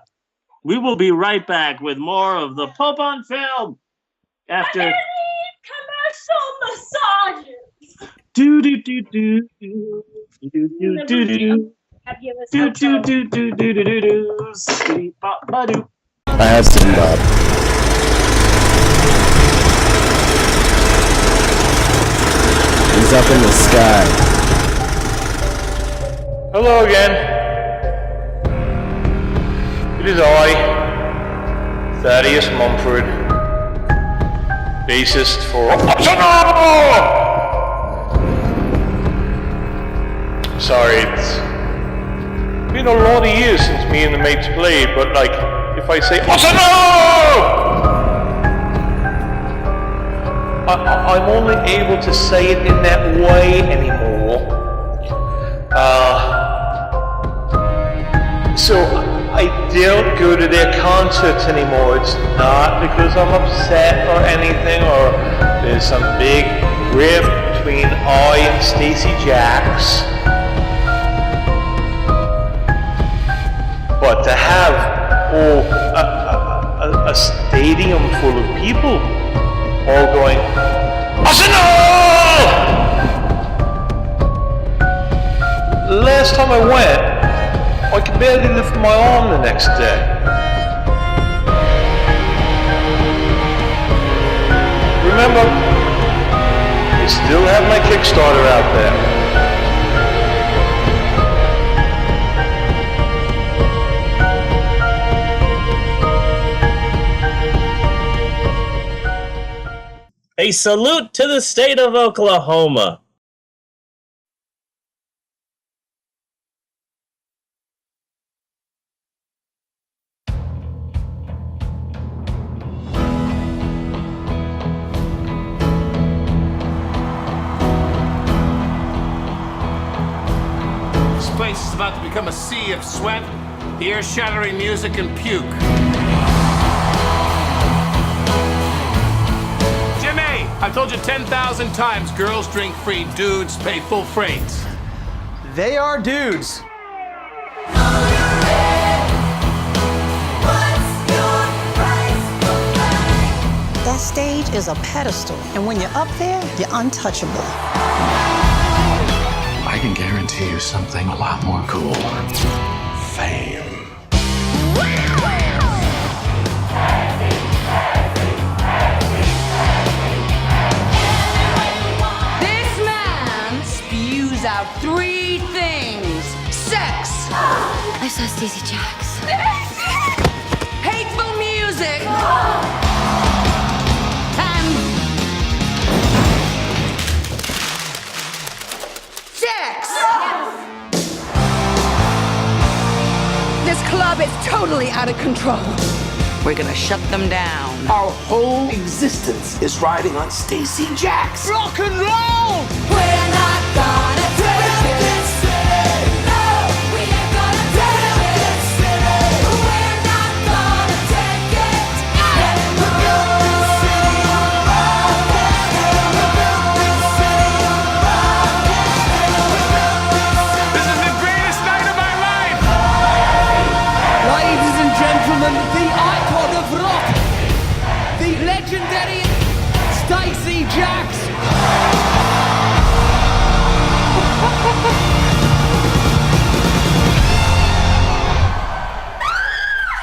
We will be right back with more of the Pope on Film after. Commercial massages. Do do do do do do do do do. Do do do do do do do. Sweet bop ba doo. I have seen Bob. He's up in the sky. Hello again. It is I, Thaddeus Mumford, bassist for Optional! Sorry, it's been a lot of years since me and the mates played, but like, if I say Optional! I'm only able to say it in that way anymore. So I don't go to their concerts anymore. It's not because I'm upset or anything, or there's some big rift between I and Stacey Jacks. But to have a stadium full of people all going, Arsenal! Last time I went, I could barely lift my arm the next day. Remember, I still have my Kickstarter out there. A salute to the state of Oklahoma. This place is about to become a sea of sweat, ear-shattering music, and puke. Jimmy, I've told you 10,000 times, girls drink free, dudes pay full freight. They are dudes. That stage is a pedestal, and when you're up there, you're untouchable. I can guarantee you something a lot more cool. Fame. This man spews out three things: sex. I saw Stacey Jacks. Hateful music. And sex. This club is totally out of control. We're gonna shut them down. Our whole existence is riding on Stacey Jacks. Rock and roll! We're not gonna take this city. No, we ain't gonna take this city. We're not gonna take it. We'll build this city on rock. We'll build this city on rock. This is the greatest night of my life! Ladies and gentlemen, the icon of rock, the legendary Stacey Jacks.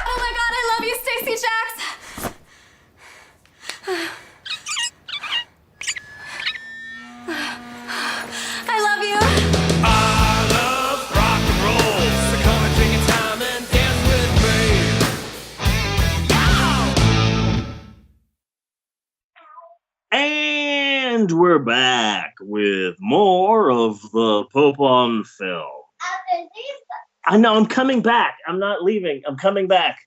Oh my god, I love you, Stacey Jacks. I love you. I love rock and roll. So come and take your time and dance with me. And we're back with more of the Pope on Film. I know, I'm coming back. I'm not leaving. I'm coming back.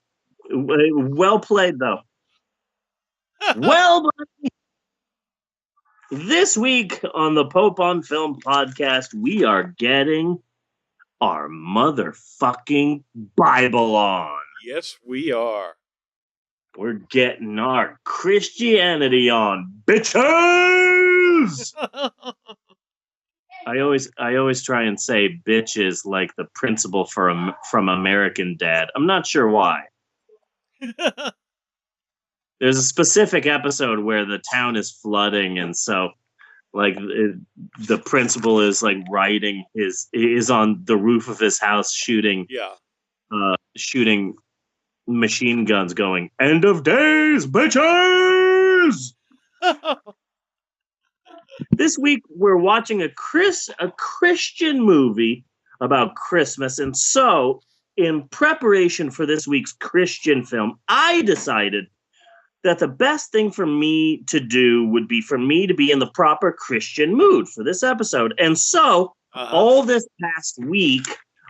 Well played, though. Well, buddy. This week on the Pope on Film podcast, we are getting our motherfucking Bible on. Yes, we are. We're getting our Christianity on, bitches! I always try and say bitch is like the principal from American Dad. I'm not sure why. There's a specific episode where the town is flooding, and so like the principal is like is on the roof of his house shooting machine guns, going "End of days, bitches." This week we're watching a Christian movie about Christmas, and so in preparation for this week's Christian film, I decided that the best thing for me to do would be for me to be in the proper Christian mood for this episode. And so all this past week,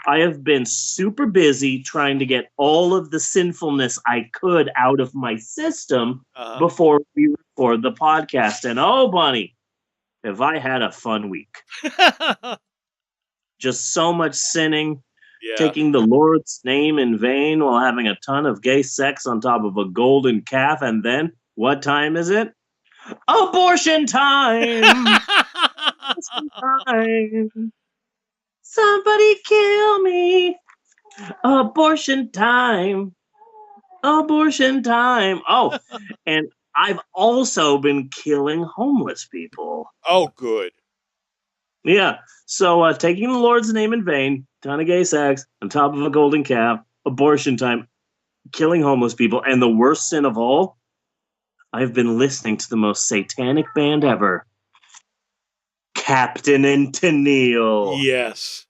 I have been super busy trying to get all of the sinfulness I could out of my system before we record the podcast. And oh, Bunny, have I had a fun week. Just so much sinning. Yeah. Taking the Lord's name in vain while having a ton of gay sex on top of a golden calf. And then, what time is it? Abortion time! Abortion time! Somebody kill me! Abortion time! Abortion time! Oh, and I've also been killing homeless people. Oh, good. Yeah, so taking the Lord's name in vain, ton of gay sex, on top of a golden calf, abortion time, killing homeless people, and the worst sin of all, I've been listening to the most satanic band ever, Captain and Tennille. Yes.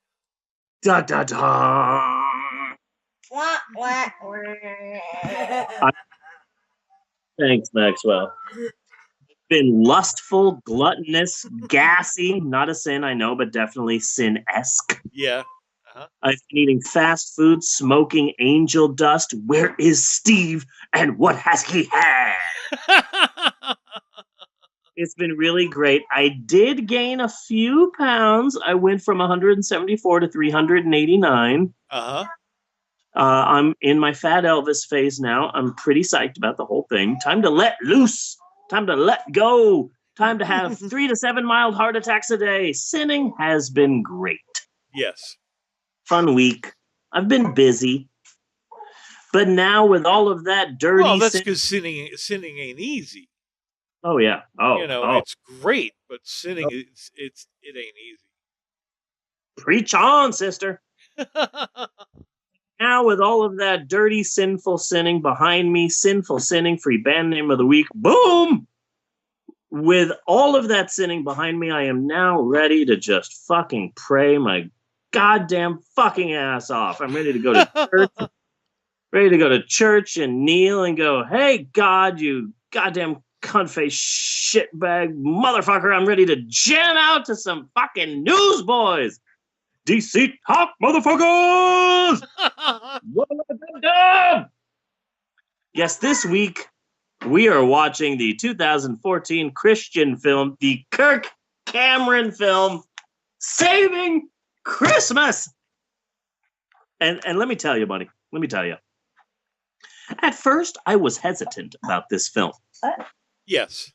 Da da da. Thanks, Maxwell. Been lustful, gluttonous, gassy, not a sin, I know, but definitely sin-esque. Yeah. I've been eating fast food, smoking angel dust. Where is Steve, and what has he had? It's been really great. I did gain a few pounds. I went from 174 to 389. I'm in my fat Elvis phase now. I'm pretty psyched about the whole thing. Time to let loose. Time to let go. Time to have 3 to 7 mild heart attacks a day. Sinning has been great. Yes. Fun week. I've been busy. But now with all of that dirty Well, that's because sinning ain't easy. Oh, yeah. Oh, it's great, but sinning, it ain't easy. Preach on, sister. Now with all of that dirty, sinful sinning behind me, sinful sinning, free band name of the week, boom! With all of that sinning behind me, I am now ready to just fucking pray my goddamn fucking ass off. I'm ready to go to church. Ready to go to church and kneel and go, hey, God, you goddamn cunt-faced shitbag motherfucker, I'm ready to jam out to some fucking newsboys. DC talk, motherfuckers! What have I done? Yes, this week we are watching the 2014 Christian film, the Kirk Cameron film, Saving Christmas. And let me tell you, buddy, let me tell you. At first, I was hesitant about this film. Yes.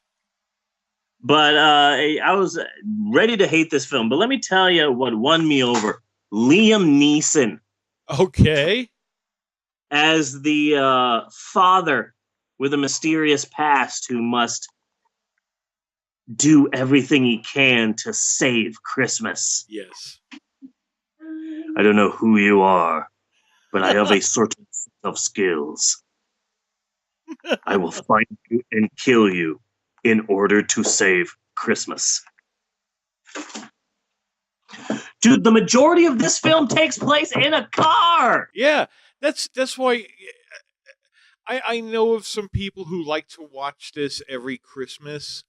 But I was ready to hate this film. But let me tell you what won me over. Liam Neeson. Okay. As the father with a mysterious past who must do everything he can to save Christmas. Yes. I don't know who you are, but I have a certain set of skills. I will find you and kill you in order to save Christmas. Dude, the majority of this film takes place in a car. Yeah, that's why I know of some people who like to watch this every Christmas,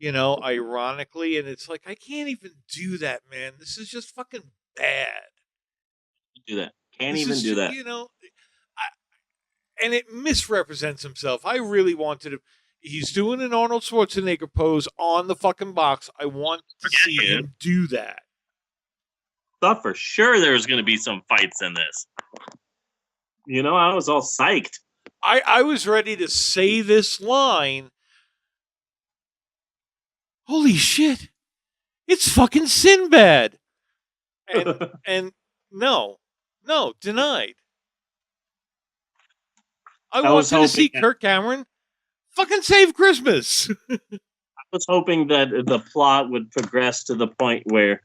ironically, and it's like, I can't even do that, man. This is just fucking bad. Do that. Can't even do that. And it misrepresents himself. I really wanted to. He's doing an Arnold Schwarzenegger pose on the fucking box. I want to see him do that. Thought for sure there was going to be some fights in this. I was all psyched. I was ready to say this line. Holy shit. It's fucking Sinbad. And no, denied. I was wanted to see hoping Kirk Cameron fucking save Christmas. I was hoping that the plot would progress to the point where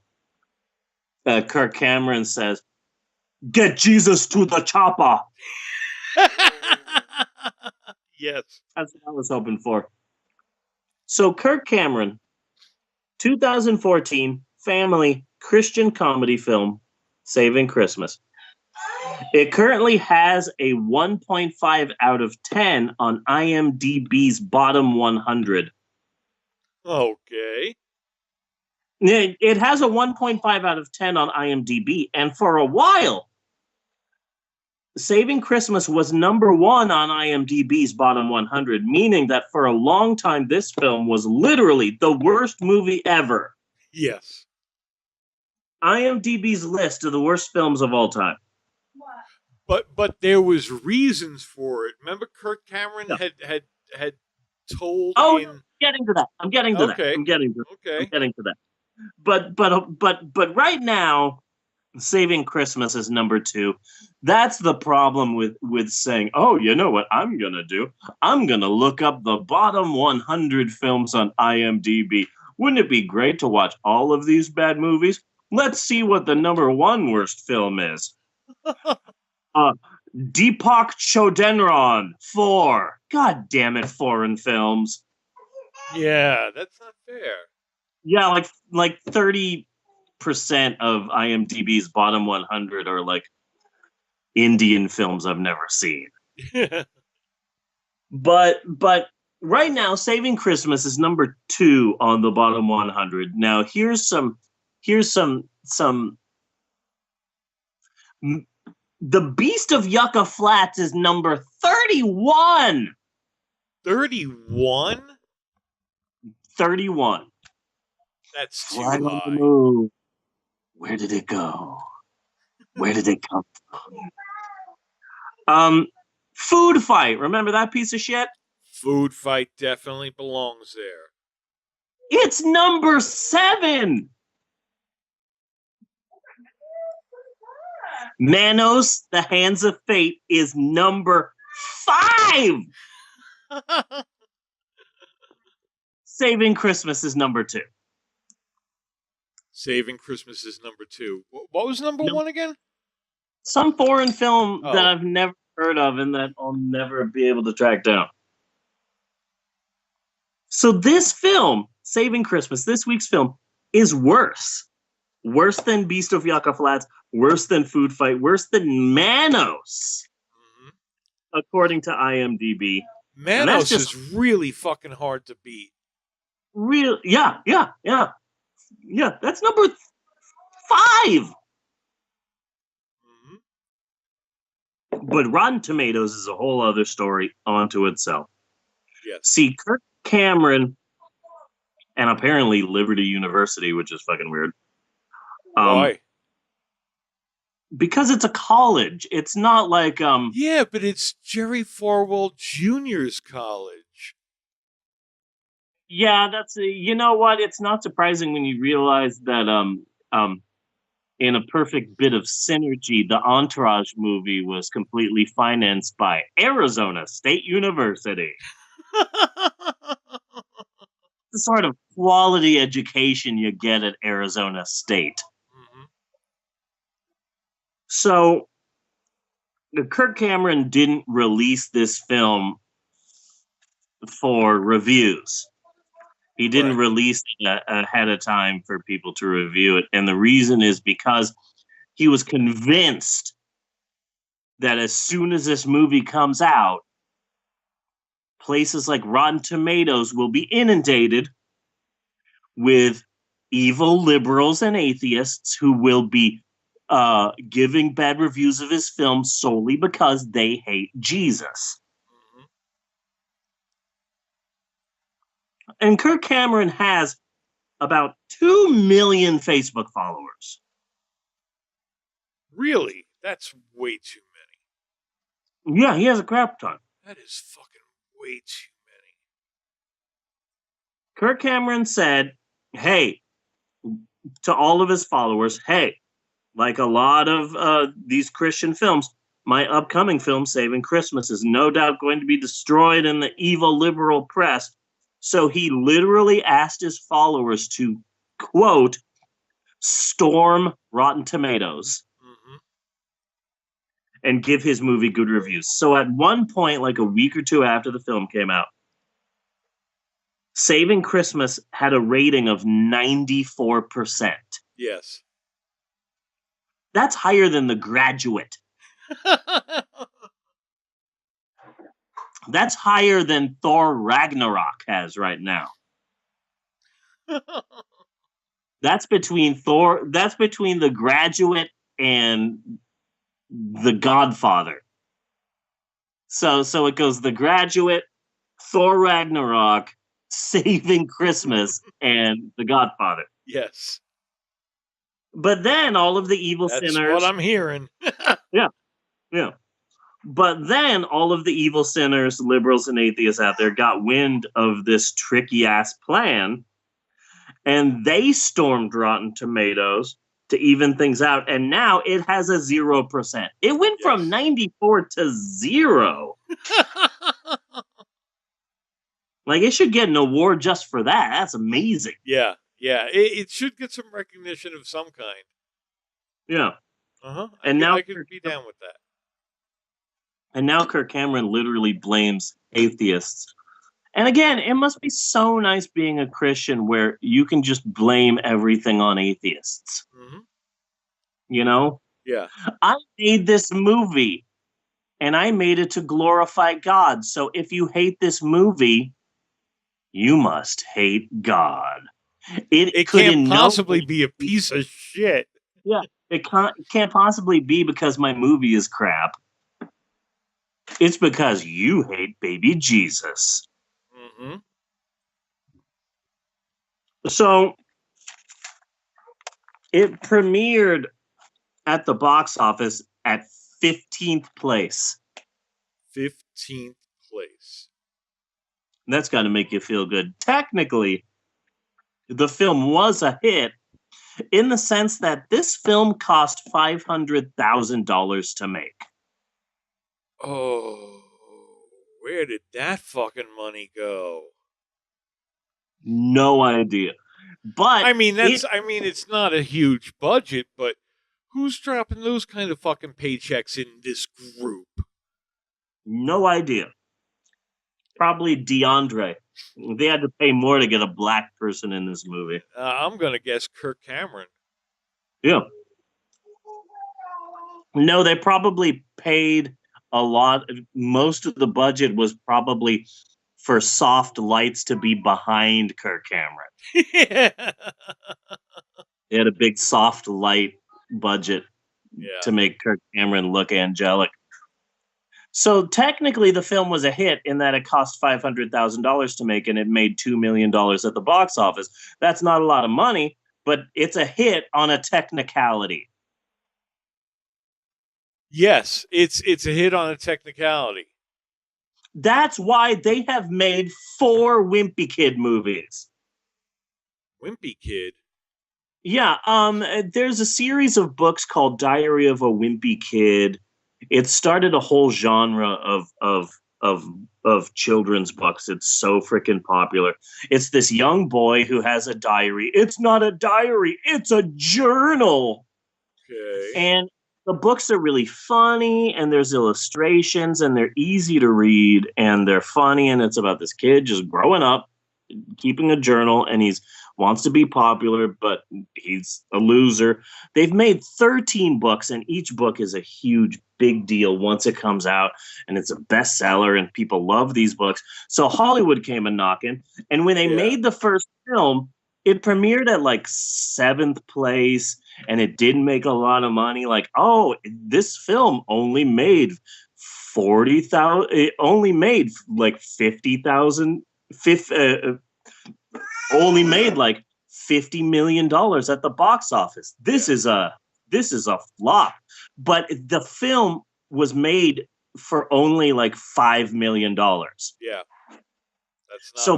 Kirk Cameron says, "Get Jesus to the chopper." Yes. That's what I was hoping for. So Kirk Cameron, 2014 family Christian comedy film, Saving Christmas. It currently has a 1.5 out of 10 on IMDb's bottom 100. Okay. It has a 1.5 out of 10 on IMDb, and for a while, Saving Christmas was number 1 on IMDb's bottom 100, meaning that for a long time, this film was literally the worst movie ever. Yes. IMDb's list of the worst films of all time. But there was reasons for it. Remember, Kirk Cameron had told. I'm getting to that. I'm getting to Okay. that. But right now, Saving Christmas is number 2. That's the problem with saying, oh, you know what I'm gonna do? I'm gonna look up the bottom 100 films on IMDb. Wouldn't it be great to watch all of these bad movies? Let's see what the number 1 worst film is. Deepak Chodenron 4. God damn it, foreign films. Yeah, that's not fair. Yeah, like 30% of IMDb's bottom 100 are like Indian films I've never seen. But right now, Saving Christmas is number 2 on the bottom 100. Now here's some. The Beast of Yucca Flats is number 31. 31? 31. That's too Flag on high. the move. Where did it go? Where did it come from? Food Fight. Remember that piece of shit? Food Fight definitely belongs there. It's number 7. Manos, The Hands of Fate is number 5. Saving Christmas is number 2. Saving Christmas is number 2. What was number 1 again? Some foreign film Oh. that I've never heard of and that I'll never be able to track down. So this film, Saving Christmas, this week's film, is worse. Worse than Beast of Yucca Flats, worse than Food Fight, worse than Manos, according to IMDb. And Manos that's just is really fucking hard to beat. real. Yeah. That's number 5. But Rotten Tomatoes is a whole other story onto itself. Yes. See, Kirk Cameron and apparently Liberty University, which is fucking weird. Why? Because it's a college. It's not like Yeah, but it's Jerry Falwell Jr.'s college. Yeah, you know what? It's not surprising when you realize that in a perfect bit of synergy, the Entourage movie was completely financed by Arizona State University. The sort of quality education you get at Arizona State. So, Kirk Cameron didn't release this film for reviews. He didn't release it ahead of time for people to review it. And the reason is because he was convinced that as soon as this movie comes out, places like Rotten Tomatoes will be inundated with evil liberals and atheists who will be giving bad reviews of his film solely because they hate Jesus. And Kirk Cameron has about 2 million Facebook followers. Really? That's way too many. Yeah, he has a crap ton. That is fucking way too many. Kirk Cameron said, hey, to all of his followers, hey, like a lot of these Christian films, my upcoming film, Saving Christmas, is no doubt going to be destroyed in the evil liberal press. So he literally asked his followers to, quote, storm Rotten Tomatoes and give his movie good reviews. So at one point, like a week or two after the film came out, Saving Christmas had a rating of 94%. Yes. That's higher than The Graduate. That's higher than Thor Ragnarok has right now. That's between The Graduate and The Godfather. So it goes The Graduate, Thor Ragnarok, Saving Christmas, and The Godfather. Yes. But then all of the evil That's sinners. what I'm hearing. Yeah. Yeah. But then all of the evil sinners, liberals, and atheists out there got wind of this tricky ass plan, and they stormed Rotten Tomatoes to even things out. And now it has a 0%. It went from 94 to 0. Like, it should get an award just for that. That's amazing. Yeah. It should get some recognition of some kind. Yeah. Uh-huh. And now I could be down with that. And now Kirk Cameron literally blames atheists. And again, it must be so nice being a Christian where you can just blame everything on atheists. Mm-hmm. You know? Yeah. I made this movie, and I made it to glorify God. So if you hate this movie, you must hate God. It can't possibly be a piece of shit. Yeah, it can't possibly be because my movie is crap. It's because you hate baby Jesus. Mm-hmm. So it premiered at the box office at 15th place. 15th place. That's got to make you feel good. Technically, the film was a hit in the sense that this film cost $500,000 to make. Oh, where did that fucking money go? No idea. But I mean, it's not a huge budget, but who's dropping those kind of fucking paychecks in this group? No idea. Probably DeAndre. They had to pay more to get a black person in this movie. I'm gonna guess Kirk Cameron. Yeah. No, they probably paid a lot. Most of the budget was probably for soft lights to be behind Kirk Cameron. Yeah. They had a big soft light budget to make Kirk Cameron look angelic. So technically the film was a hit in that it cost $500,000 to make and it made $2 million at the box office. That's not a lot of money, but it's a hit on a technicality. Yes, it's a hit on a technicality. That's why they have made 4 Wimpy Kid movies. Wimpy Kid? Yeah, there's a series of books called Diary of a Wimpy Kid. It started a whole genre of children's books. It's so freaking popular. It's this young boy who has a diary. It's not a diary, it's a journal. Okay. And the books are really funny, and there's illustrations, and they're easy to read, and they're funny, and it's about this kid just growing up, keeping a journal, and he's wants to be popular, but he's a loser. They've made 13 books, and each book is a huge, big deal once it comes out, and it's a bestseller, and people love these books. So Hollywood came a knocking, and when they made the first film, it premiered at like 7th place, and it didn't make a lot of money. Like, oh, this film only made 40,000. It only made like 50,000. Only made like $50 million at the box office. This is a flop. But the film was made for only like $5 million. Yeah. That's not So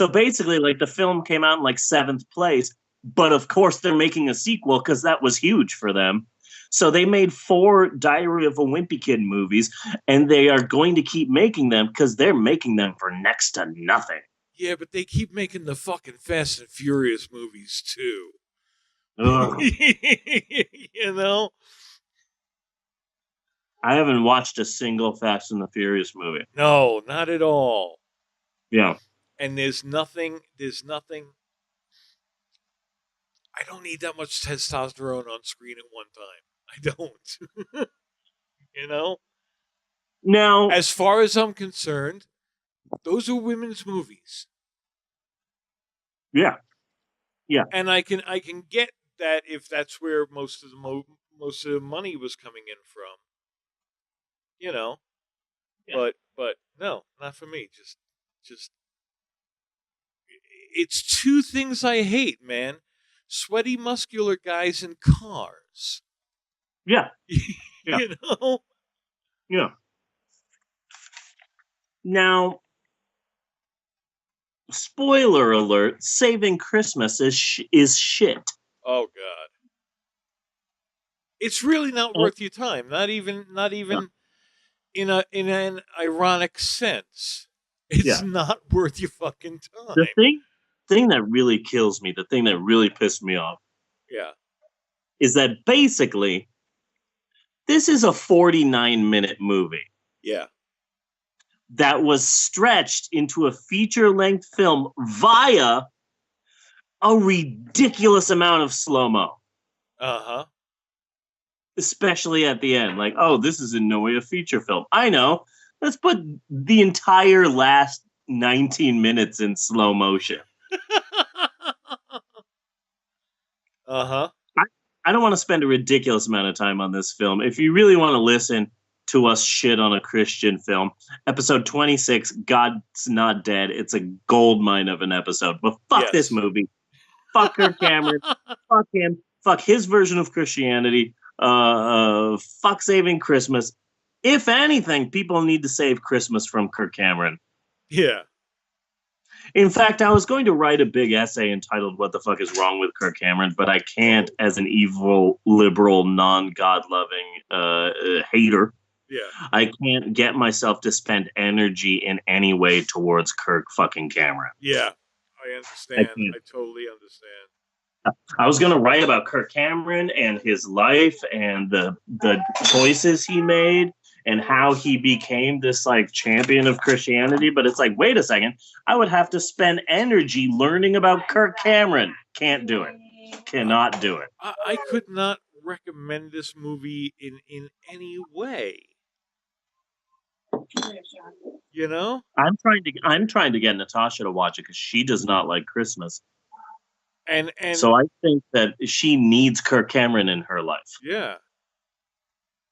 basically, like the film came out in like 7th place, But of course, they're making a sequel because that was huge for them. So they made 4 Diary of a Wimpy Kid movies, and they are going to keep making them because they're making them for next to nothing. Yeah, but they keep making the fucking Fast and Furious movies too. Ugh. You know? I haven't watched a single Fast and the Furious movie. No, not at all. Yeah. And there's nothing. I don't need that much testosterone on screen at one time. I don't. You know? Now, as far as I'm concerned, those are women's movies. Yeah. Yeah. And I can get that if that's where most of the money was coming in from. You know. Yeah. But no, not for me. Just it's 2 things I hate, man. Sweaty muscular guys in cars. Yeah. Yeah. You know? Yeah. Now, spoiler alert, Saving Christmas is shit. Oh God. It's really not worth your time. Not even in an ironic sense. It's not worth your fucking time. The thing that really kills me, the thing that really pissed me off, Yeah. is that basically this is a 49-minute movie. Yeah. That was stretched into a feature-length film via a ridiculous amount of slow-mo. Uh-huh. Especially at the end. Like, oh, this is in no way a feature film. I know. Let's put the entire last 19 minutes in slow motion. Uh-huh. I don't want to spend a ridiculous amount of time on this film. If you really want to listen to us shit on a Christian film, episode 26, God's Not Dead. It's a goldmine of an episode. But fuck this movie. Fuck Kirk Cameron. Fuck him. Fuck his version of Christianity. Fuck Saving Christmas. If anything, people need to save Christmas from Kirk Cameron. Yeah. In fact, I was going to write a big essay entitled "What the Fuck is Wrong with Kirk Cameron," but I can't, as an evil, liberal, non-God-loving hater. Yeah. I can't get myself to spend energy in any way towards Kirk fucking Cameron. Yeah. I understand. can't. I totally understand. I was going to write about Kirk Cameron and his life and the choices he made and how he became this like champion of Christianity. But it's like, wait a second, I would have to spend energy learning about Kirk Cameron. Can't do it. Cannot do it. I could not recommend this movie in any way. You know? I'm trying to get Natasha to watch it because she does not like Christmas. And so I think that she needs Kirk Cameron in her life. Yeah.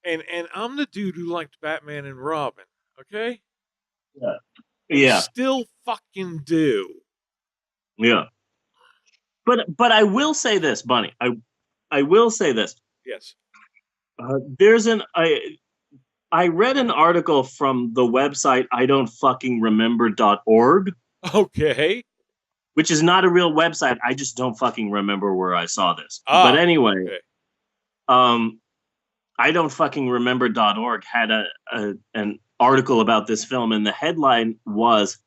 And I'm the dude who liked Batman and Robin, okay? Yeah. And Yeah. still fucking do. Yeah. But I will say this, Bunny. I will say this. Yes. I read an article from the website idon'tfuckingremember.org. Okay. Which is not a real website. I just don't fucking remember where I saw this. But anyway, idon'tfuckingremember.org had an article about this film, and the headline was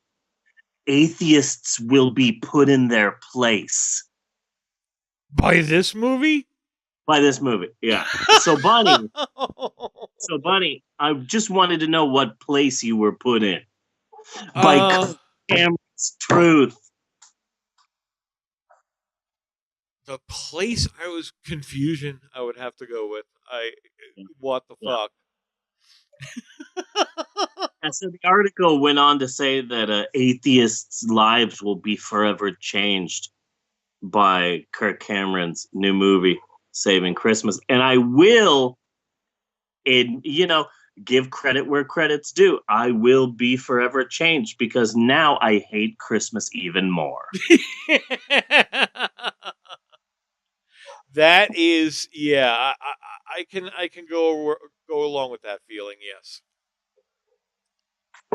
"Atheists will be put in their place." By this movie? By this movie, yeah. So Bunny, I just wanted to know what place you were put in. By Cameron's truth. The place I was confusion, I would have to go with. What the fuck? And so the article went on to say that atheists' lives will be forever changed by Kirk Cameron's new movie, Saving Christmas. And I will, give credit where credit's due. I will be forever changed because now I hate Christmas even more. That is, yeah. I can go along with that feeling. Yes.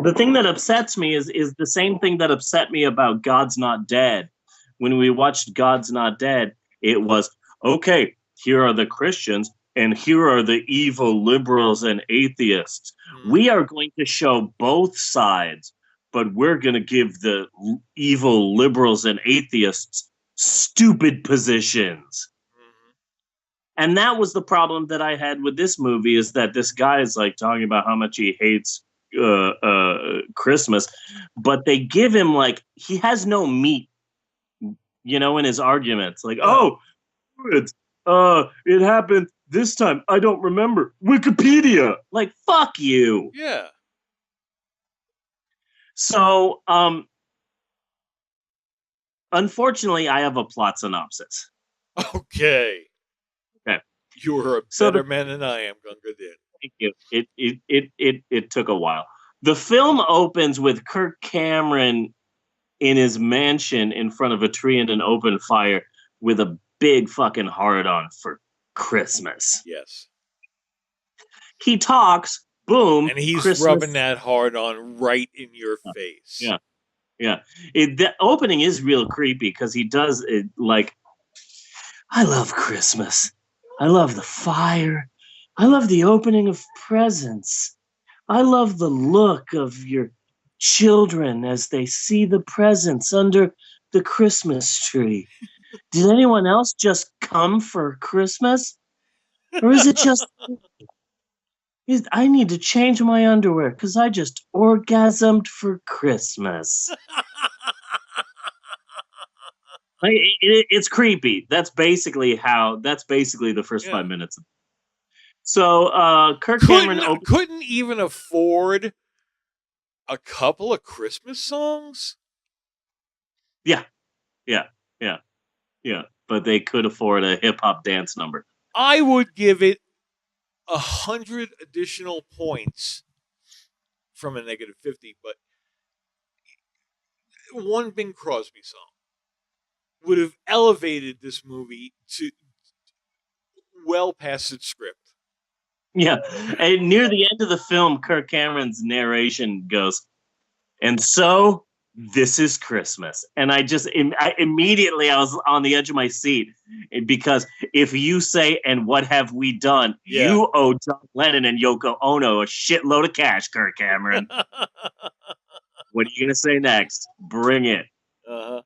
The thing that upsets me is the same thing that upset me about God's Not Dead. When we watched God's Not Dead, It was, okay, here are the Christians and here are the evil liberals and atheists. We are going to show both sides, but we're going to give the evil liberals and atheists stupid positions. And that was the problem that I had with this movie, is that this guy is like talking about how much he hates Christmas, but they give him like, he has no meat, you know, in his arguments. Like, oh, it happened this time. I don't remember. Wikipedia. Like, fuck you. Yeah. So, unfortunately, I have a plot synopsis. Okay. Okay. You're a better man than I am, Gunga Din. Thank you. It took a while. The film opens with Kirk Cameron in his mansion in front of a tree and an open fire with a big fucking hard-on for Christmas. Yes. He talks, boom. And he's Christmas. rubbing that hard on right in your face. Yeah. Yeah. The opening is real creepy because he does it like, I love Christmas. I love the fire. I love the opening of presents. I love the look of your children as they see the presents under the Christmas tree. Did anyone else just come for Christmas? Or is it just... I need to change my underwear because I just orgasmed for Christmas. Like, it's creepy. That's basically the first 5 minutes. So Kirk Cameron couldn't even afford a couple of Christmas songs. Yeah. But they could afford a hip hop dance number. I would give it 100 additional points from a -50, but one Bing Crosby song would have elevated this movie to well past its script. Yeah, and near the end of the film, Kirk Cameron's narration goes, and so this is Christmas. And I immediately I was on the edge of my seat, because if you say, and what have we done? Yeah. You owe John Lennon and Yoko Ono a shitload of cash, Kirk Cameron. What are you going to say next? Bring it. Uh-huh.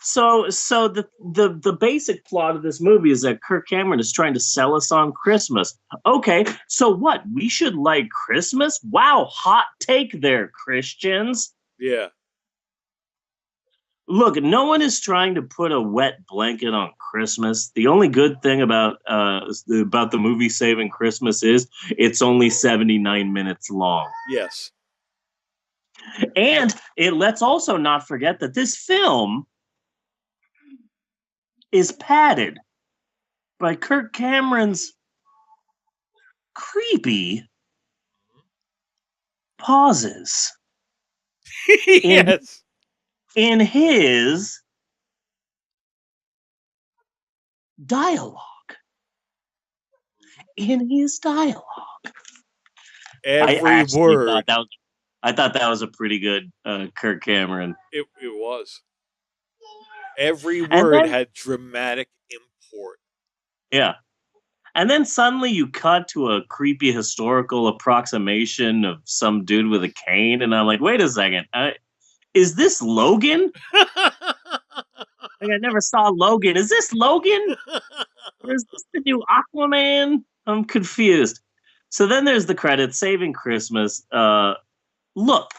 So the basic plot of this movie is that Kirk Cameron is trying to sell us on Christmas. Okay, so what? We should like Christmas? Wow, hot take there, Christians. Yeah. Look, no one is trying to put a wet blanket on Christmas. The only good thing about the movie Saving Christmas is it's only 79 minutes long. Yes. And let's also not forget that this film is padded by Kirk Cameron's creepy pauses. Yes. In his dialogue. Every word. I thought that was a pretty good Kirk Cameron. It was. Every word had dramatic import. Yeah. And then suddenly you cut to a creepy historical approximation of some dude with a cane. And I'm like, wait a second. Is this Logan? Like, I never saw Logan. Is this Logan? Or is this the new Aquaman? I'm confused. So then there's the credits, Saving Christmas. Look,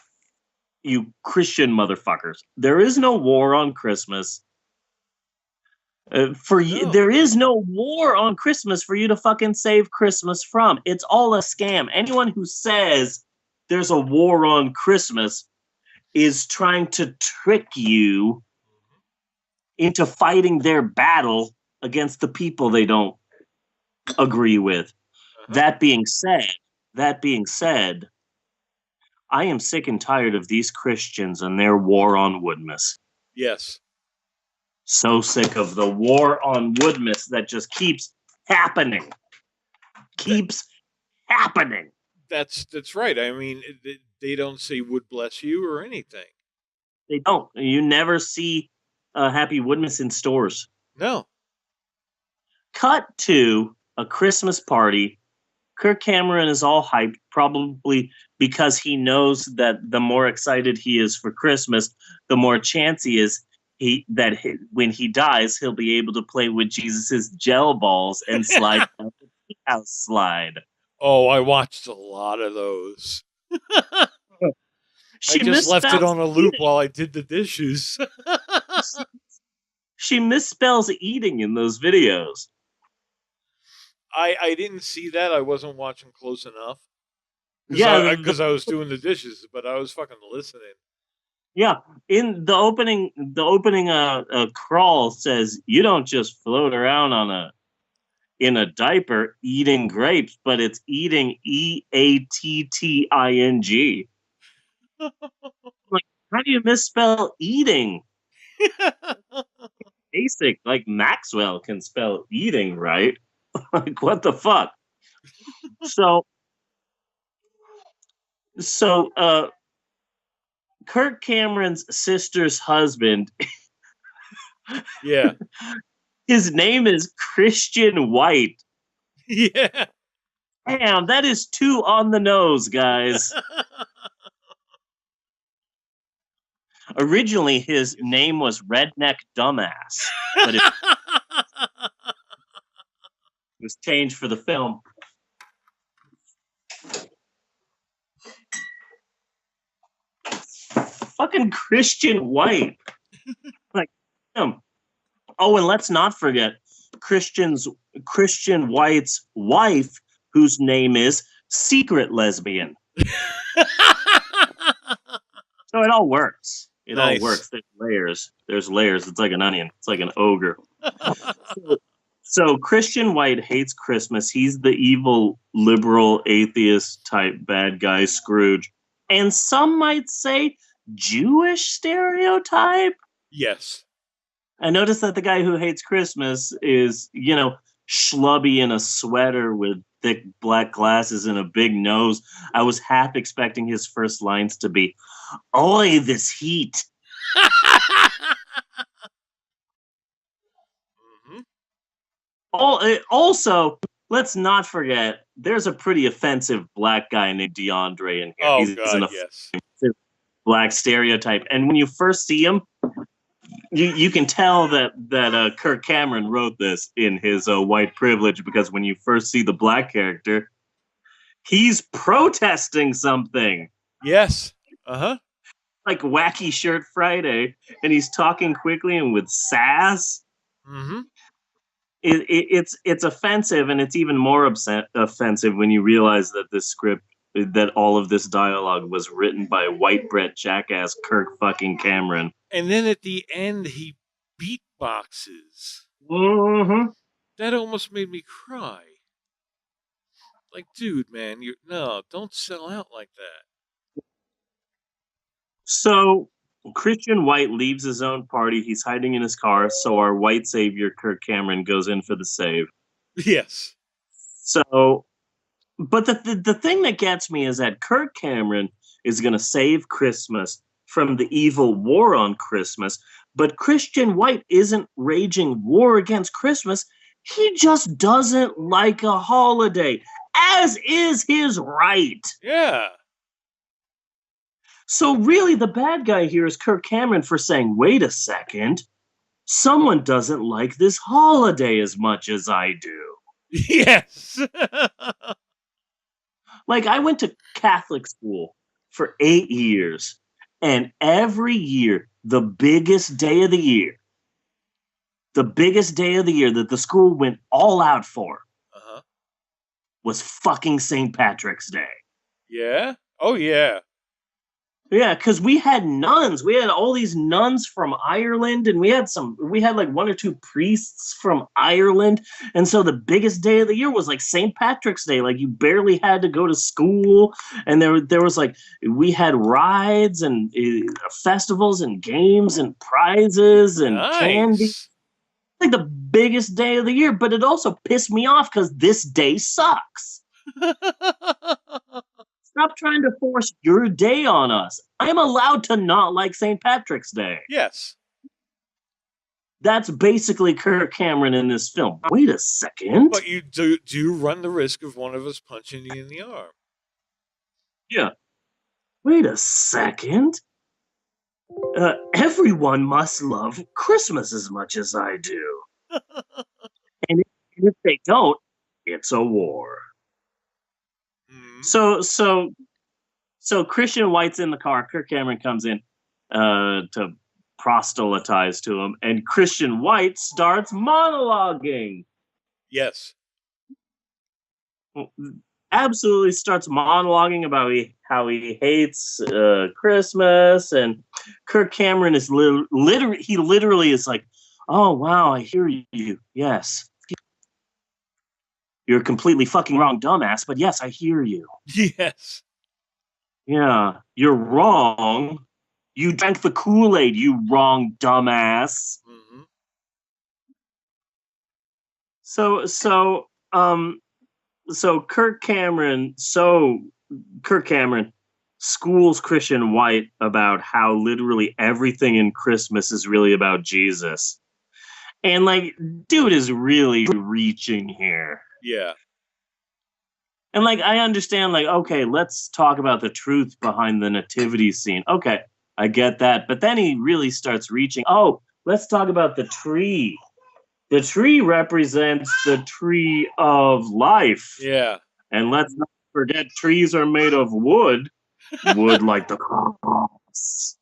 you Christian motherfuckers. There is no war on Christmas. There is no war on Christmas for you to fucking save Christmas from. It's all a scam. Anyone who says there's a war on Christmas is trying to trick you into fighting their battle against the people they don't agree with. Uh-huh. That being said, I am sick and tired of these Christians and their war on Woodmas. Yes. So sick of the war on Woodmas that just keeps happening. That's right. I mean, they don't say "would bless you" or anything. They don't. You never see Happy Woodmas in stores. No. Cut to a Christmas party. Kirk Cameron is all hyped, probably because he knows that the more excited he is for Christmas, the more chance he is when he dies, he'll be able to play with Jesus's gel balls and slide down the house slide. Oh, I watched a lot of those. I just left it on a loop while I did the dishes. She misspells eating in those videos. I didn't see that. I wasn't watching close enough. Yeah, Because I was doing the dishes, but I was fucking listening. Yeah, in the opening crawl says you don't just float around in a diaper eating grapes, but it's eating EATTING. Like, how do you misspell eating? Basic, like Maxwell can spell eating right. Like, what the fuck? So Kirk Cameron's sister's husband. Yeah. His name is Christian White. Yeah. Damn, that is too on the nose, guys. Originally, his name was Redneck Dumbass, but it was changed for the film. Fucking Christian White. Like him. Oh, and let's not forget Christian White's wife, whose name is Secret Lesbian. So it all works. It all works. There's layers. There's layers. It's like an onion. It's like an ogre. So Christian White hates Christmas. He's the evil, liberal, atheist type bad guy Scrooge. And some might say Jewish stereotype. Yes. I noticed that the guy who hates Christmas is, schlubby in a sweater with thick black glasses and a big nose. I was half expecting his first lines to be, "Oi, this heat." Also, let's not forget, there's a pretty offensive black guy named DeAndre in here. Oh, He's God, an offensive black stereotype. And when you first see him, you can tell that Kirk Cameron wrote this in his white privilege, because when you first see the black character, he's protesting something. Yes. Uh-huh. Like Wacky Shirt Friday, and he's talking quickly and with sass. Mm-hmm. It's offensive, and it's even more offensive when you realize that all of this dialogue was written by white bread jackass Kirk fucking Cameron. And then at the end, he beatboxes. Mm-hmm. That almost made me cry. Like, dude, man, don't sell out like that. So Christian White leaves his own party. He's hiding in his car. So our white savior, Kirk Cameron, goes in for the save. Yes. So, but the thing that gets me is that Kirk Cameron is going to save Christmas from the evil war on Christmas. But Christian White isn't raging war against Christmas. He just doesn't like a holiday, as is his right. Yeah. So really, the bad guy here is Kirk Cameron for saying, wait a second, someone doesn't like this holiday as much as I do. Yes. Like, I went to Catholic school for 8 years, and every year, the biggest day of the year that the school went all out for was fucking St. Patrick's Day. Yeah? Oh, yeah. Yeah, because we had nuns. We had all these nuns from Ireland, and we had like one or two priests from Ireland. And so the biggest day of the year was like St. Patrick's Day. Like, you barely had to go to school. And there was like, we had rides and festivals and games and prizes and candy. Like the biggest day of the year, but it also pissed me off because this day sucks. Stop trying to force your day on us. I'm allowed to not like St. Patrick's Day. Yes. That's basically Kirk Cameron in this film. Wait a second. But you do run the risk of one of us punching you in the arm. Yeah. Wait a second. Everyone must love Christmas as much as I do. And if they don't, it's a war. So Christian White's in the car. Kirk Cameron comes in to proselytize to him, and Christian White starts monologuing. Yes. Absolutely starts monologuing about how he hates Christmas, and Kirk Cameron is literally is like, "Oh wow, I hear you. Yes, you're completely fucking wrong, dumbass. But yes, I hear you. Yes. Yeah, you're wrong. You drank the Kool-Aid, you wrong, dumbass." Mm-hmm. So Kirk Cameron schools Christian White about how literally everything in Christmas is really about Jesus. And like, dude is really reaching here. Yeah. And like, I understand, like, okay, let's talk about the truth behind the nativity scene. Okay, I get that. But then he really starts reaching. Oh, let's talk about the tree. The tree represents the tree of life. Yeah. And let's not forget, trees are made of wood. Wood like the cross.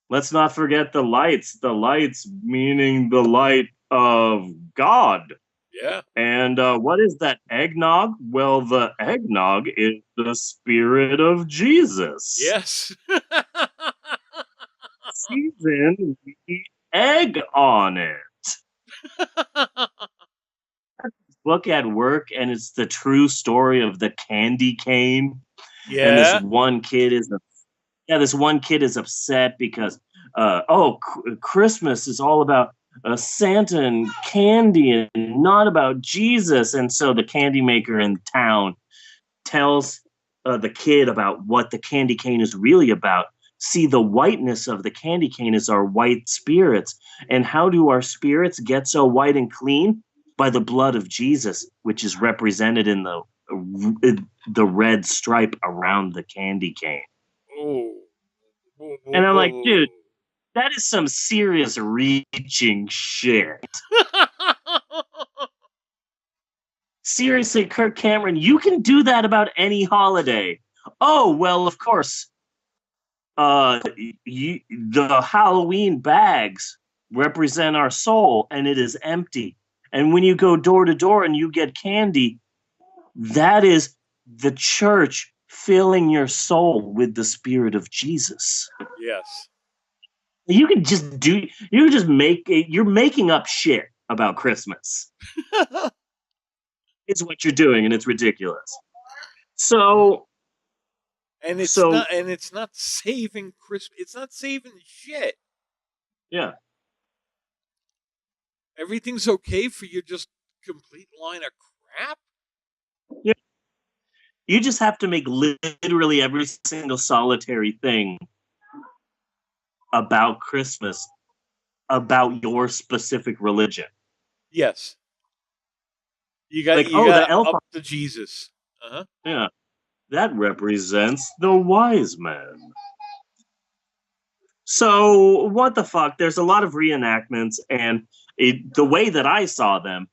Let's not forget the lights. The lights meaning the light of God. Yeah. And what is that eggnog? Well, the eggnog is the spirit of Jesus. Yes. Season the egg on it. Book at work, and it's the true story of the candy cane. Yeah. And this one kid is upset because Christmas is all about Santa and candy and not about Jesus. And so the candy maker in town tells the kid about what the candy cane is really about. See, the whiteness of the candy cane is our white spirits. And how do our spirits get so white and clean? By the blood of Jesus, which is represented in the red stripe around the candy cane. Oh. And I'm like, dude, that is some serious reaching shit. Seriously, Kirk Cameron, you can do that about any holiday. Oh, well, of course. The Halloween bags represent our soul, and it is empty. And when you go door to door and you get candy, that is the church filling your soul with the spirit of Jesus. Yes. You can just you're making up shit about Christmas. It's what you're doing, and it's ridiculous. So, and it's not saving Christmas. It's not saving shit. Yeah. Everything's okay for your just complete line of crap? Yeah. You just have to make literally every single solitary thing about Christmas about your specific religion. Yes. You got the elf up to Jesus. Uh-huh. Yeah. That represents the wise man. So, what the fuck? There's a lot of reenactments, and the way that I saw them,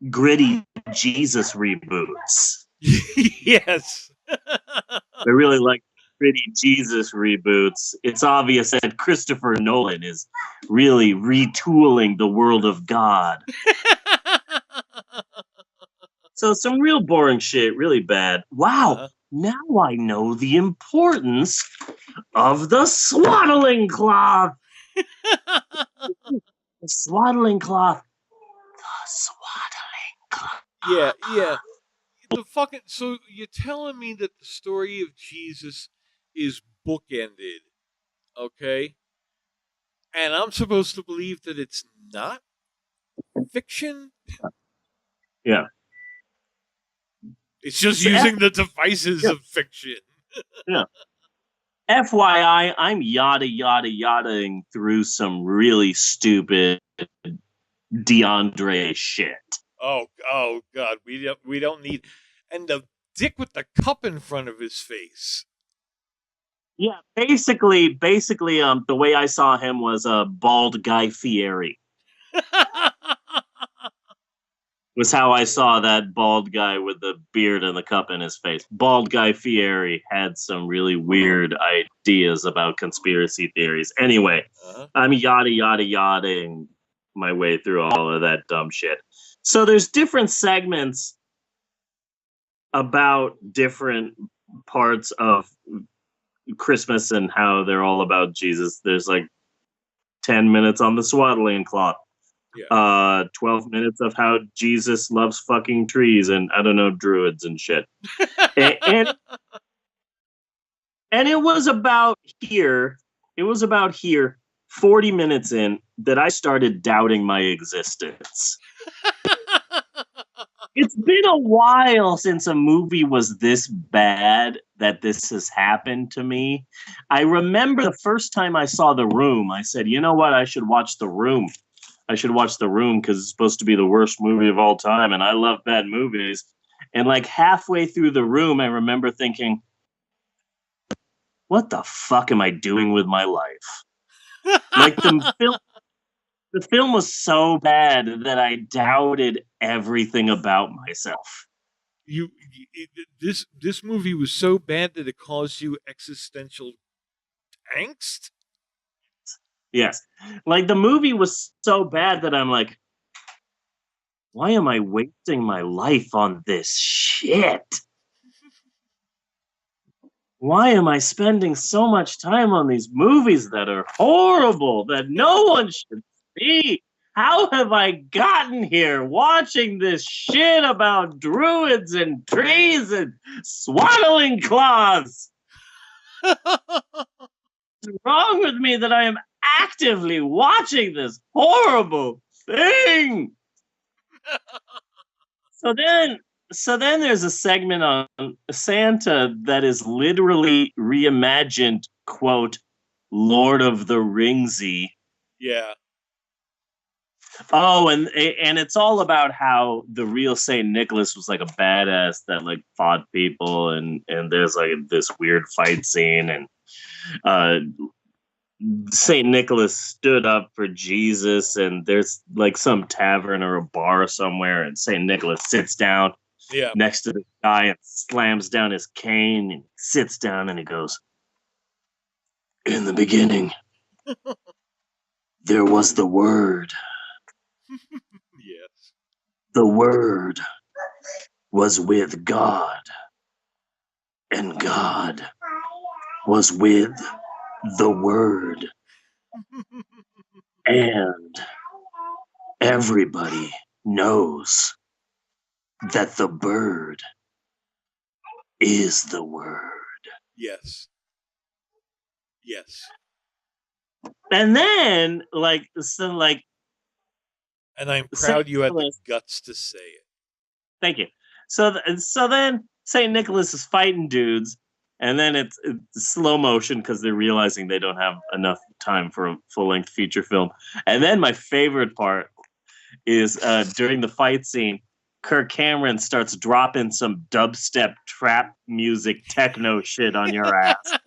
gritty Jesus reboots. Yes. I really like gritty Jesus reboots. It's obvious that Christopher Nolan is really retooling the world of God. So some real boring shit, really bad. Wow, now I know the importance of the swaddling cloth. The swaddling cloth. The swaddling cloth. Yeah. So you're telling me that the story of Jesus is bookended, okay? And I'm supposed to believe that it's not fiction? Yeah. It's just using the devices of fiction. Yeah. FYI, I'm yada-ing through some really stupid DeAndre shit. Oh God, we don't need, and the dick with the cup in front of his face. Yeah, basically, the way I saw him was a bald Guy Fieri. Was how I saw that bald guy with the beard and the cup in his face. Bald Guy Fieri had some really weird ideas about conspiracy theories. Anyway, I'm yada my way through all of that dumb shit. So there's different segments about different parts of Christmas and how they're all about Jesus. There's like 10 minutes on the swaddling cloth. 12 minutes of how Jesus loves fucking trees and I don't know, druids and shit. and it was about here 40 minutes in that I started doubting my existence. It's been a while since a movie was this bad that this has happened to me. I remember the first time I saw The Room, I said, you know what, I should watch The Room. Because it's supposed to be the worst movie of all time, and I love bad movies. And like halfway through The Room, I remember thinking, what the fuck am I doing with my life? Like the film was so bad that I doubted everything about myself. This movie was so bad that it caused you existential angst? Yes. Like the movie was so bad that I'm like, why am I wasting my life on this shit? Why am I spending so much time on these movies that are horrible, that no one should see? How have I gotten here watching this shit about druids and trees and swaddling cloths? What's wrong with me that I am actively watching this horrible thing? So then there's a segment on Santa that is literally reimagined, quote, Lord of the Ringsy. Yeah. Oh, and it's all about how the real Saint Nicholas was like a badass that like fought people, and there's like this weird fight scene, and Saint Nicholas stood up for Jesus, and there's like some tavern or a bar somewhere, and Saint Nicholas sits down next to the guy and slams down his cane and sits down and he goes, in the beginning, there was the Word. Yes. The Word was with God, and God was with the Word. And everybody knows that the bird is the Word. Yes. Yes. And then, and I'm proud you had the guts to say it. Thank you. So then St. Nicholas is fighting dudes, and then it's slow motion because they're realizing they don't have enough time for a full-length feature film. And then my favorite part is during the fight scene, Kirk Cameron starts dropping some dubstep trap music techno shit on your ass.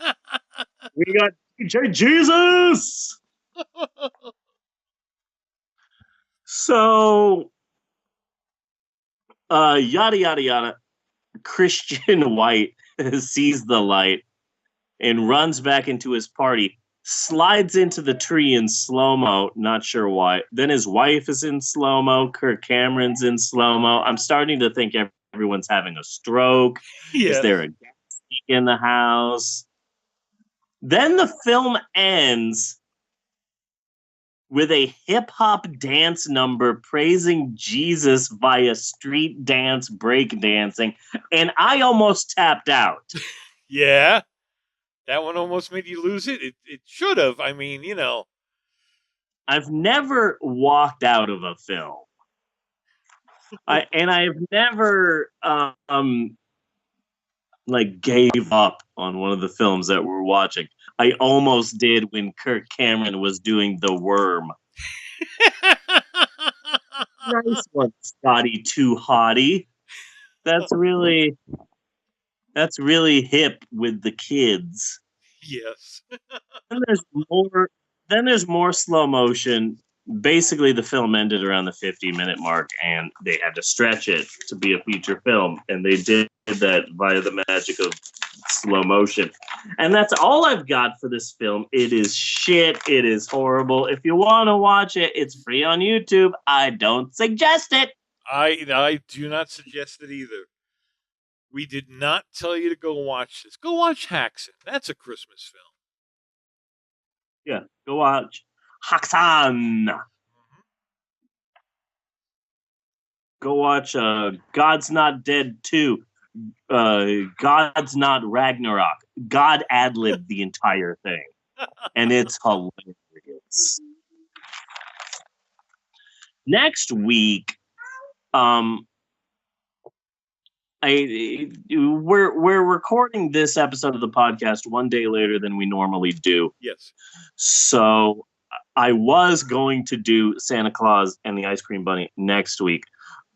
We got DJ Jesus! So, yada, yada, yada. Christian White sees the light and runs back into his party, slides into the tree in slow-mo, not sure why. Then his wife is in slow-mo, Kirk Cameron's in slow-mo. I'm starting to think everyone's having a stroke. Yes. Is there a gas leak in the house? Then the film ends with a hip-hop dance number praising Jesus via street dance breakdancing, and I almost tapped out. Yeah. That one almost made you lose it. It should have. I mean, I've never walked out of a film. I've never gave up on one of the films that we're watching. I almost did when Kirk Cameron was doing The Worm. Nice one, Scotty Too Hottie. That's really hip with the kids. Yes. Then there's more slow motion. Basically, the film ended around the 50-minute mark, and they had to stretch it to be a feature film, and they did that via the magic of slow motion. And that's all I've got for this film. It is shit. It is horrible. If you want to watch it, it's free on YouTube. I don't suggest it. I do not suggest it either. We did not tell you to go watch this. Go watch Haxan. That's a Christmas film. Yeah, go watch Haxan. Go watch God's Not Dead 2. God's Not Ragnarok. God ad-libbed the entire thing. And it's hilarious. Next week, we're recording this episode of the podcast one day later than we normally do. Yes. So I was going to do Santa Claus and the Ice Cream Bunny next week,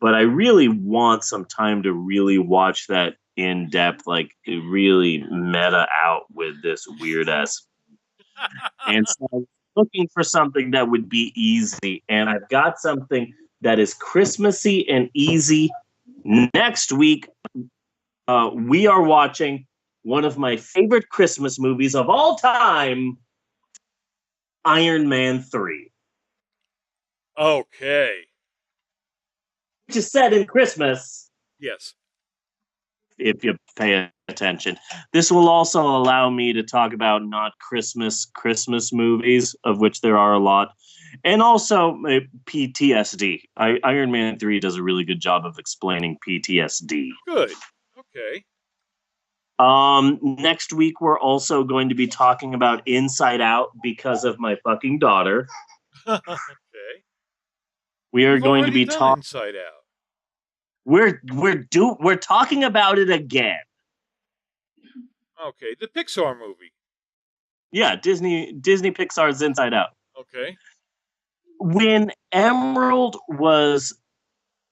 but I really want some time to really watch that in depth, like really meta out with this weird ass. And so I was looking for something that would be easy, and I've got something that is Christmassy and easy. Next week, we are watching one of my favorite Christmas movies of all time, Iron Man 3. Okay. Which is set in Christmas, Yes. if you pay attention. This will also allow me to talk about not Christmas movies, of which there are a lot, and also PTSD. Iron Man 3 does a really good job of explaining PTSD. Good. Okay. Next week, we're also going to be talking about Inside Out because of my fucking daughter. Okay. We are We've going to already be done talking. Inside Out. We're talking about it again. Okay, the Pixar movie. Yeah, Disney Pixar's Inside Out. Okay. When Emerald was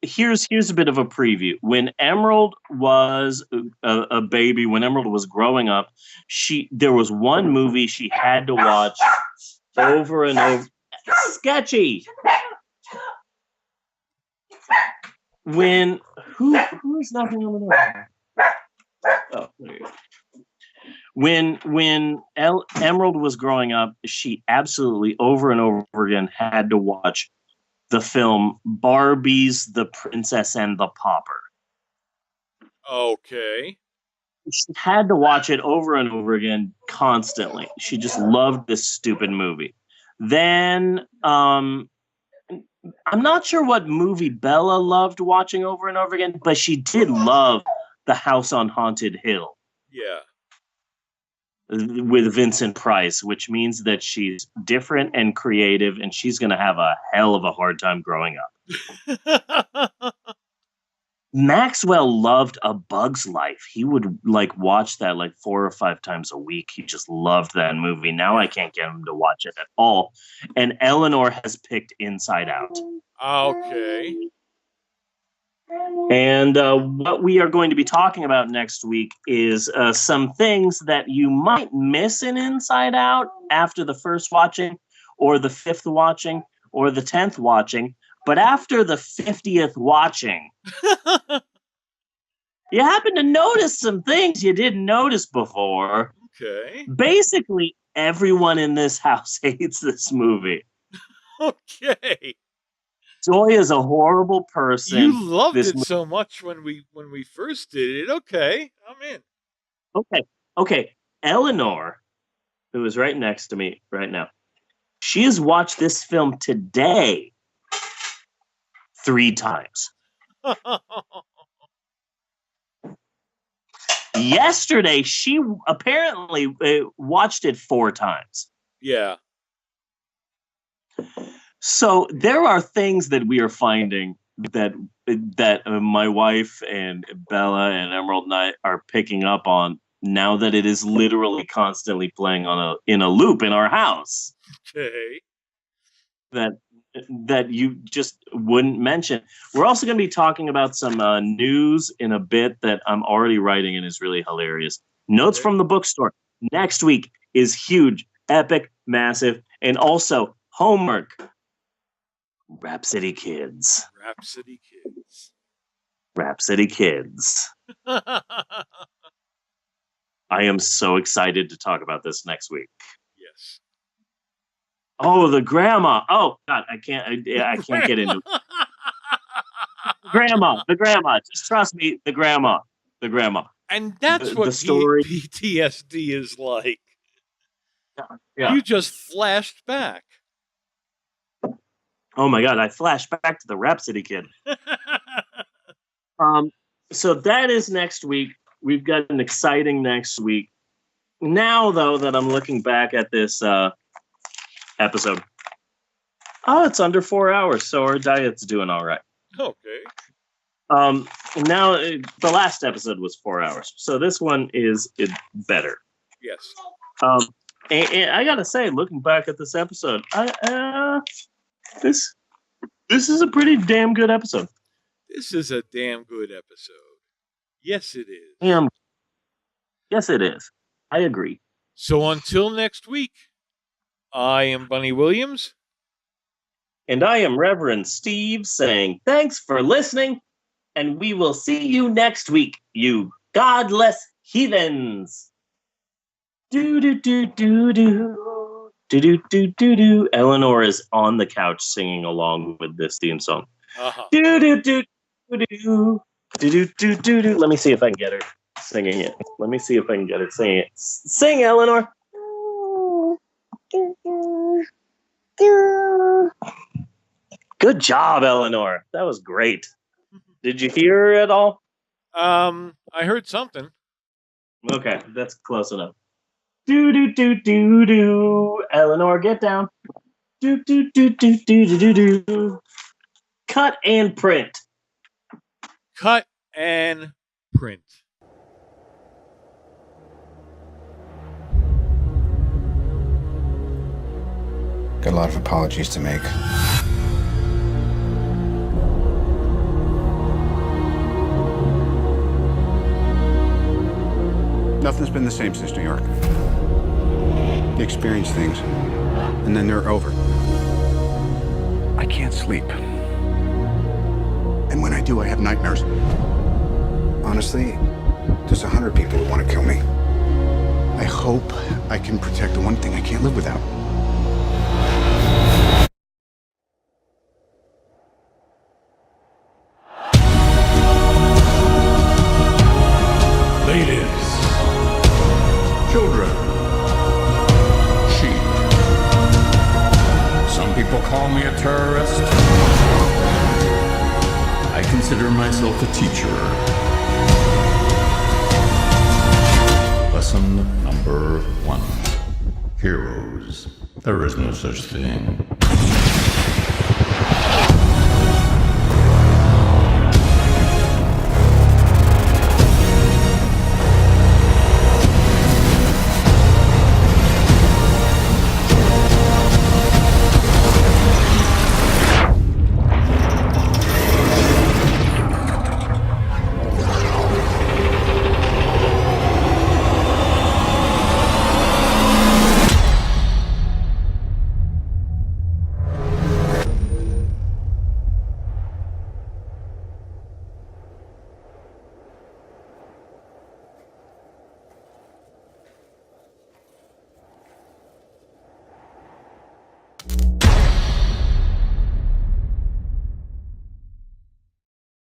here's a bit of a preview. When Emerald was a baby, when Emerald was growing up, there was one movie she had to watch over and over. Sketchy. When who is knocking on the door? Oh, there you go. When Emerald was growing up, she absolutely over and over again had to watch the film Barbie's The Princess and the Pauper. Okay. She had to watch it over and over again constantly. She just loved this stupid movie. Then I'm not sure what movie Bella loved watching over and over again, but she did love The House on Haunted Hill. Yeah. With Vincent Price, which means that she's different and creative, and she's going to have a hell of a hard time growing up. Maxwell loved A Bug's Life. He would watch that 4 or 5 times a week. He just loved that movie. Now I can't get him to watch it at all. And Eleanor has picked Inside Out. Okay. And what we are going to be talking about next week is some things that you might miss in Inside Out after the first watching, or the 5th watching, or the 10th watching. But after the 50th watching, you happen to notice some things you didn't notice before. Okay. Basically, everyone in this house hates this movie. Okay. Joy is a horrible person. You loved it so much when we first did it. Okay, I'm in. Okay. Eleanor, who is right next to me right now, she has watched this film today 3 times. Yesterday, she apparently watched it 4 times. Yeah. So there are things that we are finding that my wife and Bella and Emerald and I are picking up on now that it is literally constantly playing in a loop in our house. Okay. That that you just wouldn't mention. We're also going to be talking about some news in a bit that I'm already writing and is really hilarious. Notes from the bookstore. Next week is huge, epic, massive, and also homework. Rhapsody Kids. Rhapsody Kids. Rhapsody Kids. I am so excited to talk about this next week. Yes. Oh, the grandma. Oh God, I can't get into it. The grandma. Just trust me, the grandma. And that's The what story. PTSD is like. Yeah. You just flashed back. Oh my God, I flashed back to the Rhapsody Kid. So that is next week. We've got an exciting next week. Now, though, that I'm looking back at this episode, it's under 4 hours, so our diet's doing all right. Okay. Now the last episode was 4 hours, so this one is better. Yes. And I gotta say, looking back at this episode, this is a pretty damn good episode. This is a damn good episode. Yes, it is. Yes, it is. I agree. So until next week, I am Bunny Williams. And I am Reverend Steve saying thanks for listening, and we will see you next week, you godless heathens. Do do do do do do do do do do. Eleanor is on the couch singing along with this theme song. Do do do do do do do do do. Let me see if I can get her singing it. Sing, Eleanor. Good job, Eleanor. That was great. Did you hear her at all? I heard something. Okay, that's close enough. Do do do do do. Eleanor, get down. Do do do do do do do do. Cut and print. Cut and print. Got a lot of apologies to make. Nothing's been the same since New York. You experience things, and then they're over. I can't sleep. And when I do, I have nightmares. Honestly, there's 100 people who want to kill me. I hope I can protect the one thing I can't live without. Ladies, children, sheep. Some people call me a terrorist. I consider myself a teacher. Lesson number 1. Heroes. There is no such thing.